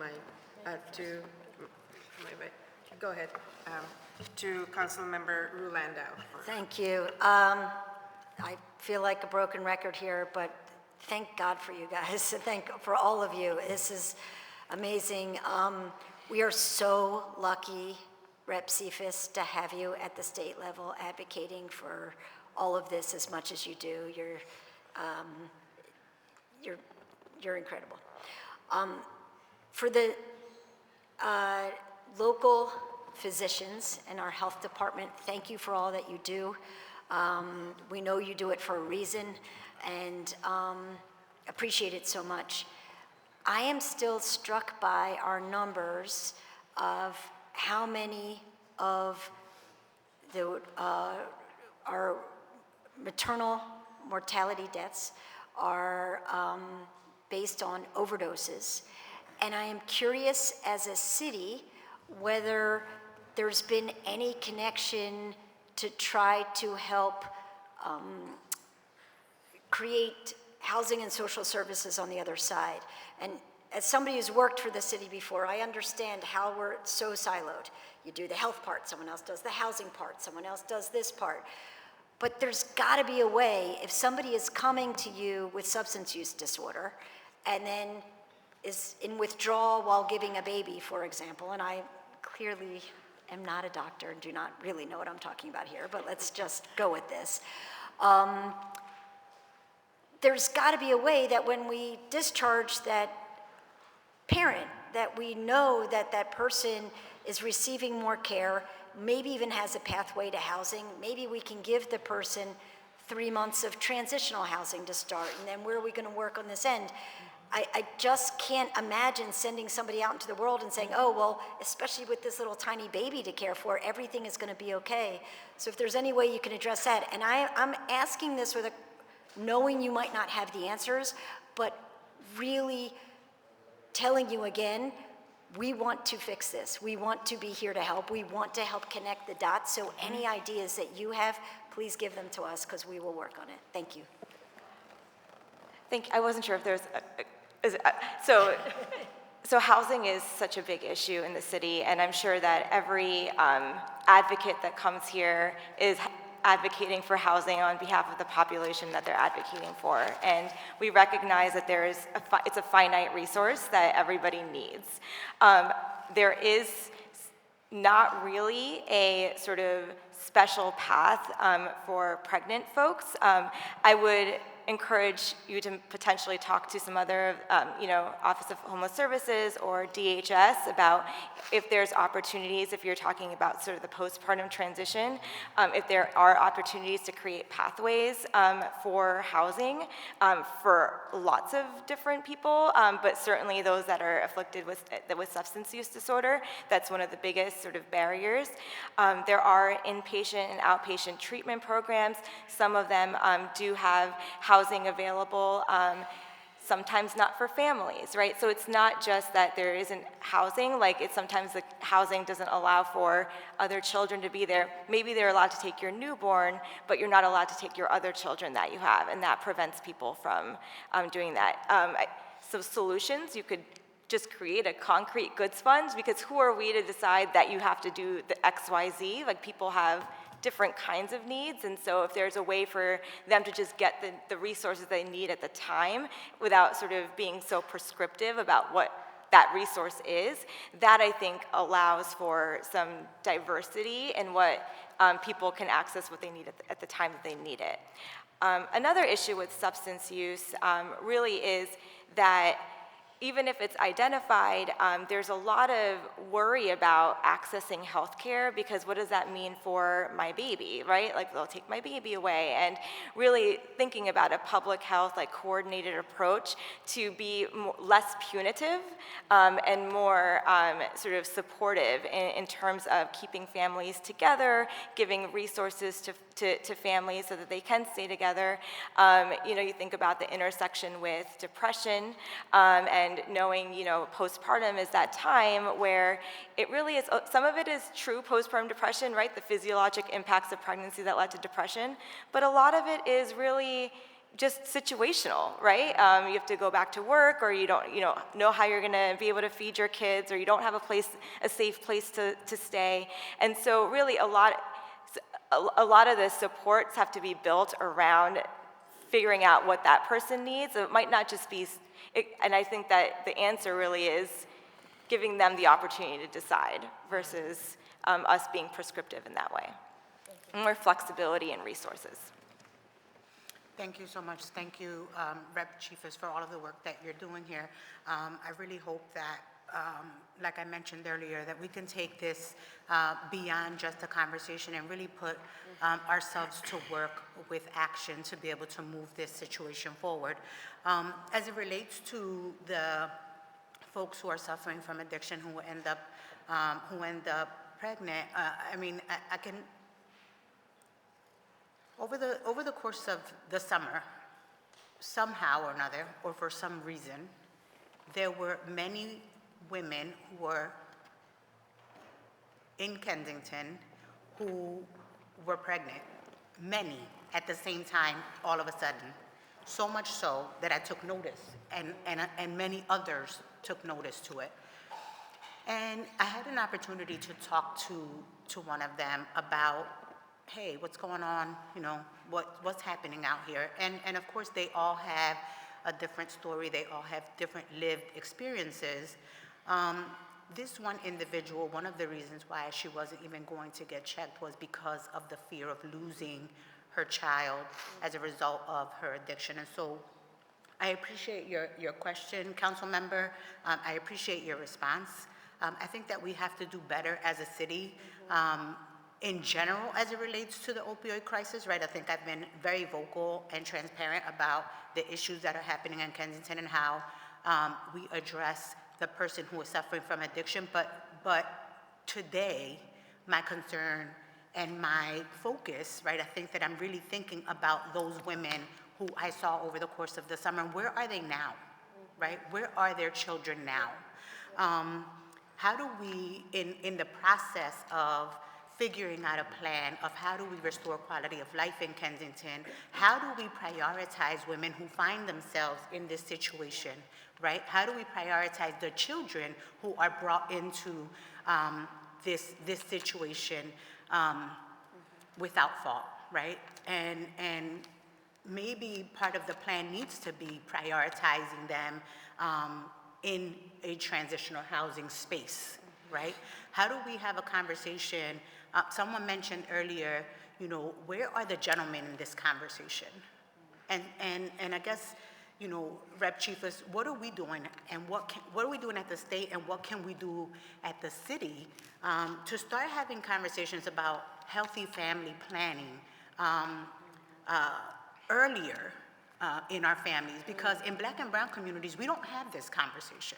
go ahead, to Councilmember Rulandau. Thank you. I feel like a broken record here, but thank God for you guys. For all of you. This is amazing. We are so lucky, Rep. Cephas, to have you at the state level advocating for all of this as much as you do. You're incredible. For the local physicians in our health department, thank you for all that you do. We know you do it for a reason, and appreciate it so much. I am still struck by our numbers of how many of our maternal mortality deaths are based on overdoses. And I am curious as a city whether there's been any connection to try to help create housing and social services on the other side. And as somebody who's worked for the city before, I understand how we're so siloed. You do the health part, someone else does the housing part, someone else does this part. But there's gotta be a way, if somebody is coming to you with substance use disorder and then is in withdrawal while giving a baby, for example, and I clearly am not a doctor and do not really know what I'm talking about here, but let's just go with this. There's got to be a way that when we discharge that parent, that we know that that person is receiving more care, maybe even has a pathway to housing. Maybe we can give the person 3 months of transitional housing to start, and then where are we going to work on this end? I just can't imagine sending somebody out into the world and saying, oh, well, especially with this little tiny baby to care for, everything is going to be okay. So if there's any way you can address that, and I'm asking this with knowing you might not have the answers, but really telling you again, we want to fix this. We want to be here to help. We want to help connect the dots. So any ideas that you have, please give them to us because we will work on it. Thank you. I wasn't sure if there's so housing is such a big issue in the city, and I'm sure that every advocate that comes here is advocating for housing on behalf of the population that they're advocating for. And we recognize that it's a finite resource that everybody needs. There is not really a sort of special path for pregnant folks. I would encourage you to potentially talk to some other, Office of Homeless Services or DHS about if there's opportunities, if you're talking about sort of the postpartum transition, if there are opportunities to create pathways for housing for lots of different people, but certainly those that are afflicted with substance use disorder. That's one of the biggest sort of barriers. There are inpatient and outpatient treatment programs. Some of them do have housing available, sometimes not for families, right? So it's not just that there isn't housing, like it's sometimes the housing doesn't allow for other children to be there. Maybe they're allowed to take your newborn, but you're not allowed to take your other children that you have, and that prevents people from doing that. So solutions, you could just create a concrete goods fund, because who are we to decide that you have to do the XYZ? Like, people have different kinds of needs, and so if there's a way for them to just get the resources they need at the time without sort of being so prescriptive about what that resource is, that I think allows for some diversity in what people can access what they need at the time that they need it. Another issue with substance use really is that even if it's identified, there's a lot of worry about accessing healthcare, because what does that mean for my baby, right? Like, they'll take my baby away. And really thinking about a public health, like, coordinated approach to be less punitive and more sort of supportive in terms of keeping families together, giving resources to families so that they can stay together. You think about the intersection with depression and knowing, postpartum is that time where it really is, some of it is true postpartum depression, right? The physiologic impacts of pregnancy that led to depression, but a lot of it is really just situational, right? You have to go back to work, or you don't know how you're gonna be able to feed your kids, or you don't have a safe place to stay. And so really a lot of the supports have to be built around figuring out what that person needs. It might not just be, and I think that the answer really is giving them the opportunity to decide versus us being prescriptive in that way. More flexibility and resources. Thank you so much. Thank you, Rep. Chiefas, for all of the work that you're doing here. I really hope that, like I mentioned earlier, that we can take this beyond just a conversation and really put ourselves to work with action to be able to move this situation forward. As it relates to the folks who are suffering from addiction who end up pregnant, I can. Over the course of the summer, somehow or another, or for some reason, there were many women who were in Kensington who were pregnant, many at the same time, all of a sudden. So much so that I took notice, and many others took notice to it. And I had an opportunity to talk to one of them about, hey, what's going on, what's happening out here? And of course, they all have a different story. They all have different lived experiences. This one individual, one of the reasons why she wasn't even going to get checked was because of the fear of losing her child as a result of her addiction. And so I appreciate your question, Council Member. I appreciate your response. I think that we have to do better as a city in general as it relates to the opioid crisis, right? I think I've been very vocal and transparent about the issues that are happening in Kensington and how we address the person who is suffering from addiction. But today, my concern and my focus, right, I think that I'm really thinking about those women who I saw over the course of the summer. Where are they now, right? Where are their children now? How do we, in the process of figuring out a plan of how do we restore quality of life in Kensington, how do we prioritize women who find themselves in this situation, right? How do we prioritize the children who are brought into this situation without fault, right? And maybe part of the plan needs to be prioritizing them in a transitional housing space, right? How do we have a conversation? Someone mentioned earlier, you know, where are the gentlemen in this conversation? And I guess, you know, Rep. Chiefus, what are we doing, and what are we doing at the state, and what can we do at the city to start having conversations about healthy family planning earlier in our families? Because in Black and brown communities, we don't have this conversation,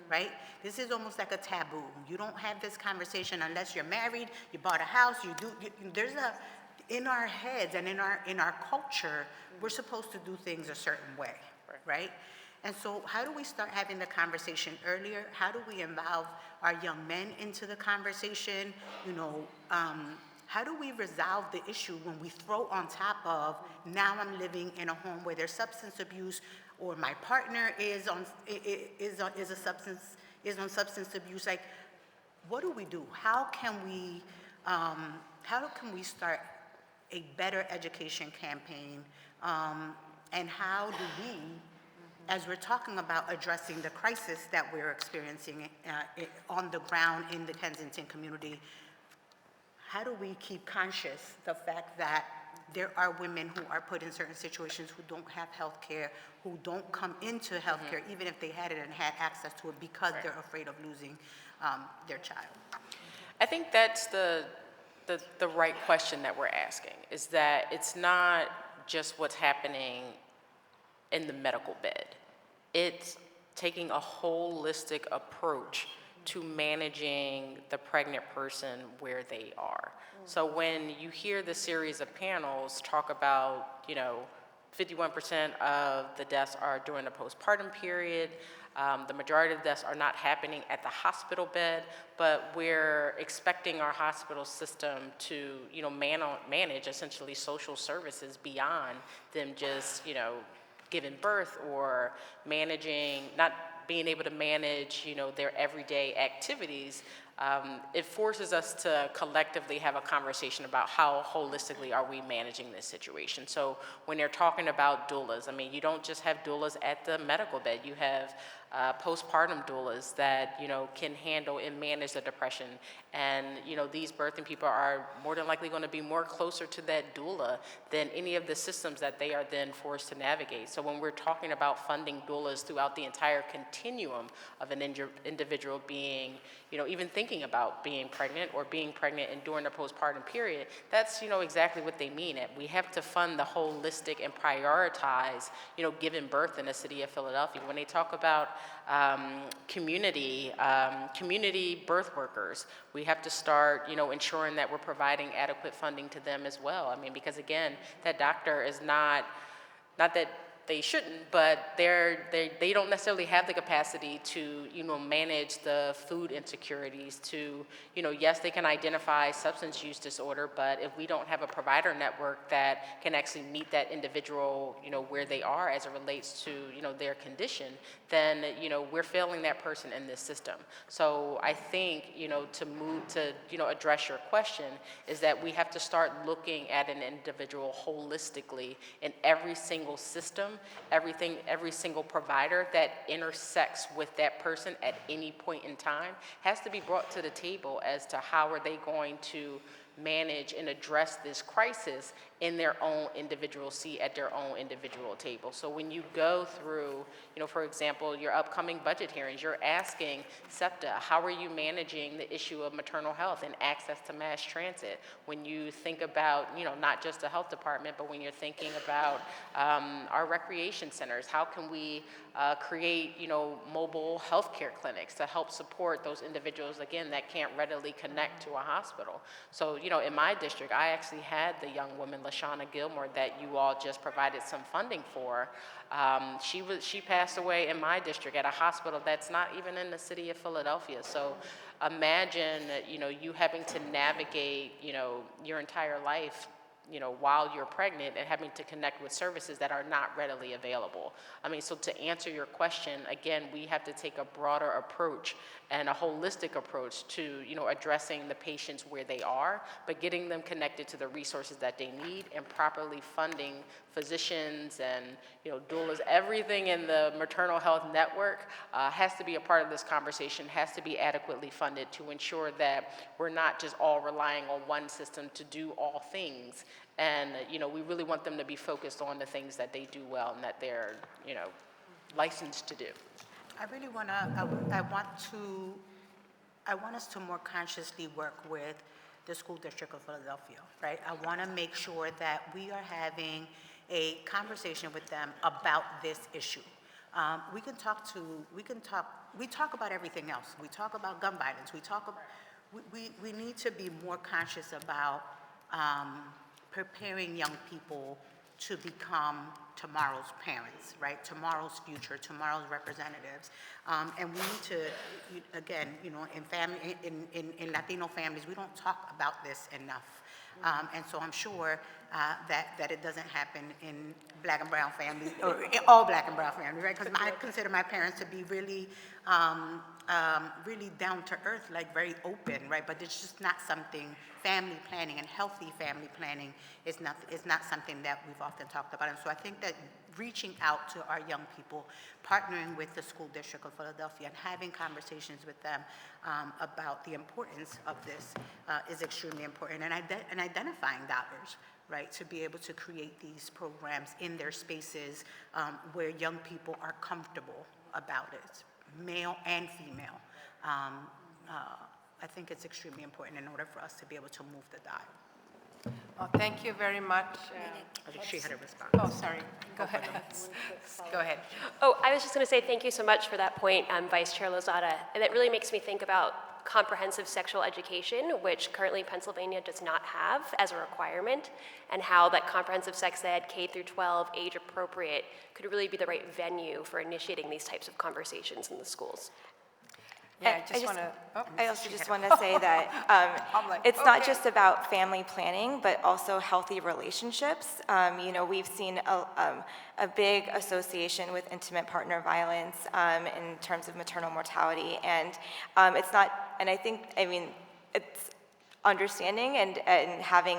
right? This is almost like a taboo. You don't have this conversation unless you're married, you bought a house, there's a, in our heads and in our culture, we're supposed to do things a certain way, right? And so how do we start having the conversation earlier? How do we involve our young men into the conversation? You know, how do we resolve the issue when we throw on top of, now I'm living in a home where there's substance abuse, or my partner is on substance abuse? Like, what do we do? How can we start a better education campaign? And how do we, as we're talking about addressing the crisis that we're experiencing on the ground in the Kensington community, how do we keep conscious the fact that there are women who are put in certain situations who don't have health care, who don't come into health care, even if they had it and had access to it, because they're afraid of losing their child? I think that's the right question that we're asking, is that it's not just what's happening in the medical bed. It's taking a holistic approach to managing the pregnant person where they are. So when you hear the series of panels talk about, you know, 51% of the deaths are during the postpartum period, the majority of the deaths are not happening at the hospital bed, but we're expecting our hospital system to, you know, manage essentially social services beyond them just, you know, giving birth or managing, not being able to manage, you know, their everyday activities. It forces us to collectively have a conversation about how holistically are we managing this situation. So when you're talking about doulas, I mean, you don't just have doulas at the medical bed. You have postpartum doulas that, you know, can handle and manage the depression. And, you know, these birthing people are more than likely going to be more closer to that doula than any of the systems that they are then forced to navigate. So when we're talking about funding doulas throughout the entire continuum of an individual being, you know, even thinking about being pregnant or being pregnant and during the postpartum period, that's, you know, exactly what they mean. We have to fund the holistic and prioritize, you know, giving birth in the city of Philadelphia. When they talk about community birth workers, we have to start, you know, ensuring that we're providing adequate funding to them as well. I mean, because again, that doctor is not that they shouldn't, but they don't necessarily have the capacity to, you know, manage the food insecurities, to, you know, yes, they can identify substance use disorder, but if we don't have a provider network that can actually meet that individual, you know, where they are as it relates to, you know, their condition, then, you know, we're failing that person in this system. So I think, you know, to move to, you know, address your question is that we have to start looking at an individual holistically in every single system, every single provider that intersects with that person at any point in time has to be brought to the table as to how are they going to manage and address this crisis in their own individual seat at their own individual table. So when you go through, you know, for example, your upcoming budget hearings, you're asking SEPTA, how are you managing the issue of maternal health and access to mass transit? When you think about, you know, not just the health department, but when you're thinking about our recreation centers, how can we create, you know, mobile healthcare clinics to help support those individuals, again, that can't readily connect to a hospital. So, you know, in my district, I actually had the young woman, LaShawna Gilmore, that you all just provided some funding for. She passed away in my district at a hospital that's not even in the city of Philadelphia. So imagine, you know, you having to navigate, you know, your entire life while you're pregnant and having to connect with services that are not readily available. I mean, so to answer your question, again, we have to take a broader approach and a holistic approach to, addressing the patients where they are, but getting them connected to the resources that they need and properly funding physicians and, doulas. Everything in the maternal health network has to be a part of this conversation, has to be adequately funded to ensure that we're not just all relying on one system to do all things. And, we really want them to be focused on the things that they do well and that they're, licensed to do. I really want us to more consciously work with the School District of Philadelphia, right? I want to make sure that we are having a conversation with them about this issue. We talk about everything else. We talk about gun violence. We need to be more conscious about preparing young people to become tomorrow's parents, right? Tomorrow's future, tomorrow's representatives. And we need to, again, in Latino families, we don't talk about this enough. And so I'm sure that it doesn't happen in Black and brown families, or all Black and brown families, right? Because I consider my parents to be really, really down to earth, like very open, right? But it's just not something, family planning and healthy family planning is not something that we've often talked about. And so I think that reaching out to our young people, partnering with the School District of Philadelphia and having conversations with them about the importance of this is extremely important. And identifying dollars, right, to be able to create these programs in their spaces where young people are comfortable about it, male and female. I think it's extremely important in order for us to be able to move the dial. Well, thank you very much. I think she had a response. Oh, sorry. Go ahead. Go ahead. Oh, I was just going to say thank you so much for that point, Vice Chair Lozada. And that really makes me think about comprehensive sexual education, which currently Pennsylvania does not have as a requirement, and how that comprehensive sex ed, K through 12, age appropriate, could really be the right venue for initiating these types of conversations in the schools. Yeah, I also just want to say that it's not just about family planning, but also healthy relationships. We've seen a big association with intimate partner violence in terms of maternal mortality, and it's understanding and having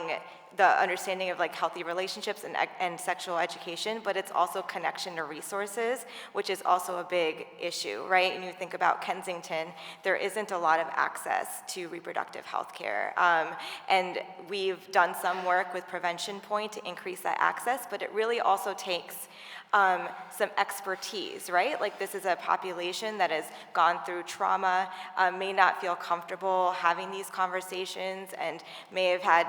the understanding of healthy relationships and sexual education, but it's also connection to resources, which is also a big issue, right? And you think about Kensington, there isn't a lot of access to reproductive health care. And we've done some work with Prevention Point to increase that access, but it really also takes some expertise, right? Like, this is a population that has gone through trauma, may not feel comfortable having these conversations, and may have had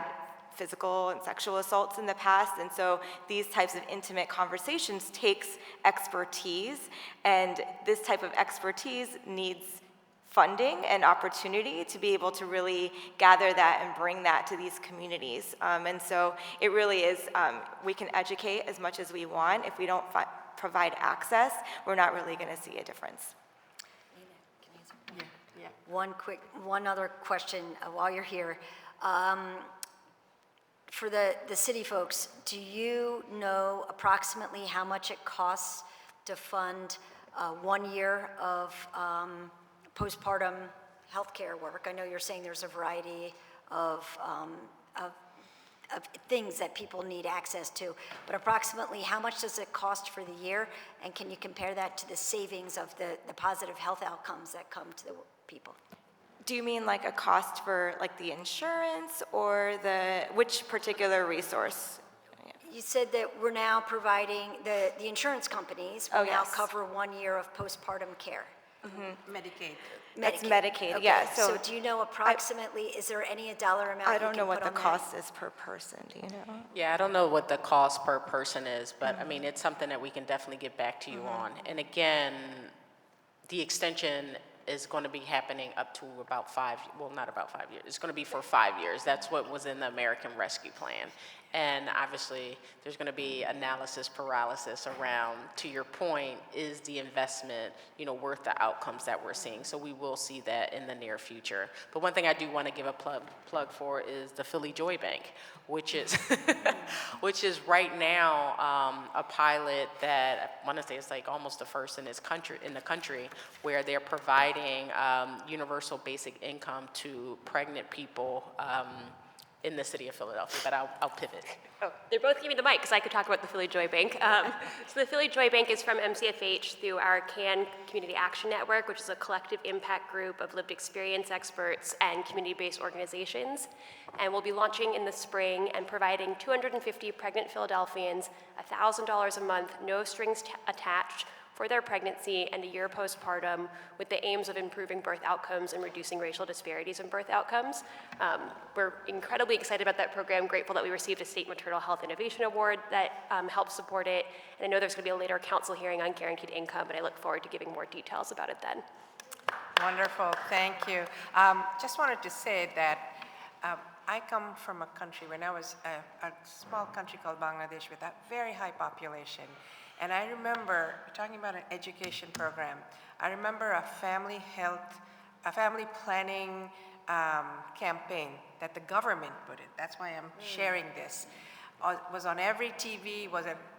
physical and sexual assaults in the past. And so these types of intimate conversations takes expertise, and this type of expertise needs funding and opportunity to be able to really gather that and bring that to these communities. And so it really is, we can educate as much as we want. If we don't provide access, we're not really going to see a difference. One other question while you're here. For the city folks, do you know approximately how much it costs to fund 1 year of postpartum healthcare work? I know you're saying there's a variety of things that people need access to, but approximately how much does it cost for the year? And can you compare that to the savings of the positive health outcomes that come to the people? Do you mean like a cost for the insurance, or which particular resourse? You said that we're now providing, the insurance companies will now cover 1 year of postpartum care. Mm-hmm. Medicaid. That's Medicaid, Okay. yeah. So do you know approximately, is there any dollar amount I don't you know can what put the on that? cost is per person, do you know? Yeah, I don't know what the cost per person is, but I mean, it's something that we can definitely get back to you on. And again, the extension is going to be happening up to about not about 5 years. It's going to be for 5 years. That's what was in the American Rescue Plan. And obviously, there's going to be analysis paralysis around, to your point, is the investment, worth the outcomes that we're seeing? So we will see that in the near future. But one thing I do want to give a plug for is the Philly Joy Bank, which is which is right now a pilot that I want to say it's like almost the first in the country where they're providing universal basic income to pregnant people in the city of Philadelphia, but I'll pivot. Oh, they're both giving me the mic because I could talk about the Philly Joy Bank. So the Philly Joy Bank is from MCFH through our CAN Community Action Network, which is a collective impact group of lived experience experts and community-based organizations. And we'll be launching in the spring and providing 250 pregnant Philadelphians $1,000 a month, no strings attached, for their pregnancy and a year postpartum, with the aims of improving birth outcomes and reducing racial disparities in birth outcomes. We're incredibly excited about that program, grateful that we received a State Maternal Health Innovation Award that helps support it. And I know there's going to be a later council hearing on guaranteed income, but I look forward to giving more details about it then. Wonderful, thank you. Just wanted to say that I come from a country, when I was a small country called Bangladesh with a very high population. And I remember, talking about an education program, I remember a family planning campaign that the government put in. That's why I'm sharing this. Was on every TV,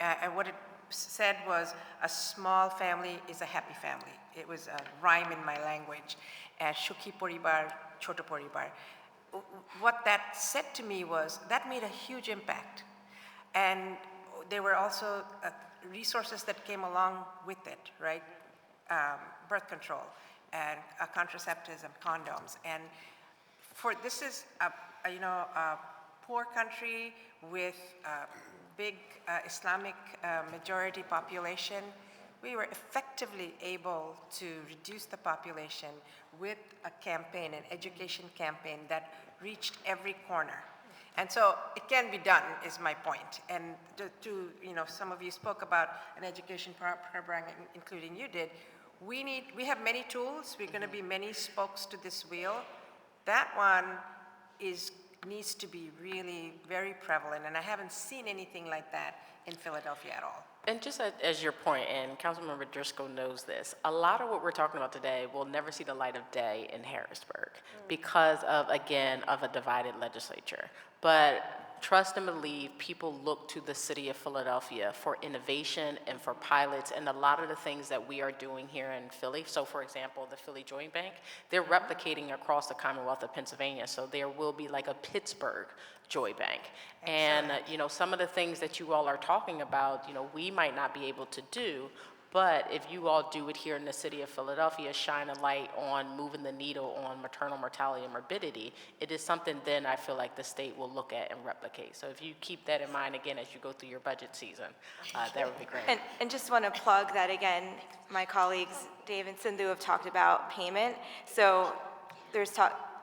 and what it said was, a small family is a happy family. It was a rhyme in my language. Shukhi poribar, choto poribar. What that said to me was, that made a huge impact. And there were also resources that came along with it, right? Birth control and contraceptives and condoms. And this is a poor country with a big Islamic majority population. We were effectively able to reduce the population with a campaign, an education campaign that reached every corner. And so it can be done, is my point. And some of you spoke about an education program, including you did. We have many tools. We're going to be many spokes to this wheel. That one needs to be really very prevalent, and I haven't seen anything like that in Philadelphia at all. And just as your point, and Councilmember Driscoll knows this, a lot of what we're talking about today will never see the light of day in Harrisburg because of a divided legislature. But trust and believe, people look to the city of Philadelphia for innovation and for pilots, and a lot of the things that we are doing here in Philly. So for example, the Philly Joy Bank, they're replicating across the Commonwealth of Pennsylvania. So there will be like a Pittsburgh Joy Bank. And some of the things that you all are talking about, we might not be able to do, but if you all do it here in the city of Philadelphia, shine a light on moving the needle on maternal mortality and morbidity, it is something then I feel like the state will look at and replicate. So if you keep that in mind again as you go through your budget season, that would be great. And just want to plug that again, my colleagues Dave and Sindhu have talked about payment. So there's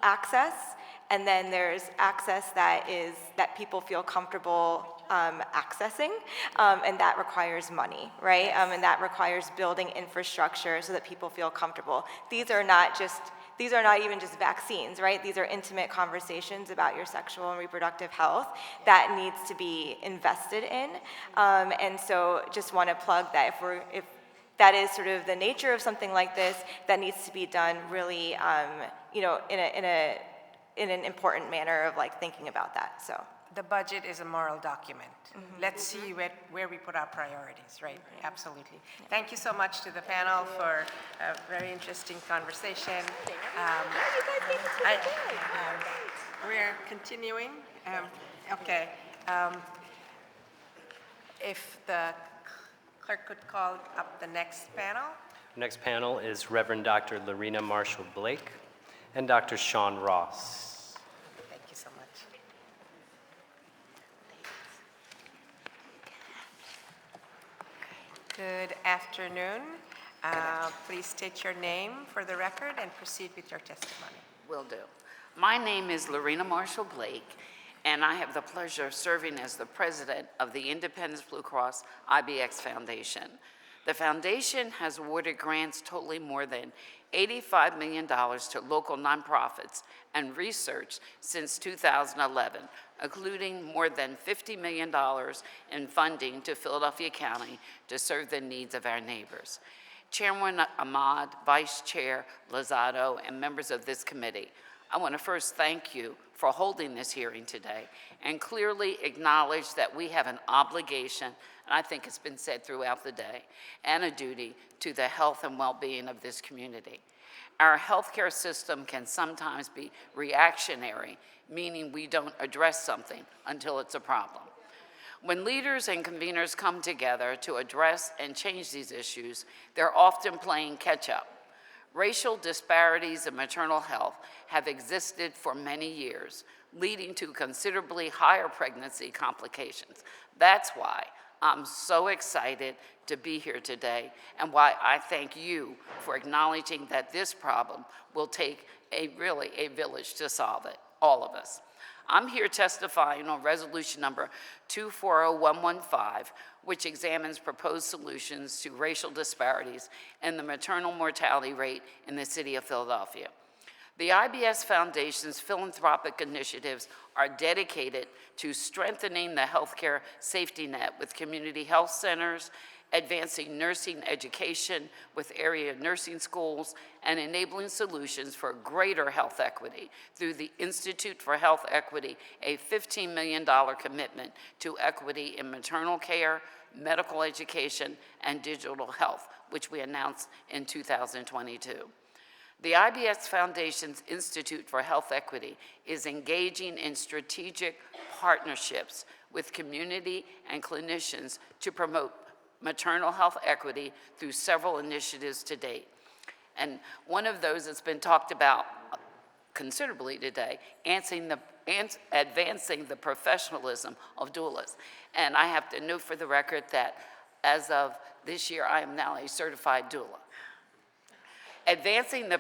access, and then there's access that people feel comfortable accessing, and that requires money, right? And that requires building infrastructure so that people feel comfortable. These are not even just vaccines, right? These are intimate conversations about your sexual and reproductive health that needs to be invested in. And so just want to plug that if that is sort of the nature of something like this, that needs to be done really, in an important manner of thinking about that. So the budget is a moral document. Let's see where we put our priorities, right? Absolutely. Thank you so much to the panel for a very interesting conversation. We're continuing. Okay. If the clerk could call up the next panel. Next panel is Reverend Dr. Lorena Marshall Blake and Dr. Sean Ross. Thank you so much. Good afternoon. Please state your name for the record and proceed with your testimony. Will do. My name is Lorena Marshall Blake, and I have the pleasure of serving as the president of the Independence Blue Cross IBX Foundation. The foundation has awarded grants totaling more than $85 million to local nonprofits and research since 2011, including more than $50 million in funding to Philadelphia County to serve the needs of our neighbors. Chairman Ahmad, Vice Chair Lozado, and members of this committee, I want to first thank you for holding this hearing today and clearly acknowledge that we have an obligation, and I think it's been said throughout the day, and a duty to the health and well-being of this community. Our healthcare system can sometimes be reactionary, meaning we don't address something until it's a problem. When leaders and conveners come together to address and change these issues, they're often playing catch-up. Racial disparities in maternal health have existed for many years, leading to considerably higher pregnancy complications. That's why I'm so excited to be here today and why I thank you for acknowledging that this problem will take really a village to solve it, all of us. I'm here testifying on resolution number 240115, which examines proposed solutions to racial disparities in the maternal mortality rate in the city of Philadelphia. The IBS Foundation's philanthropic initiatives are dedicated to strengthening the healthcare safety net with community health centers, advancing nursing education with area nursing schools, and enabling solutions for greater health equity through the Institute for Health Equity, a $15 million commitment to equity in maternal care, medical education, and digital health, which we announced in 2022. The IBS Foundation's Institute for Health Equity is engaging in strategic partnerships with community and clinicians to promote maternal health equity through several initiatives to date. And one of those that's been talked about considerably today, advancing the professionalism of doulas. And I have to note for the record that as of this year, I am now a certified doula. Advancing the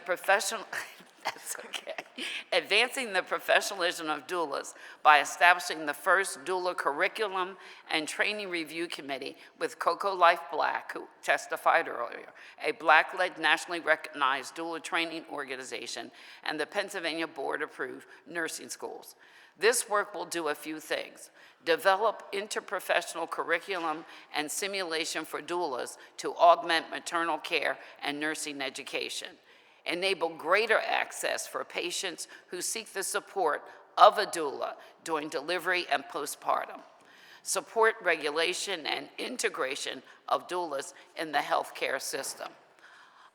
that's okay. Advancing the professionalism of doulas by establishing the first doula curriculum and training review committee with Coco Life Black, who testified earlier, a Black-led nationally recognized doula training organization, and the Pennsylvania board-approved nursing schools. This work will do a few things: develop interprofessional curriculum and simulation for doulas to augment maternal care and nursing education, enable greater access for patients who seek the support of a doula during delivery and postpartum, support regulation and integration of doulas in the healthcare system.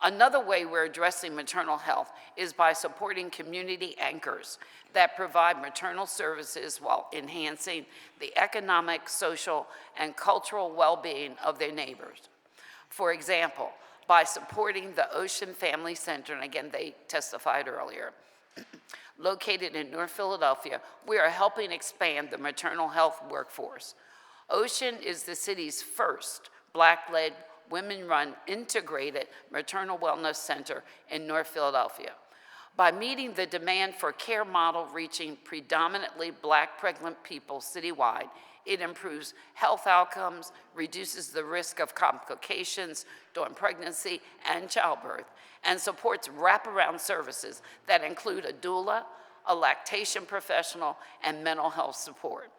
Another way we're addressing maternal health is by supporting community anchors that provide maternal services while enhancing the economic, social, and cultural well-being of their neighbors. For example, by supporting the Ocean Family Center, and again, they testified earlier, located in North Philadelphia, we are helping expand the maternal health workforce. Ocean is the city's first Black-led, women-run, integrated maternal wellness center in North Philadelphia. By meeting the demand for care model reaching predominantly Black pregnant people citywide, it improves health outcomes, reduces the risk of complications during pregnancy and childbirth, and supports wraparound services that include a doula, a lactation professional, and mental health support.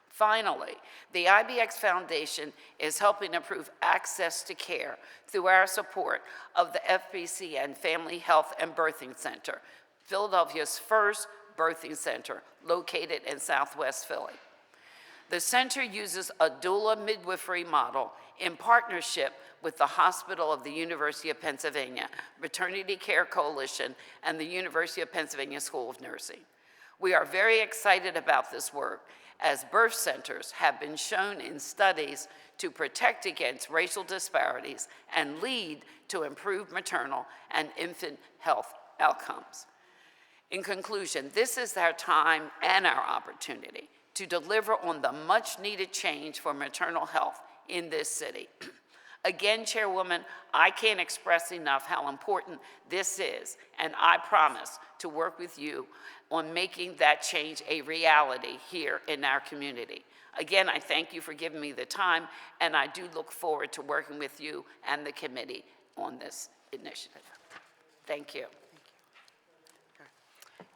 Finally, the IBX Foundation is helping improve access to care through our support of the FBCN Family Health and Birthing Center, Philadelphia's first birthing center located in Southwest Philly. The center uses a doula midwifery model in partnership with the Hospital of the University of Pennsylvania, Maternity Care Coalition, and the University of Pennsylvania School of Nursing. We are very excited about this work, as birth centers have been shown in studies to protect against racial disparities and lead to improved maternal and infant health outcomes. In conclusion, this is our time and our opportunity to deliver on the much-needed change for maternal health in this city. Again, Chairwoman, I can't express enough how important this is, and I promise to work with you on making that change a reality here in our community. Again, I thank you for giving me the time, and I do look forward to working with you and the committee on this initiative. Thank you.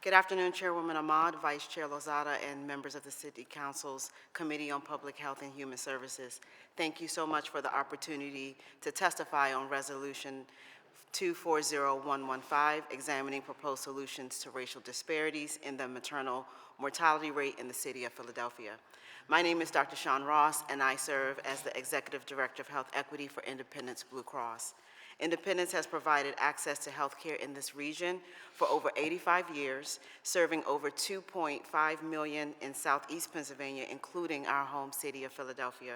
Good afternoon, Chairwoman Ahmad, Vice Chair Lozada, and members of the City Council's Committee on Public Health and Human Services. Thank you so much for the opportunity to testify on Resolution 240115, examining proposed solutions to racial disparities in the maternal mortality rate in the city of Philadelphia. My name is Dr. Sean Ross, and I serve as the Executive Director of Health Equity for Independence Blue Cross. Independence has provided access to health care in this region for over 85 years, serving over 2.5 million in Southeast Pennsylvania, including our home city of Philadelphia.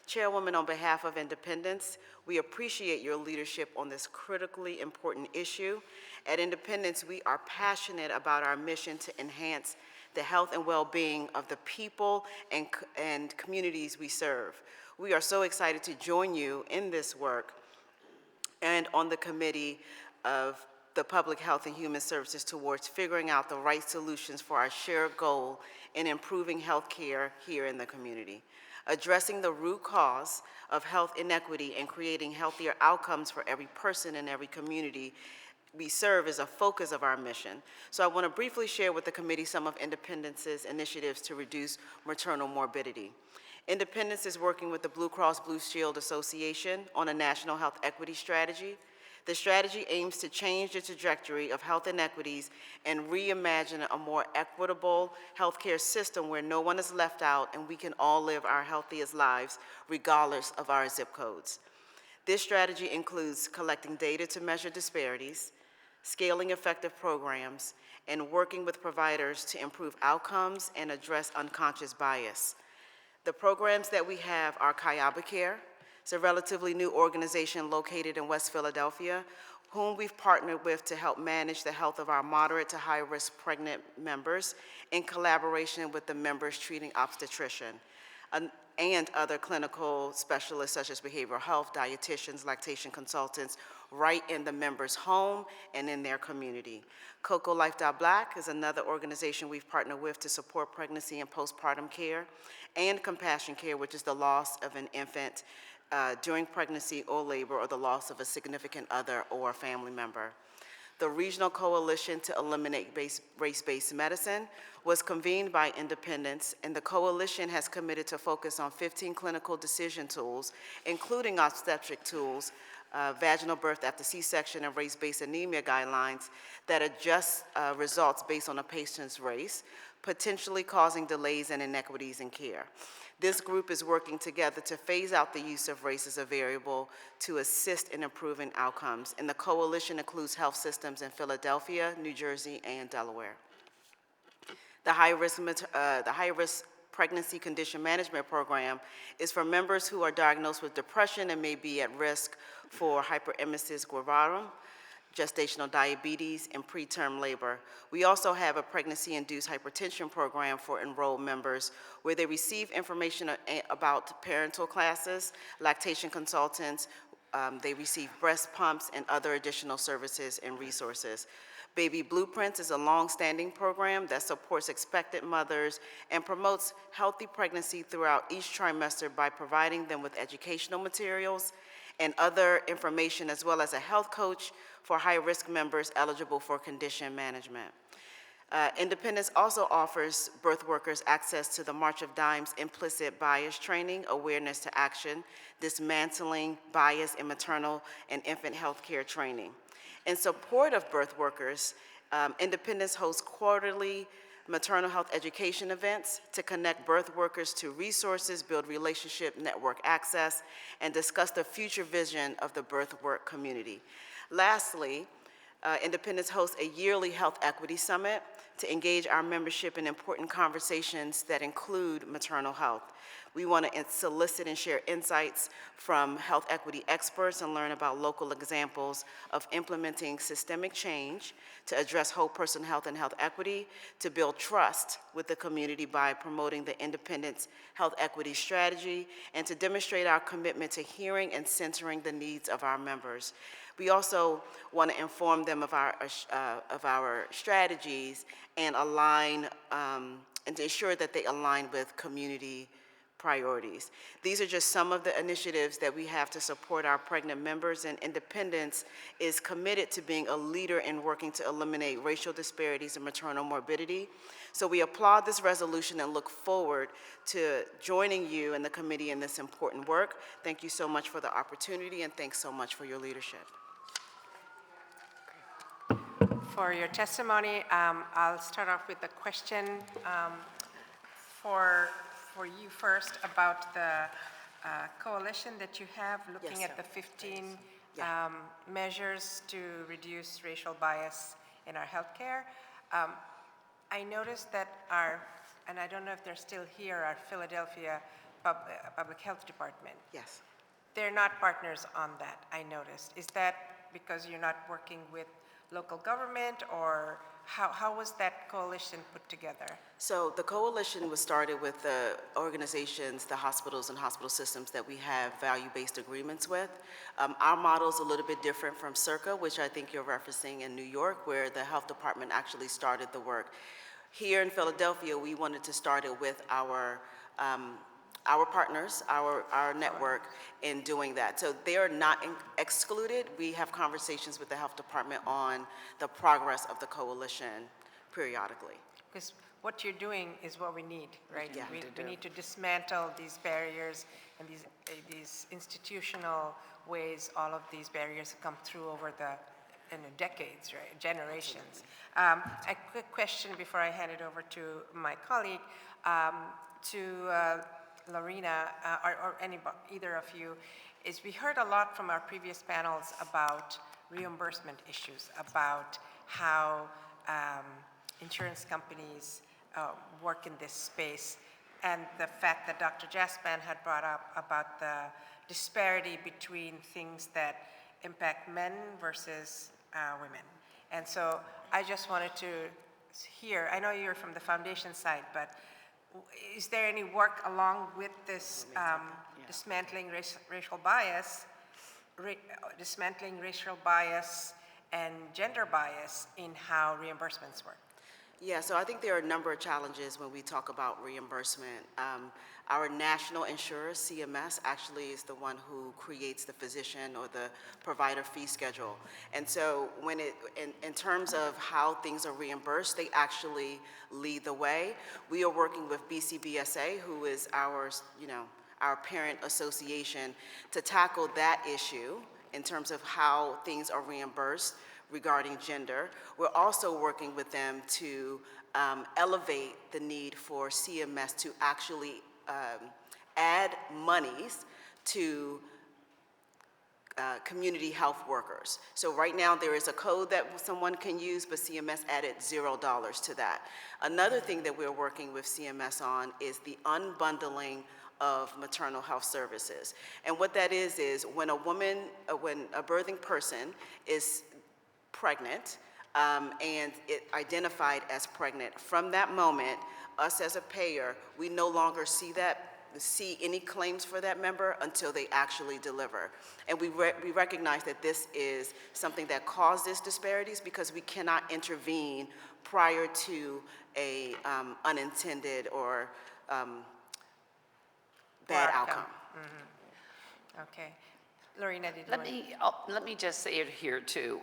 Chairwoman, on behalf of Independence, we appreciate your leadership on this critically important issue. At Independence, we are passionate about our mission to enhance the health and well-being of the people and communities we serve. We are so excited to join you in this work and on the Committee of the Public Health and Human Services towards figuring out the right solutions for our shared goal in improving health care here in the community. Addressing the root cause of health inequity and creating healthier outcomes for every person in every community we serve is a focus of our mission. So I want to briefly share with the committee some of Independence's initiatives to reduce maternal morbidity. Independence is working with the Blue Cross Blue Shield Association on a national health equity strategy. The strategy aims to change the trajectory of health inequities and reimagine a more equitable healthcare system where no one is left out and we can all live our healthiest lives regardless of our zip codes. This strategy includes collecting data to measure disparities, scaling effective programs, and working with providers to improve outcomes and address unconscious bias. The programs that we have are Kayaba Care. It's a relatively new organization located in West Philadelphia, whom we've partnered with to help manage the health of our moderate to high-risk pregnant members in collaboration with the members' treating obstetrician and other clinical specialists such as behavioral health, dietitians, lactation consultants, right in the member's home and in their community. Cocoa Life.Black is another organization we've partnered with to support pregnancy and postpartum care, and Compassion Care, which is the loss of an infant during pregnancy or labor, or the loss of a significant other or a family member. The Regional Coalition to Eliminate Race-Based Medicine was convened by Independence, and the coalition has committed to focus on 15 clinical decision tools, including obstetric tools, vaginal birth after C-section, and race-based anemia guidelines that adjust results based on a patient's race, potentially causing delays and inequities in care. This group is working together to phase out the use of race as a variable to assist in improving outcomes, and the coalition includes health systems in Philadelphia, New Jersey, and Delaware. The high-risk pregnancy condition management program is for members who are diagnosed with depression and may be at risk for hyperemesis gravidarum, gestational diabetes, and preterm labor. We also have a pregnancy-induced hypertension program for enrolled members where they receive information about parental classes, lactation consultants, they receive breast pumps and other additional services and resources. Baby Blueprints is a long-standing program that supports expectant mothers and promotes healthy pregnancy throughout each trimester by providing them with educational materials and other information, as well as a health coach for high-risk members eligible for condition management. Independence also offers birth workers access to the March of Dimes implicit bias training, awareness to action, dismantling bias in maternal and infant health care training. In support of birth workers, Independence hosts quarterly maternal health education events to connect birth workers to resources, build relationship network access, and discuss the future vision of the birth work community. Lastly, Independence hosts a yearly health equity summit to engage our membership in important conversations that include maternal health. We want to solicit and share insights from health equity experts and learn about local examples of implementing systemic change to address whole person health and health equity, to build trust with the community by promoting the Independence health equity strategy, and to demonstrate our commitment to hearing and centering the needs of our members. We also want to inform them of our strategies and align and to ensure that they align with community priorities. These are just some of the initiatives that we have to support our pregnant members, and Independence is committed to being a leader in working to eliminate racial disparities in maternal morbidity. So we applaud this resolution and look forward to joining you and the committee in this important work. Thank you so much for the opportunity, and thanks so much for your leadership. For your testimony, I'll start off with a question for you first about the coalition that you have looking Yes, at sir. the 15 measures to reduce racial bias in our healthcare. I noticed that and I don't know if they're still here, our Philadelphia Public Health Department. Yes. They're not partners on that, I noticed. Is that because you're not working with local government, or how was that coalition put together? So the coalition was started with the organizations, the hospitals and hospital systems that we have value-based agreements with. Our model is a little bit different from CIRCA, which I think you're referencing in New York, where the health department actually started the work. Here in Philadelphia, we wanted to start it with our partners, our network in doing that. So they are not excluded. We have conversations with the health department on the progress of the coalition periodically. Because what you're doing is what we need, right? Yeah. We need to dismantle these barriers and these institutional ways all of these barriers come through over the decades, right? Generations. A quick question before I hand it over to my colleague, to Lorena, or either of you, is we heard a lot from our previous panels about reimbursement issues, about how insurance companies work in this space, and the fact that Dr. Jaspan had brought up about the disparity between things that impact men versus women. And so I just wanted to hear, I know you're from the foundation side, but is there any work along with this dismantling racial bias and gender bias in how reimbursements work? Yeah, so I think there are a number of challenges when we talk about reimbursement. Our national insurer, CMS, actually is the one who creates the physician or the provider fee schedule. And so when in terms of how things are reimbursed, they actually lead the way. We are working with BCBSA, who is our parent association, to tackle that issue in terms of how things are reimbursed regarding gender. We're also working with them to elevate the need for CMS to actually add monies to community health workers. So right now there is a code that someone can use, but CMS added $0 to that. Another thing that we're working with CMS on is the unbundling of maternal health services. And what that is when a woman, when a birthing person is pregnant and it identified as pregnant, from that moment, us as a payer, we no longer see any claims for that member until they actually deliver. And we recognize that this is something that causes disparities because we cannot intervene prior to a unintended or bad outcome. Mm-hmm. Okay. Lorena, did you Let me just say it here too.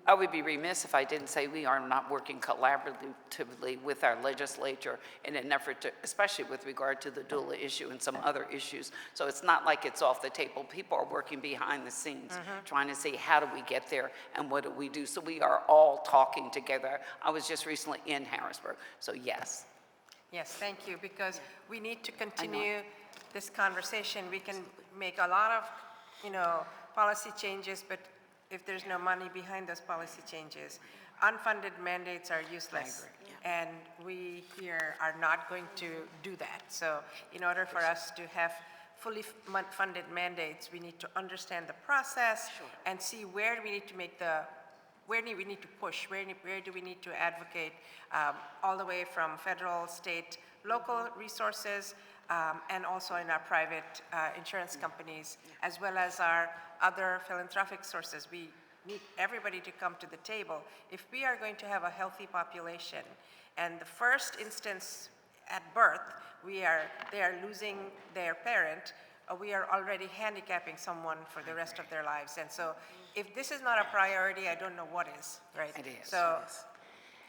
I would be remiss if I didn't say we are not working collaboratively with our legislature in an effort to, especially with regard to the doula issue and some other issues. So it's not like it's off the table. People are working behind the scenes, trying to see how do we get there and what do we do. So we are all talking together. I was just recently in Harrisburg, so yes. Yes, thank you, because we need to continue this conversation. We can make a lot of, policy changes, but if there's no money behind those policy changes, unfunded mandates are useless. And we here are not going to do that. So in order for us to have fully funded mandates, we need to understand the process and see where we need to where do we need to push, where do we need to advocate, all the way from federal, state, local resources, and also in our private insurance companies, as well as our other philanthropic sources. We need everybody to come to the table. If we are going to have a healthy population, and the first instance at birth, they are losing their parent, we are already handicapping someone for the rest of their lives. And so if this is not a priority, I don't know what is, right? It is. So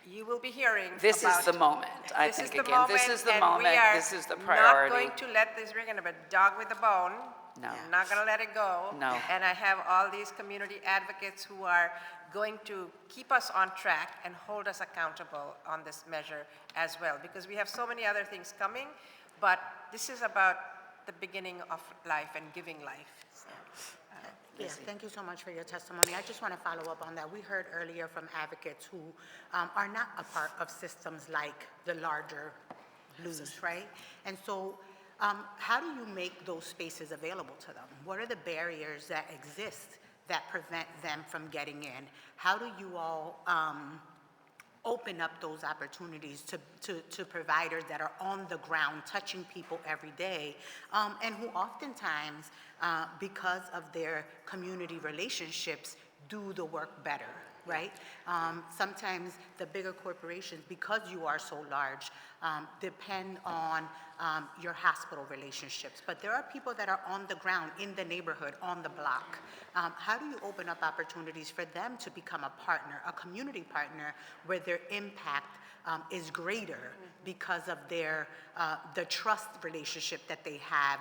you will be hearing This about, is the moment, I this is think, the again. This moment, is the and moment, we are this is the priority. not going to let this, we're going to be a dog with a bone. No. I'm not going to let it go. No. And I have all these community advocates who are going to keep us on track and hold us accountable on this measure as well, because we have so many other things coming, but this is about the beginning of life and giving life. So, Yes, thank you so much for your testimony. I just want to follow up on that. We heard earlier from advocates who are not a part of systems like the larger Blues, right? And so how do you make those spaces available to them? What are the barriers that exist that prevent them from getting in? How do you all open up those opportunities to providers that are on the ground, touching people every day, and who oftentimes, because of their community relationships, do the work better, right? Sometimes the bigger corporations, because you are so large, depend on your hospital relationships. But there are people that are on the ground, in the neighborhood, on the block. How do you open up opportunities for them to become a partner, a community partner, where their impact is greater because of their the trust relationship that they have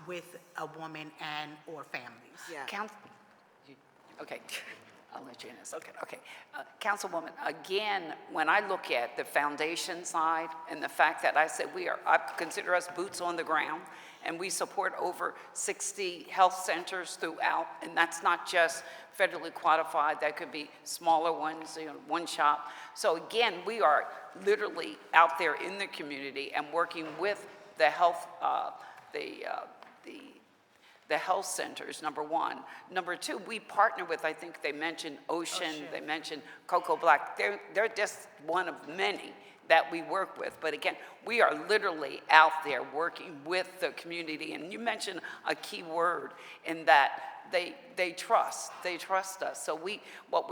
with a woman and or families? Yeah. Okay, I'll let you in this. Okay. Councilwoman, again, when I look at the foundation side and the fact that I said I consider us boots on the ground, and we support over 60 health centers throughout, and that's not just federally qualified, that could be smaller ones, one shop. So again, we are literally out there in the community and working with the health, the health centers, number one. Number two, we partner with, I think they mentioned Ocean. They mentioned Cocoa Black. They're just one of many that we work with. But again, we are literally out there working with the community. And you mentioned a key word in that they trust us. So what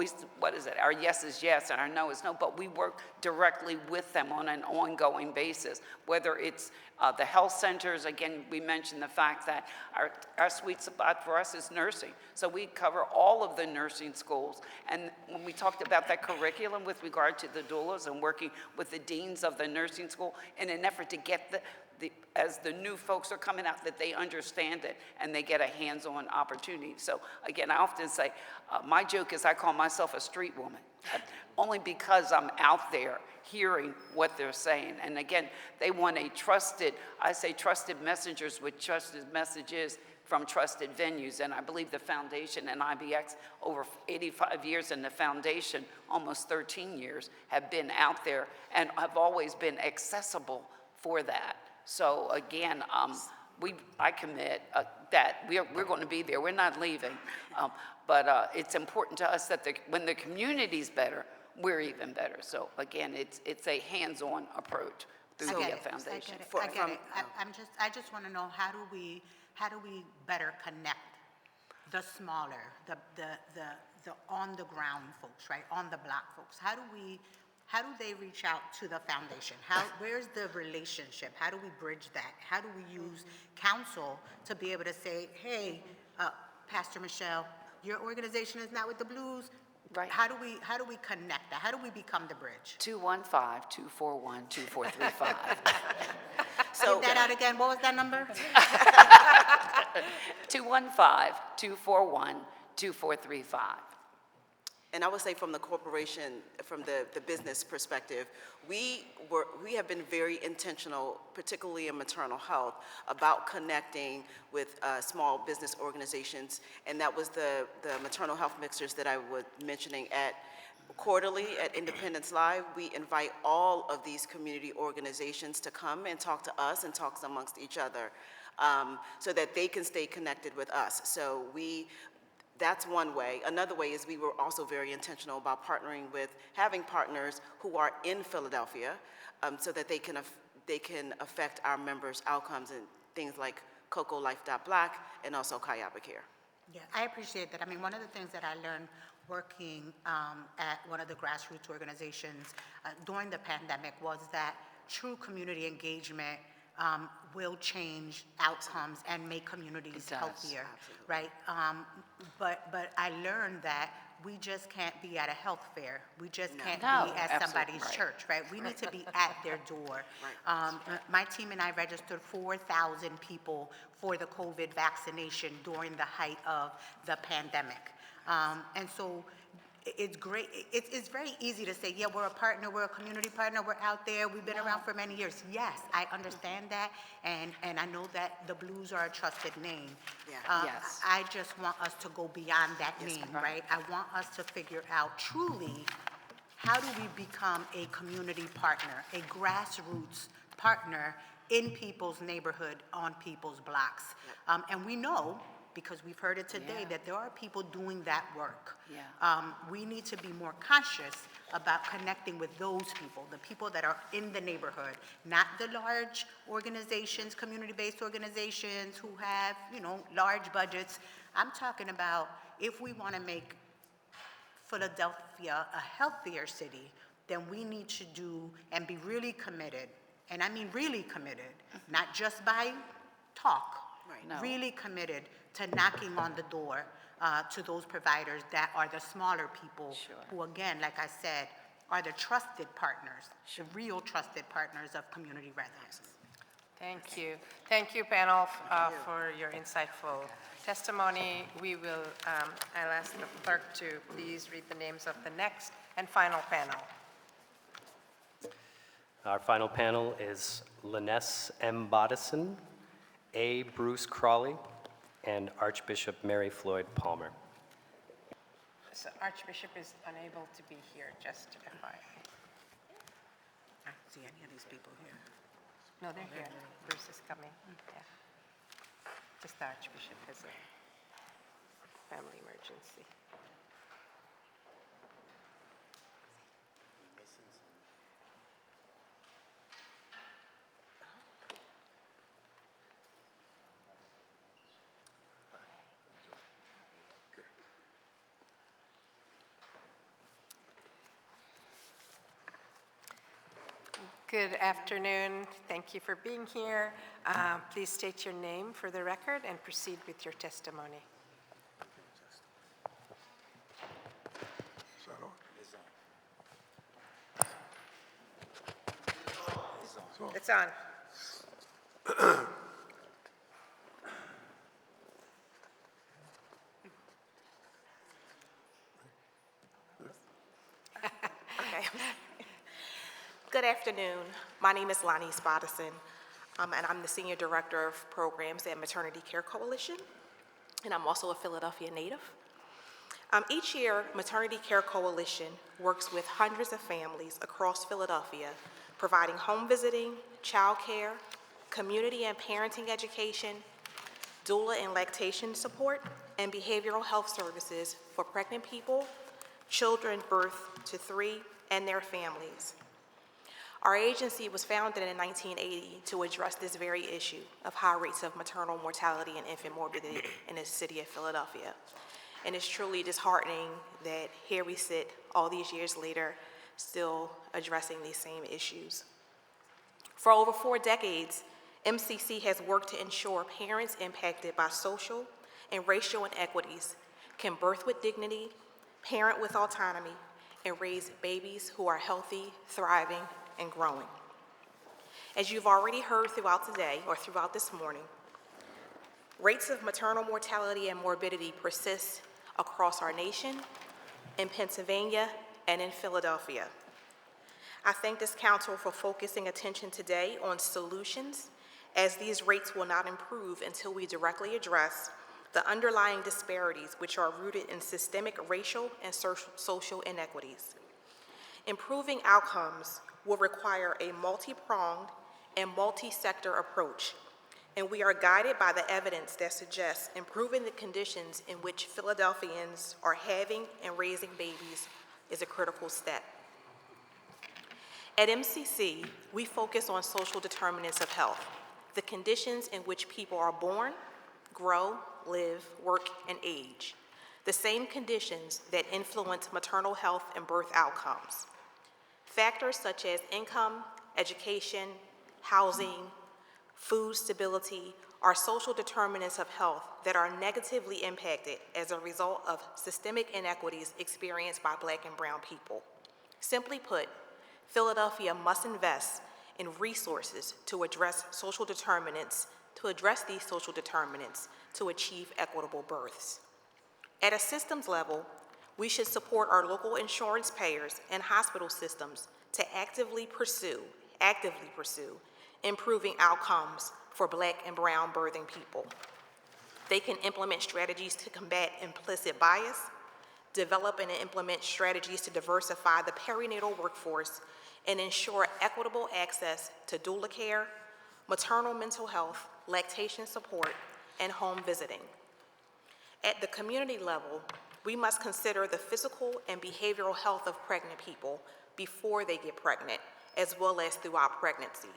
is it? Our yes is yes and our no is no, but we work directly with them on an ongoing basis, whether it's the health centers. Again, we mentioned the fact that our sweet spot for us is nursing. So we cover all of the nursing schools. And when we talked about that curriculum with regard to the doulas and working with the deans of the nursing school in an effort to get as the new folks are coming out, that they understand it and they get a hands-on opportunity. So again, I often say, my joke is I call myself a street woman, only because I'm out there hearing what they're saying. And again, they want trusted messengers with trusted messages from trusted venues. And I believe the foundation and IBX, over 85 years in the foundation, almost 13 years, have been out there and have always been accessible for that. So again, I commit that we're going to be there. We're not leaving. But it's important to us that when the community's better, we're even better. So again, it's a hands-on approach through the foundation. I get it. I just want to know, how do we better connect the smaller, the on-the-ground folks, right, on the block folks? How do they reach out to the foundation? Where's the relationship? How do we bridge that? How do we use council to be able to say, hey, Pastor Michelle, your organization is not with the Blues. Right. How do we connect that? How do we become the bridge? 215-241-2435. So that out again. What was that number? 215-241-2435. And I would say from the corporation, from the business perspective, we have been very intentional, particularly in maternal health, about connecting with small business organizations. And that was the maternal health mixers that I was mentioning at quarterly at Independence Live. We invite all of these community organizations to come and talk to us and talk amongst each other, so that they can stay connected with us. So that's one way. Another way is we were also very intentional about having partners who are in Philadelphia, so that they can affect our members' outcomes and things like CocoLife.Black and also Kayaba Care. Yeah, I appreciate that. I mean, one of the things that I learned working at one of the grassroots organizations during the pandemic was that true community engagement will change outcomes and make communities It does, healthier, absolutely. right? But I learned that we just can't be at a health fair. We just can't No, be at absolutely somebody's right. church, right? We need to be at their door. My team and I registered 4,000 people for the COVID vaccination during the height of the pandemic. And so it's great. It's very easy to say, yeah, we're a partner, we're a community partner, we're out there, we've been around for many years. Yes, I understand that, and I know that the Blues are a trusted name. Yes. I just want us to go beyond that name, right? I want us to figure out truly, how do we become a community partner, a grassroots partner in people's neighborhood, on people's blocks? And we know, because we've heard it today, that there are people doing that work. We need to be more conscious about connecting with those people, the people that are in the neighborhood, not the large organizations, community-based organizations who have, large budgets. I'm talking about, if we want to make Philadelphia a healthier city, then we need to do and be really committed, and I mean really committed, not just by talk, No. really committed to knocking on the door to those providers that are the smaller people who, again, like I said, are the trusted partners, the real trusted partners of community residents. Thank you. Thank you, panel, for your insightful testimony. I'll ask the clerk to please read the names of the next and final panel. Our final panel is Lyness M. Bodison, A. Bruce Crawley, and Archbishop Mary Floyd Palmer. So Archbishop is unable to be here, just FYI. I don't see any of these people here. No, they're here. Bruce is coming. Yeah. Just the Archbishop has a family emergency. Good afternoon. Thank you for being here. Please state your name for the record and proceed with your testimony. It's on. Okay. Good afternoon. My name is Lonnie Spodison, and I'm the Senior Director of Programs at Maternity Care Coalition, and I'm also a Philadelphia native. Each year, Maternity Care Coalition works with hundreds of families across Philadelphia, providing home visiting, child care, community and parenting education, doula and lactation support, and behavioral health services for pregnant people, children birth to 3, and their families. Our agency was founded in 1980 to address this very issue of high rates of maternal mortality and infant morbidity in the city of Philadelphia. And it's truly disheartening that here we sit all these years later, still addressing these same issues. For over 4 decades, MCC has worked to ensure parents impacted by social and racial inequities can birth with dignity, parent with autonomy, and raise babies who are healthy, thriving, and growing. As you've already heard throughout today, or throughout this morning, rates of maternal mortality and morbidity persist across our nation, in Pennsylvania, and in Philadelphia. I thank this council for focusing attention today on solutions, as these rates will not improve until we directly address the underlying disparities which are rooted in systemic racial and social inequities. Improving outcomes will require a multi-pronged and multi-sector approach, and we are guided by the evidence that suggests improving the conditions in which Philadelphians are having and raising babies is a critical step. At MCC, we focus on social determinants of health, the conditions in which people are born, grow, live, work, and age, the same conditions that influence maternal health and birth outcomes. Factors such as income, education, housing, food stability are social determinants of health that are negatively impacted as a result of systemic inequities experienced by Black and brown people. Simply put, Philadelphia must invest in resources to address these social determinants to achieve equitable births. At a systems level, we should support our local insurance payers and hospital systems to actively pursue improving outcomes for Black and brown birthing people. They can implement strategies to combat implicit bias, develop and implement strategies to diversify the perinatal workforce, and ensure equitable access to doula care, maternal mental health, lactation support, and home visiting. At the community level, we must consider the physical and behavioral health of pregnant people before they get pregnant, as well as throughout pregnancy.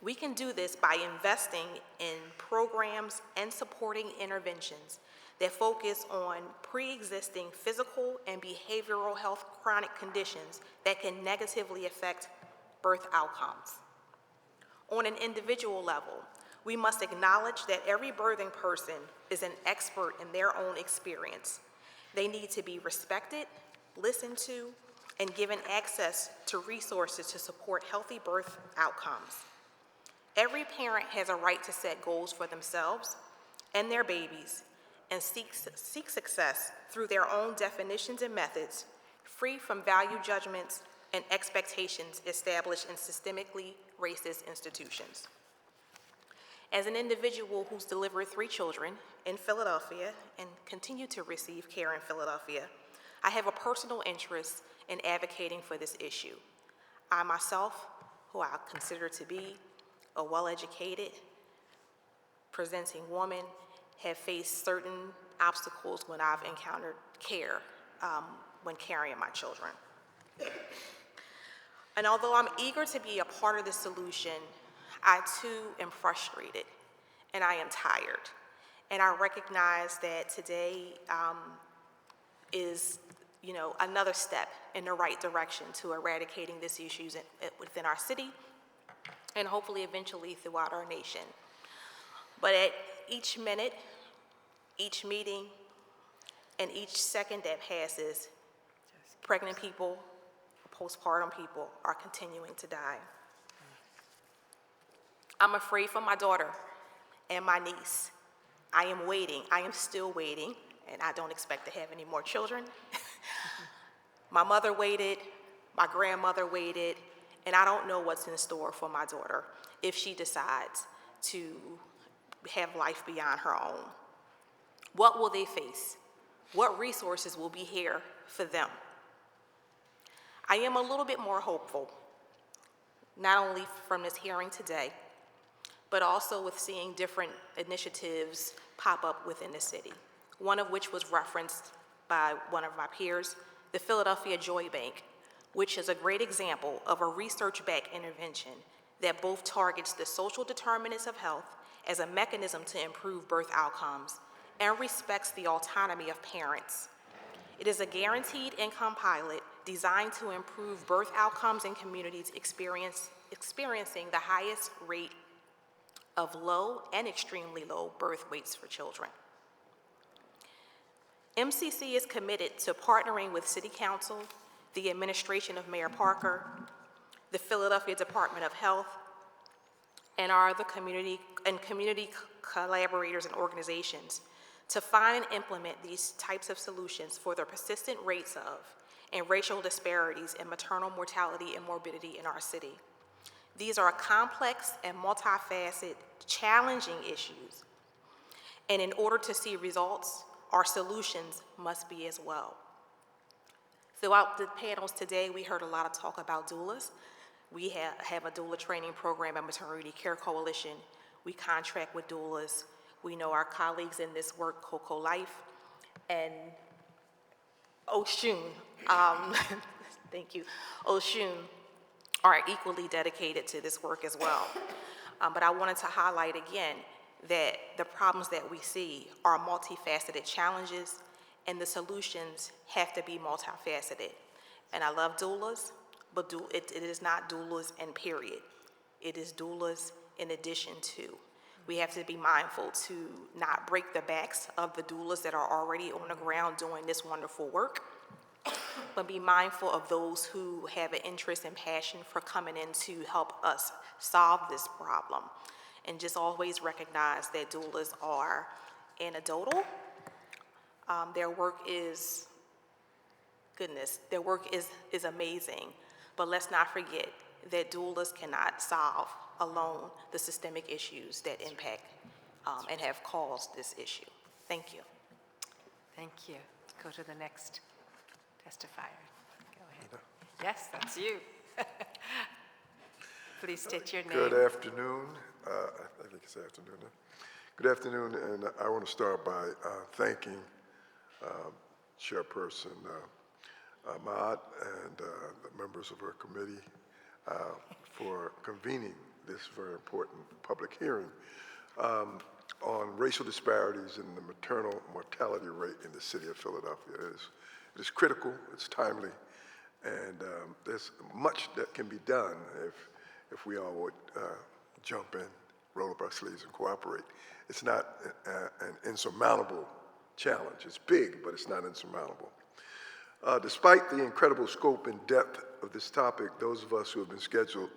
We can do this by investing in programs and supporting interventions that focus on pre-existing physical and behavioral health chronic conditions that can negatively affect birth outcomes. On an individual level, we must acknowledge that every birthing person is an expert in their own experience. They need to be respected, listened to, and given access to resources to support healthy birth outcomes. Every parent has a right to set goals for themselves and their babies and seek success through their own definitions and methods, free from value judgments and expectations established in systemically racist institutions. As an individual who's delivered 3 children in Philadelphia and continue to receive care in Philadelphia, I have a personal interest in advocating for this issue. I myself, who I consider to be a well-educated, presenting woman, have faced certain obstacles when I've encountered care when caring my children. And although I'm eager to be a part of the solution, I too am frustrated and I am tired. And I recognize that today is another step in the right direction to eradicating these issues within our city and hopefully eventually throughout our nation. But at each minute, each meeting, and each second that passes, pregnant people, postpartum people are continuing to die. I'm afraid for my daughter and my niece. I am waiting. I am still waiting, and I don't expect to have any more children. My mother waited, my grandmother waited, and I don't know what's in store for my daughter if she decides to have life beyond her own. What will they face? What resources will be here for them? I am a little bit more hopeful, not only from this hearing today, but also with seeing different initiatives pop up within the city, one of which was referenced by one of my peers, the Philadelphia Joy Bank, which is a great example of a research-backed intervention that both targets the social determinants of health as a mechanism to improve birth outcomes and respects the autonomy of parents. It is a guaranteed income pilot designed to improve birth outcomes in communities experiencing the highest rate of low and extremely low birth weights for children. MCC is committed to partnering with City Council, the administration of Mayor Parker, the Philadelphia Department of Health, and our other community collaborators and organizations to find and implement these types of solutions for the persistent rates of and racial disparities in maternal mortality and morbidity in our city. These are complex and multifaceted, challenging issues, and in order to see results, our solutions must be as well. Throughout the panels today, we heard a lot of talk about doulas. We have a doula training program at Maternity Care Coalition. We contract with doulas. We know our colleagues in this work, Coco Life and Oshun, thank you, Oshun, are equally dedicated to this work as well. But I wanted to highlight again that the problems that we see are multifaceted challenges, and the solutions have to be multifaceted. And I love doulas, but it is not doulas and period. It is doulas in addition to. We have to be mindful to not break the backs of the doulas that are already on the ground doing this wonderful work, but be mindful of those who have an interest and passion for coming in to help us solve this problem. And just always recognize that doulas are anecdotal. Their work is, their work is amazing, but let's not forget that doulas cannot solve alone the systemic issues that impact and have caused this issue. Thank you. Thank you. Go to the next testifier. Go ahead. Yes, that's you. Please state your name. Good afternoon. I think it's afternoon now. Good afternoon, and I want to start by thanking Chairperson Ahmad and the members of her committee for convening this very important public hearing on racial disparities in the maternal mortality rate in the city of Philadelphia. It is critical, it's timely, and there's much that can be done if we all would jump in, roll up our sleeves, and cooperate. It's not an insurmountable challenge. It's big, but it's not insurmountable. Despite the incredible scope and depth of this topic, those of us who have been scheduled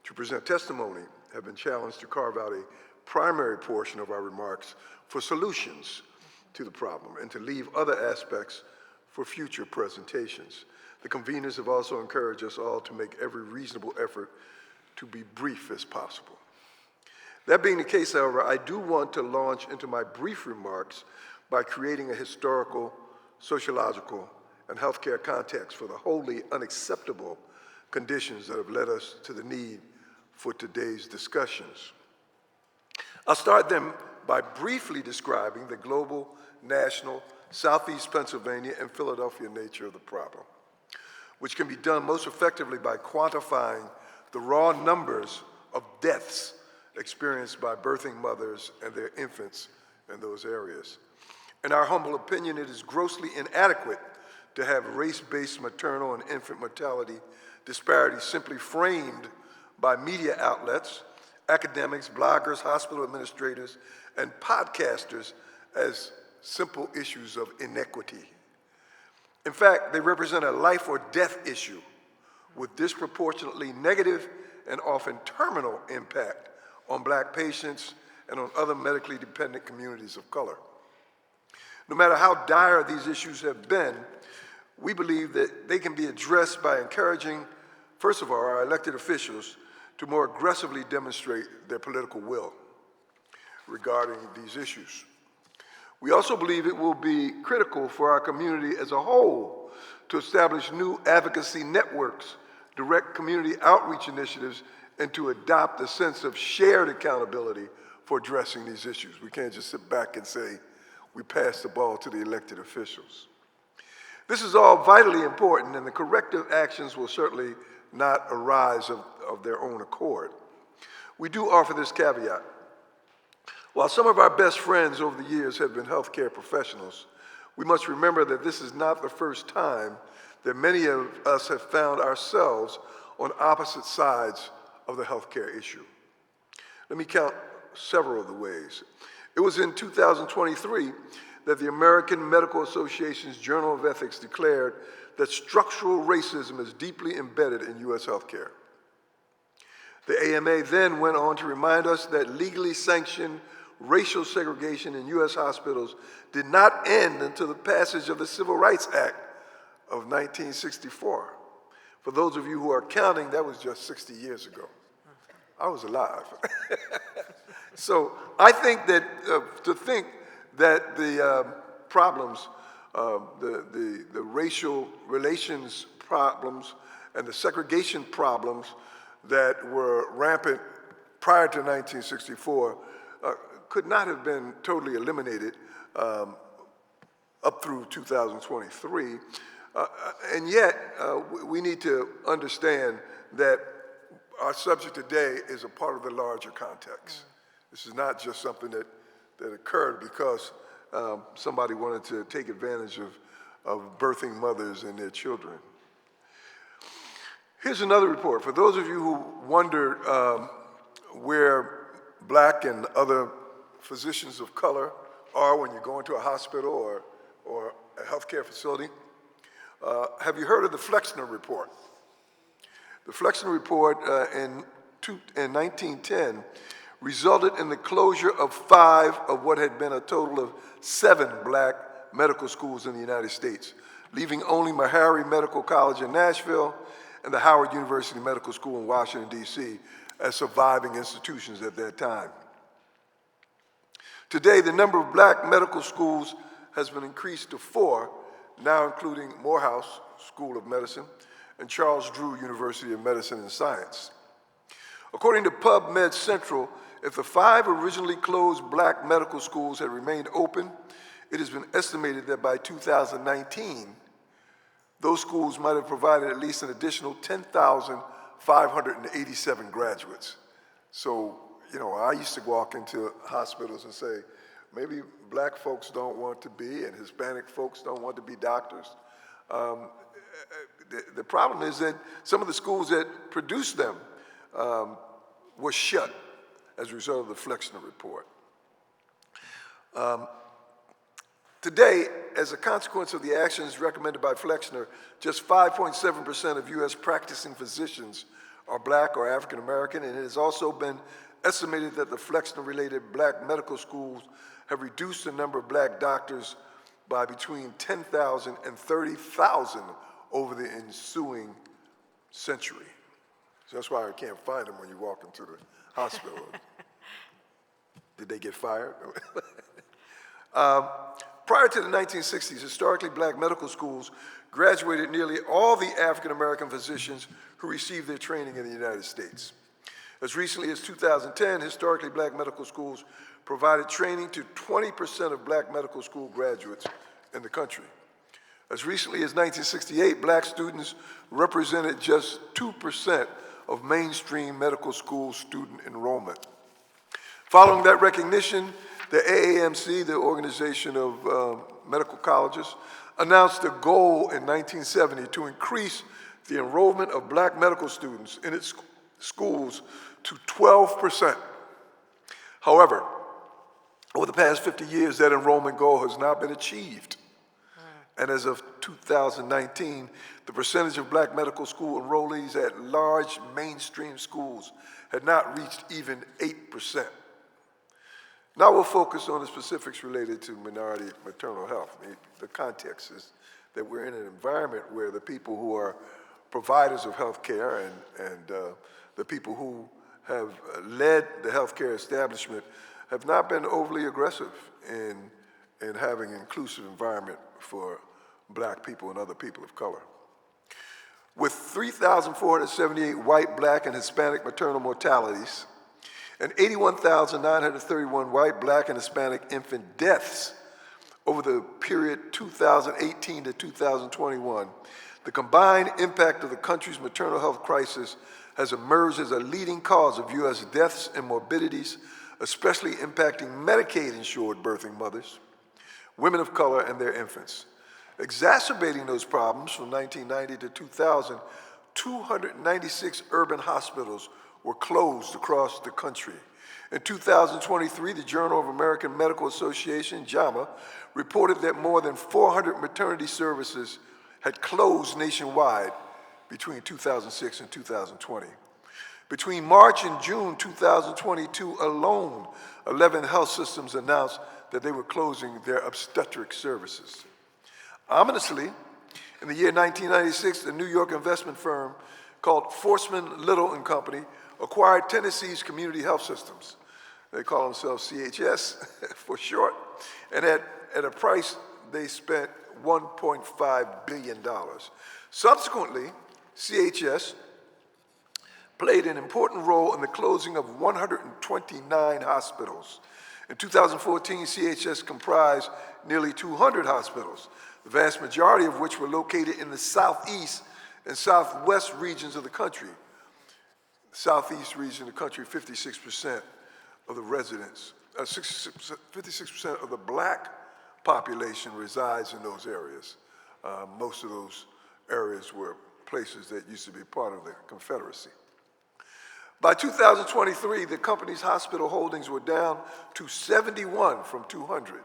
to present testimony have been challenged to carve out a primary portion of our remarks for solutions to the problem and to leave other aspects for future presentations. The conveners have also encouraged us all to make every reasonable effort to be brief as possible. That being the case, however, I do want to launch into my brief remarks by creating a historical, sociological, and healthcare context for the wholly unacceptable conditions that have led us to the need for today's discussions. I'll start then by briefly describing the global, national, Southeast Pennsylvania, and Philadelphia nature of the problem, which can be done most effectively by quantifying the raw numbers of deaths experienced by birthing mothers and their infants in those areas. In our humble opinion, it is grossly inadequate to have race-based maternal and infant mortality disparities simply framed by media outlets, academics, bloggers, hospital administrators, and podcasters as simple issues of inequity. In fact, they represent a life or death issue with disproportionately negative and often terminal impact on Black patients and on other medically dependent communities of color. No matter how dire these issues have been, we believe that they can be addressed by encouraging, first of all, our elected officials to more aggressively demonstrate their political will regarding these issues. We also believe it will be critical for our community as a whole to establish new advocacy networks, direct community outreach initiatives, and to adopt a sense of shared accountability for addressing these issues. We can't just sit back and say, we pass the ball to the elected officials. This is all vitally important, and the corrective actions will certainly not arise of their own accord. We do offer this caveat. While some of our best friends over the years have been healthcare professionals, we must remember that this is not the first time that many of us have found ourselves on opposite sides of the healthcare issue. Let me count several of the ways. It was in 2023 that the American Medical Association's Journal of Ethics declared that structural racism is deeply embedded in U.S. healthcare. The AMA then went on to remind us that legally sanctioned racial segregation in U.S. hospitals did not end until the passage of the Civil Rights Act of 1964. For those of you who are counting, that was just 60 years ago. I was alive. So I think that to think that the problems, the racial relations problems and the segregation problems that were rampant prior to 1964 could not have been totally eliminated up through 2023. And yet, we need to understand that our subject today is a part of the larger context. This is not just something that occurred because somebody wanted to take advantage of birthing mothers and their children. Here's another report. For those of you who wondered where black and other physicians of color are when you go into a hospital or a healthcare facility. Have you heard of the Flexner Report? The Flexner Report in 1910 resulted in the closure of 5 of what had been a total of 7 black medical schools in the United States, leaving only Meharry Medical College in Nashville and the Howard University Medical School in Washington, D.C. as surviving institutions at that time. Today, the number of black medical schools has been increased to 4, now including Morehouse School of Medicine and Charles Drew University of Medicine and Science. According to PubMed Central, if the 5 originally closed black medical schools had remained open, it has been estimated that by 2019, those schools might have provided at least an additional 10,587 graduates. So, you know, I used to walk into hospitals and say, maybe black folks don't want to be and Hispanic folks don't want to be doctors. The problem is that some of the schools that produced them were shut as a result of the Flexner Report. Today, as a consequence of the actions recommended by Flexner, just 5.7% of U.S. practicing physicians are black or African American, and it has also been estimated that the Flexner-related black medical schools have reduced the number of black doctors by between 10,000 and 30,000 over the ensuing century. So that's why I can't find them when you walk into the hospital. Did they get fired? Prior to the 1960s, historically black medical schools graduated nearly all the African American physicians who received their training in the United States. As recently as 2010, historically black medical schools provided training to 20% of black medical school graduates in the country. As recently as 1968, black students represented just 2% of mainstream medical school student enrollment. Following that recognition, the AAMC, the Organization of Medical Colleges, announced a goal in 1970 to increase the enrollment of black medical students in its schools to 12%. However, over the past 50 years, that enrollment goal has not been achieved. And as of 2019, the percentage of black medical school enrollees at large mainstream schools had not reached even 8%. Now we'll focus on the specifics related to minority maternal health. The context is that we're in an environment where the people who are providers of health care and the people who have led the healthcare establishment have not been overly aggressive in having an inclusive environment for black people and other people of color. With 3,478 white, black, and Hispanic maternal mortalities, and 81,931 white, black, and Hispanic infant deaths over the period 2018 to 2021, the combined impact of the country's maternal health crisis has emerged as a leading cause of U.S. deaths and morbidities, especially impacting Medicaid-insured birthing mothers, women of color, and their infants. Exacerbating those problems from 1990 to 2000, 296 urban hospitals were closed across the country. In 2023, the Journal of American Medical Association, JAMA, reported that more than 400 maternity services had closed nationwide between 2006 and 2020. Between March and June 2022 alone, 11 health systems announced that they were closing their obstetric services. Ominously, in the year 1996, a New York investment firm called Forsman Little and Company acquired Tennessee's Community Health Systems. They call themselves CHS for short, and at a price they spent $1.5 billion. Subsequently, CHS played an important role in the closing of 129 hospitals. In 2014, CHS comprised nearly 200 hospitals, the vast majority of which were located in the southeast and southwest regions of the country. The southeast region of the country, 56% of the residents, 56% of the black population resides in those areas. Most of those areas were places that used to be part of the Confederacy. By 2023, the company's hospital holdings were down to 71 from 200,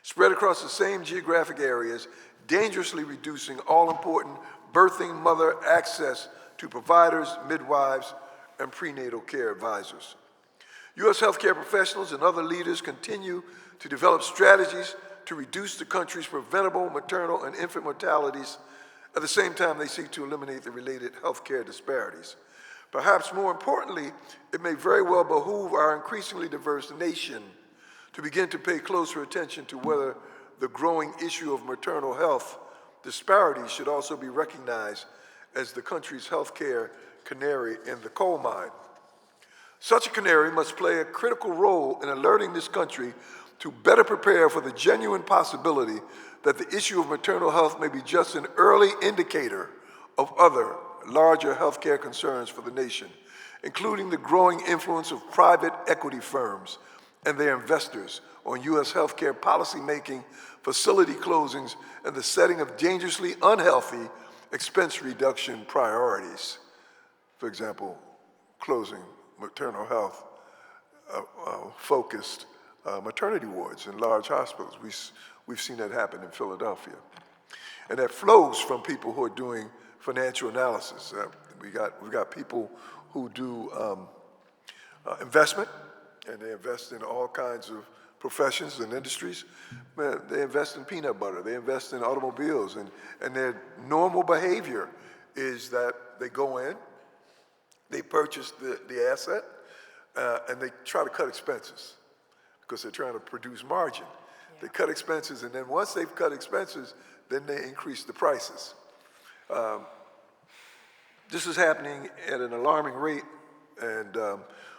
spread across the same geographic areas, dangerously reducing all-important birthing mother access to providers, midwives, and prenatal care advisors. U.S. healthcare professionals and other leaders continue to develop strategies to reduce the country's preventable maternal and infant mortalities. At the same time, they seek to eliminate the related healthcare disparities. Perhaps more importantly, it may very well behoove our increasingly diverse nation to begin to pay closer attention to whether the growing issue of maternal health disparities should also be recognized as the country's healthcare canary in the coal mine. Such a canary must play a critical role in alerting this country to better prepare for the genuine possibility that the issue of maternal health may be just an early indicator of other larger healthcare concerns for the nation, including the growing influence of private equity firms and their investors on U.S. healthcare policymaking, facility closings, and the setting of dangerously unhealthy expense reduction priorities. For example, closing maternal health focused maternity wards in large hospitals. We've seen that happen in Philadelphia. And that flows from people who are doing financial analysis. We've got people who do investment, and they invest in all kinds of professions and industries. They invest in peanut butter, they invest in automobiles, and their normal behavior is that they go in, they purchase the asset, and they try to cut expenses because they're trying to produce margin. Yeah. They cut expenses, and then once they've cut expenses, then they increase the prices. This is happening at an alarming rate, and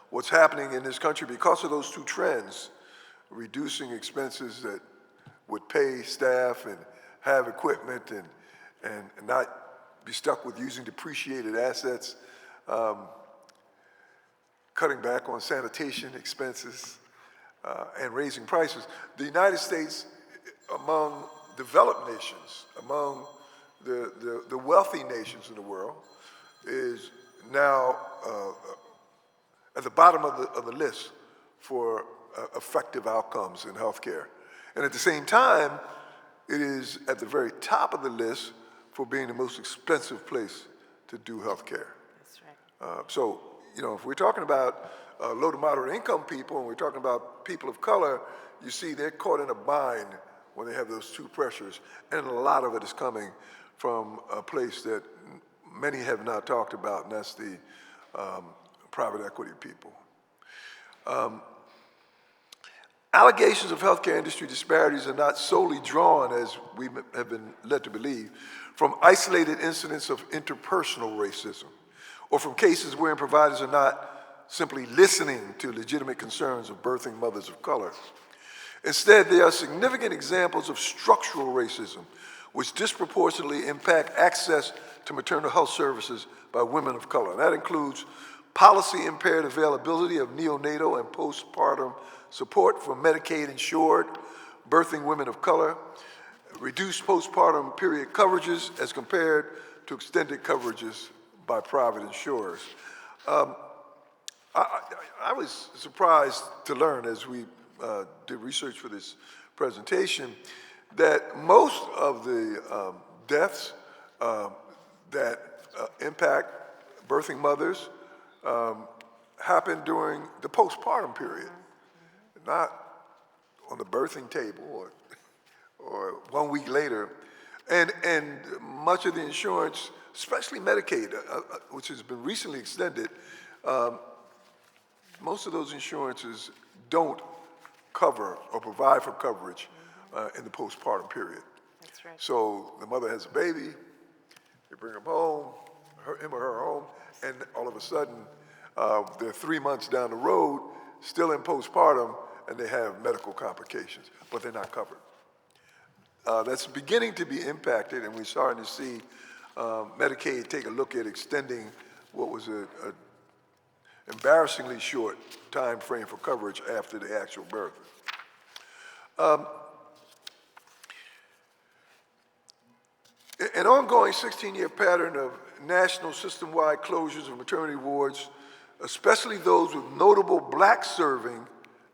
what's happening in this country because of those two trends, reducing expenses that would pay staff and have equipment and not be stuck with using depreciated assets, cutting back on sanitation expenses, and raising prices. The United States, among developed nations, among the wealthy nations in the world, is now at the bottom of the list for effective outcomes in healthcare. And at the same time, it is at the very top of the list for being the most expensive place to do healthcare. That's right. So, you know, if we're talking about low to moderate income people and we're talking about people of color, you see they're caught in a bind when they have those two pressures. And a lot of it is coming from a place that many have not talked about, and that's the private equity people. Allegations of healthcare industry disparities are not solely drawn, as we have been led to believe, from isolated incidents of interpersonal racism, or from cases wherein providers are not simply listening to legitimate concerns of birthing mothers of color. Instead, there are significant examples of structural racism, which disproportionately impact access to maternal health services by women of color. And that includes policy-impaired availability of neonatal and postpartum support for Medicaid-insured birthing women of color, reduced postpartum period coverages as compared to extended coverages by private insurers. I was surprised to learn as we did research for this presentation that most of the deaths that impact birthing mothers happen during the postpartum period, not on the birthing table or 1 week later. And much of the insurance, especially Medicaid, which has been recently extended, most of those insurances don't cover or provide for coverage in the postpartum period. That's right. So the mother has a baby, they bring him home, him or her home, and all of a sudden, they're 3 months down the road, still in postpartum, and they have medical complications, but they're not covered. That's beginning to be impacted, and we're starting to see Medicaid take a look at extending what was an embarrassingly short time frame for coverage after the actual birth. An ongoing 16-year pattern of national system-wide closures of maternity wards especially those with notable Black serving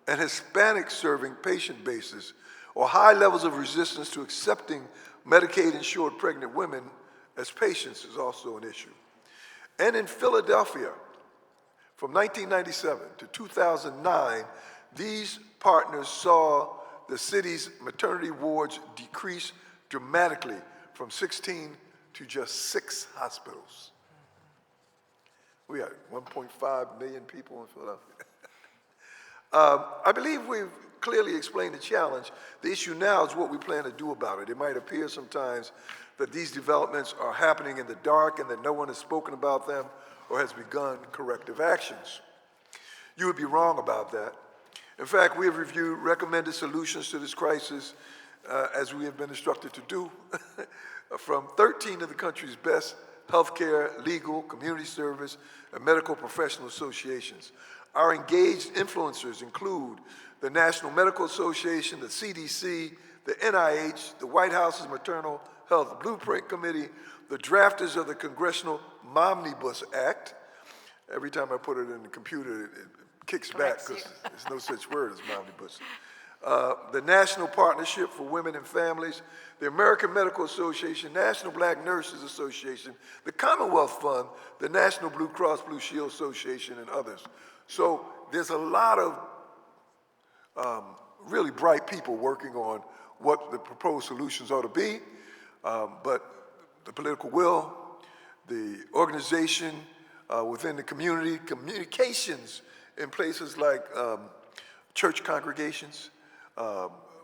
and Hispanic serving patient bases, or high levels of resistance to accepting Medicaid-insured pregnant women as patients is also an issue. And in Philadelphia, from 1997 to 2009, these partners saw the city's maternity wards decrease dramatically from 16 to just 6 hospitals. We got 1.5 million people in Philadelphia. I believe we've clearly explained the challenge. The issue now is what we plan to do about it. It might appear sometimes that these developments are happening in the dark and that no one has spoken about them or has begun corrective actions. You would be wrong about that. In fact, we have reviewed recommended solutions to this crisis, as we have been instructed to do, from 13 of the country's best healthcare, legal, community service, and medical professional associations. Our engaged influencers include the National Medical Association, the CDC, the NIH, the White House's Maternal Health Blueprint Committee, the drafters of the Congressional Momnibus Act. Every time I put it in the computer, it kicks back because there's no such word as Momnibus. The National Partnership for Women and Families, the American Medical Association, National Black Nurses Association, the Commonwealth Fund, the National Blue Cross Blue Shield Association, and others. So there's a lot of really bright people working on what the proposed solutions ought to be, but the political will, the organization within the community, communications in places like church congregations,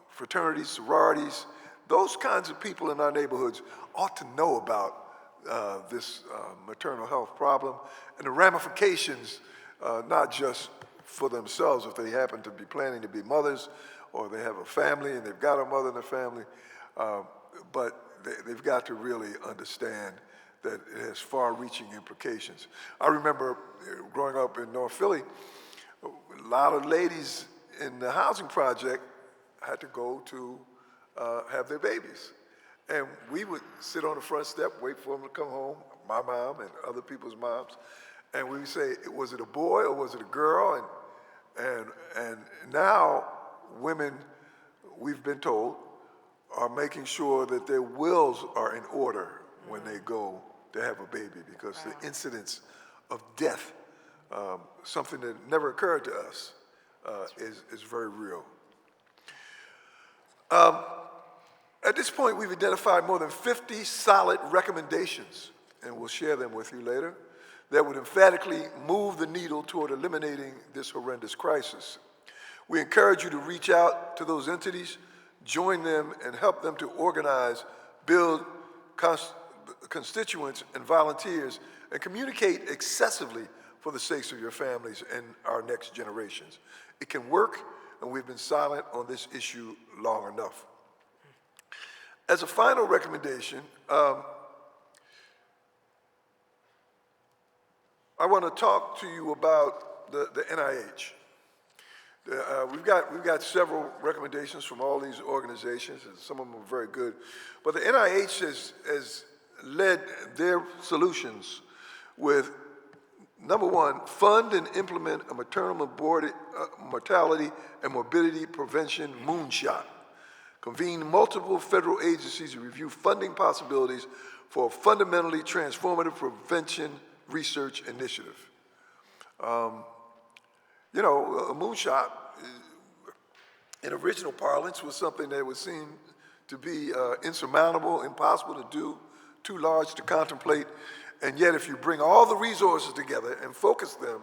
fraternities, sororities, those kinds of people in our neighborhoods ought to know about this maternal health problem and the ramifications, not just for themselves if they happen to be planning to be mothers or they have a family and they've got a mother in the family, but they've got to really understand that it has far-reaching implications. I remember growing up in North Philly, a lot of ladies in the housing project had to go to have their babies. And we would sit on the front step, wait for them to come home, my mom and other people's moms, and we would say, was it a boy or was it a girl? And now women, we've been told, are making sure that their wills are in order when they go to have a baby, because the incidence of death, something that never occurred to us, is very real. At this point, we've identified more than 50 solid recommendations, and we'll share them with you later, that would emphatically move the needle toward eliminating this horrendous crisis. We encourage you to reach out to those entities, join them, and help them to organize, build constituents and volunteers, and communicate excessively for the sakes of your families and our next generations. It can work, and we've been silent on this issue long enough. As a final recommendation, I want to talk to you about the NIH. We've got several recommendations from all these organizations, and some of them are very good. But the NIH has led their solutions with, number one, fund and implement a maternal mortality and morbidity prevention moonshot. Convene multiple federal agencies to review funding possibilities for a fundamentally transformative prevention research initiative. You know, a moonshot, in original parlance, was something that would seem to be insurmountable, impossible to do, too large to contemplate, and yet if you bring all the resources together and focus them,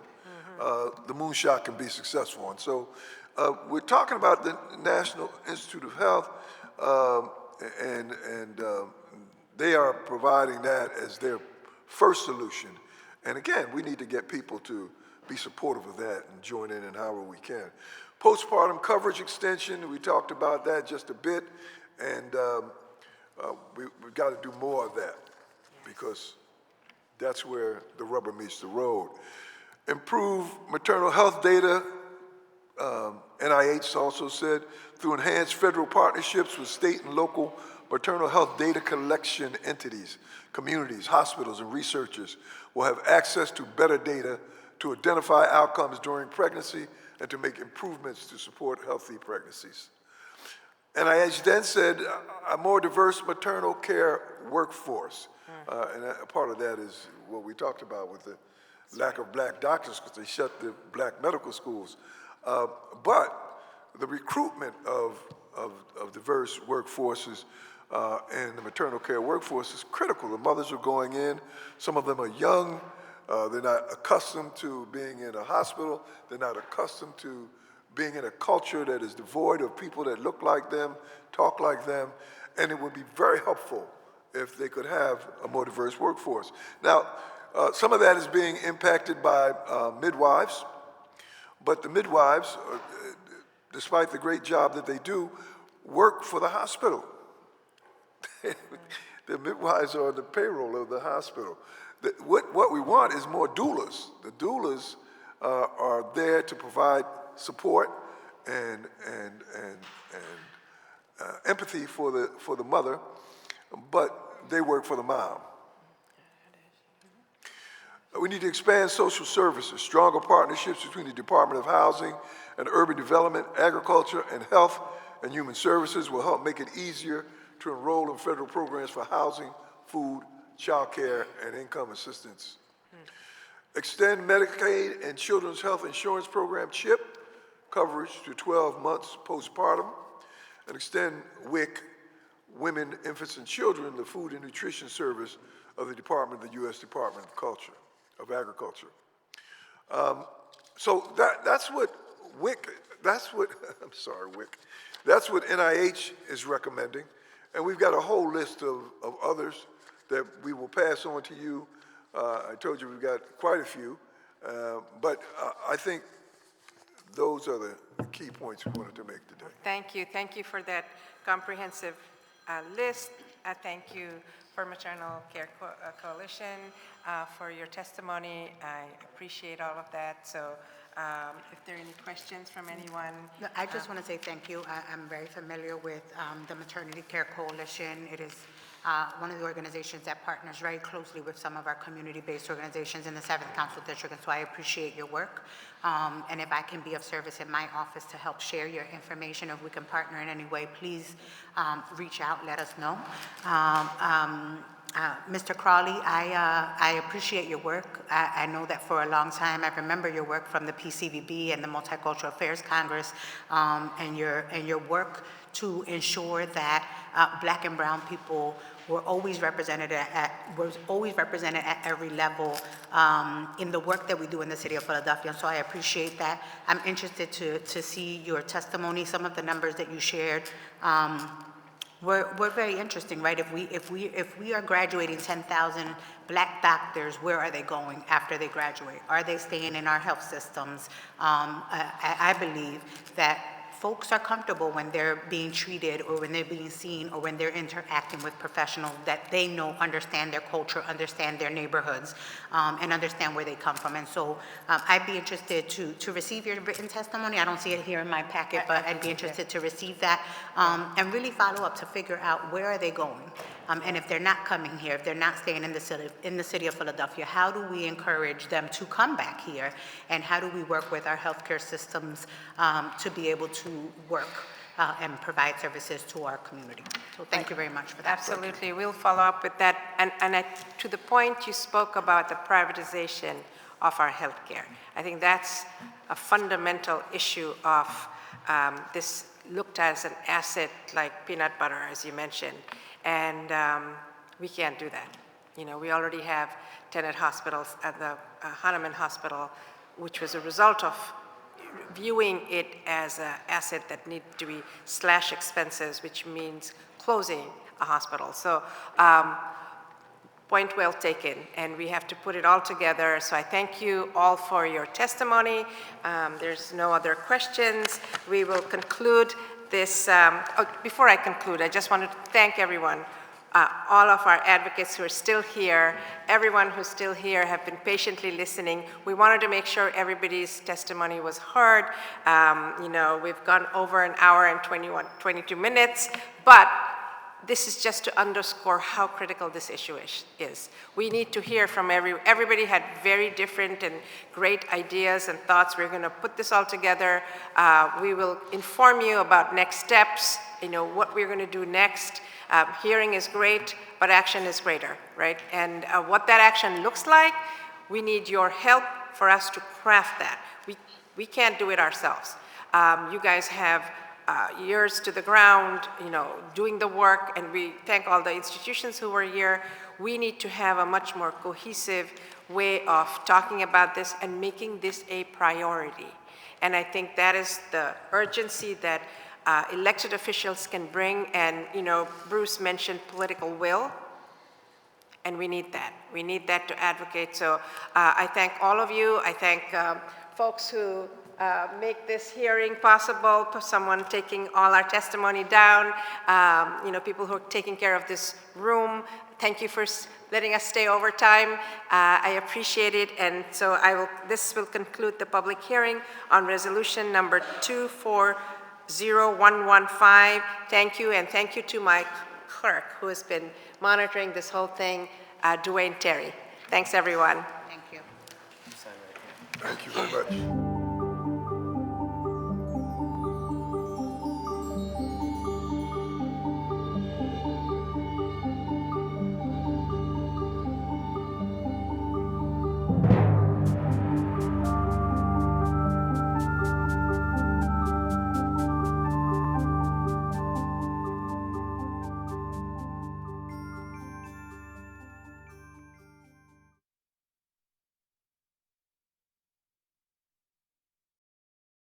the moonshot can be successful. And so we're talking about the National Institute of Health, and they are providing that as their first solution. And again, we need to get people to be supportive of that and join in however we can. Postpartum coverage extension, we talked about that just a bit, and we've got to do more of that because that's where the rubber meets the road. Improve maternal health data, NIH also said, through enhanced federal partnerships with state and local maternal health data collection entities, communities, hospitals, and researchers will have access to better data to identify outcomes during pregnancy and to make improvements to support healthy pregnancies. NIH then said a more diverse maternal care workforce. And part of that is what we talked about with the lack of black doctors because they shut the black medical schools. But the recruitment of diverse workforces and the maternal care workforce is critical. The mothers are going in. Some of them are young. They're not accustomed to being in a hospital. They're not accustomed to being in a culture that is devoid of people that look like them, talk like them, and it would be very helpful if they could have a more diverse workforce. Now, some of that is being impacted by midwives, but the midwives, despite the great job that they do, work for the hospital. The midwives are on the payroll of the hospital. What we want is more doulas. The doulas are there to provide support and empathy for the mother, but they work for the mom. We need to expand social services. Stronger partnerships between the Department of Housing and Urban Development, Agriculture, and Health and Human Services will help make it easier to enroll in federal programs for housing, food, child care, and income assistance. Extend Medicaid and Children's Health Insurance Program, CHIP, coverage to 12 months postpartum, and extend WIC, Women, Infants, and Children, the Food and Nutrition Service of the Department of the U.S. Department of Agriculture. So that's what WIC, that's what NIH is recommending, and we've got a whole list of others that we will pass on to you. I told you we've got quite a few, but I think those are the key points we wanted to make today. Thank you. Thank you for that comprehensive list. Thank you for Maternal Care Coalition for your testimony. I appreciate all of that. So if there are any questions from anyone. No, I just want to say thank you. I'm very familiar with the Maternity Care Coalition. It is one of the organizations that partners very closely with some of our community-based organizations in the 7th Council District, and so I appreciate your work. And if I can be of service in my office to help share your information, or if we can partner in any way, please reach out, let us know. Mr. Crawley, I appreciate your work. I know that for a long time, I remember your work from the PCVB and the Multicultural Affairs Congress, and your work to ensure that Black and brown people were always represented at every level in the work that we do in the city of Philadelphia. And so I appreciate that. I'm interested to see your testimony. Some of the numbers that you shared were very interesting, right? If we are graduating 10,000 Black doctors, where are they going after they graduate? Are they staying in our health systems? I believe that folks are comfortable when they're being treated or when they're being seen or when they're interacting with professionals that they know, understand their culture, understand their neighborhoods, and understand where they come from. And so I'd be interested to receive your written testimony. I don't see it here in my packet, but I'd be interested to receive that and really follow up to figure out where are they going. And if they're not coming here, if they're not staying in the city of Philadelphia, how do we encourage them to come back here? And how do we work with our healthcare systems to be able to work and provide services to our community? So thank you very much for that. Absolutely. We'll follow up with that. And to the point you spoke about the privatization of our healthcare, I think that's a fundamental issue of this looked as an asset like peanut butter, as you mentioned. And we can't do that. You know, we already have Tenet hospitals at the Hahnemann Hospital, which was a result of viewing it as an asset that needed to be slash expenses, which means closing a hospital. So point well taken, and we have to put it all together. So I thank you all for your testimony. There's no other questions. We will conclude this. Before I conclude, I just wanted to thank everyone, all of our advocates who are still here, everyone who's still here have been patiently listening. We wanted to make sure everybody's testimony was heard. You know, we've gone over an hour and 22 minutes, but this is just to underscore how critical this issue is. We need to hear from everybody had very different and great ideas and thoughts. We're going to put this all together. We will inform you about next steps, what we're going to do next. Hearing is great, but action is greater, right? And what that action looks like, we need your help for us to craft that. We can't do it ourselves. You guys have ears to the ground, doing the work, and we thank all the institutions who were here. We need to have a much more cohesive way of talking about this and making this a priority. And I think that is the urgency that elected officials can bring, and Bruce mentioned political will, and we need that. We need that to advocate. So I thank all of you. I thank folks who make this hearing possible, someone taking all our testimony down, people who are taking care of this room. Thank you for letting us stay over time. I appreciate it. And so this will conclude the public hearing on resolution number 240115. Thank you, and thank you to my clerk who has been monitoring this whole thing, Dwayne Terry. Thanks, everyone. Thank you. Thank you very much.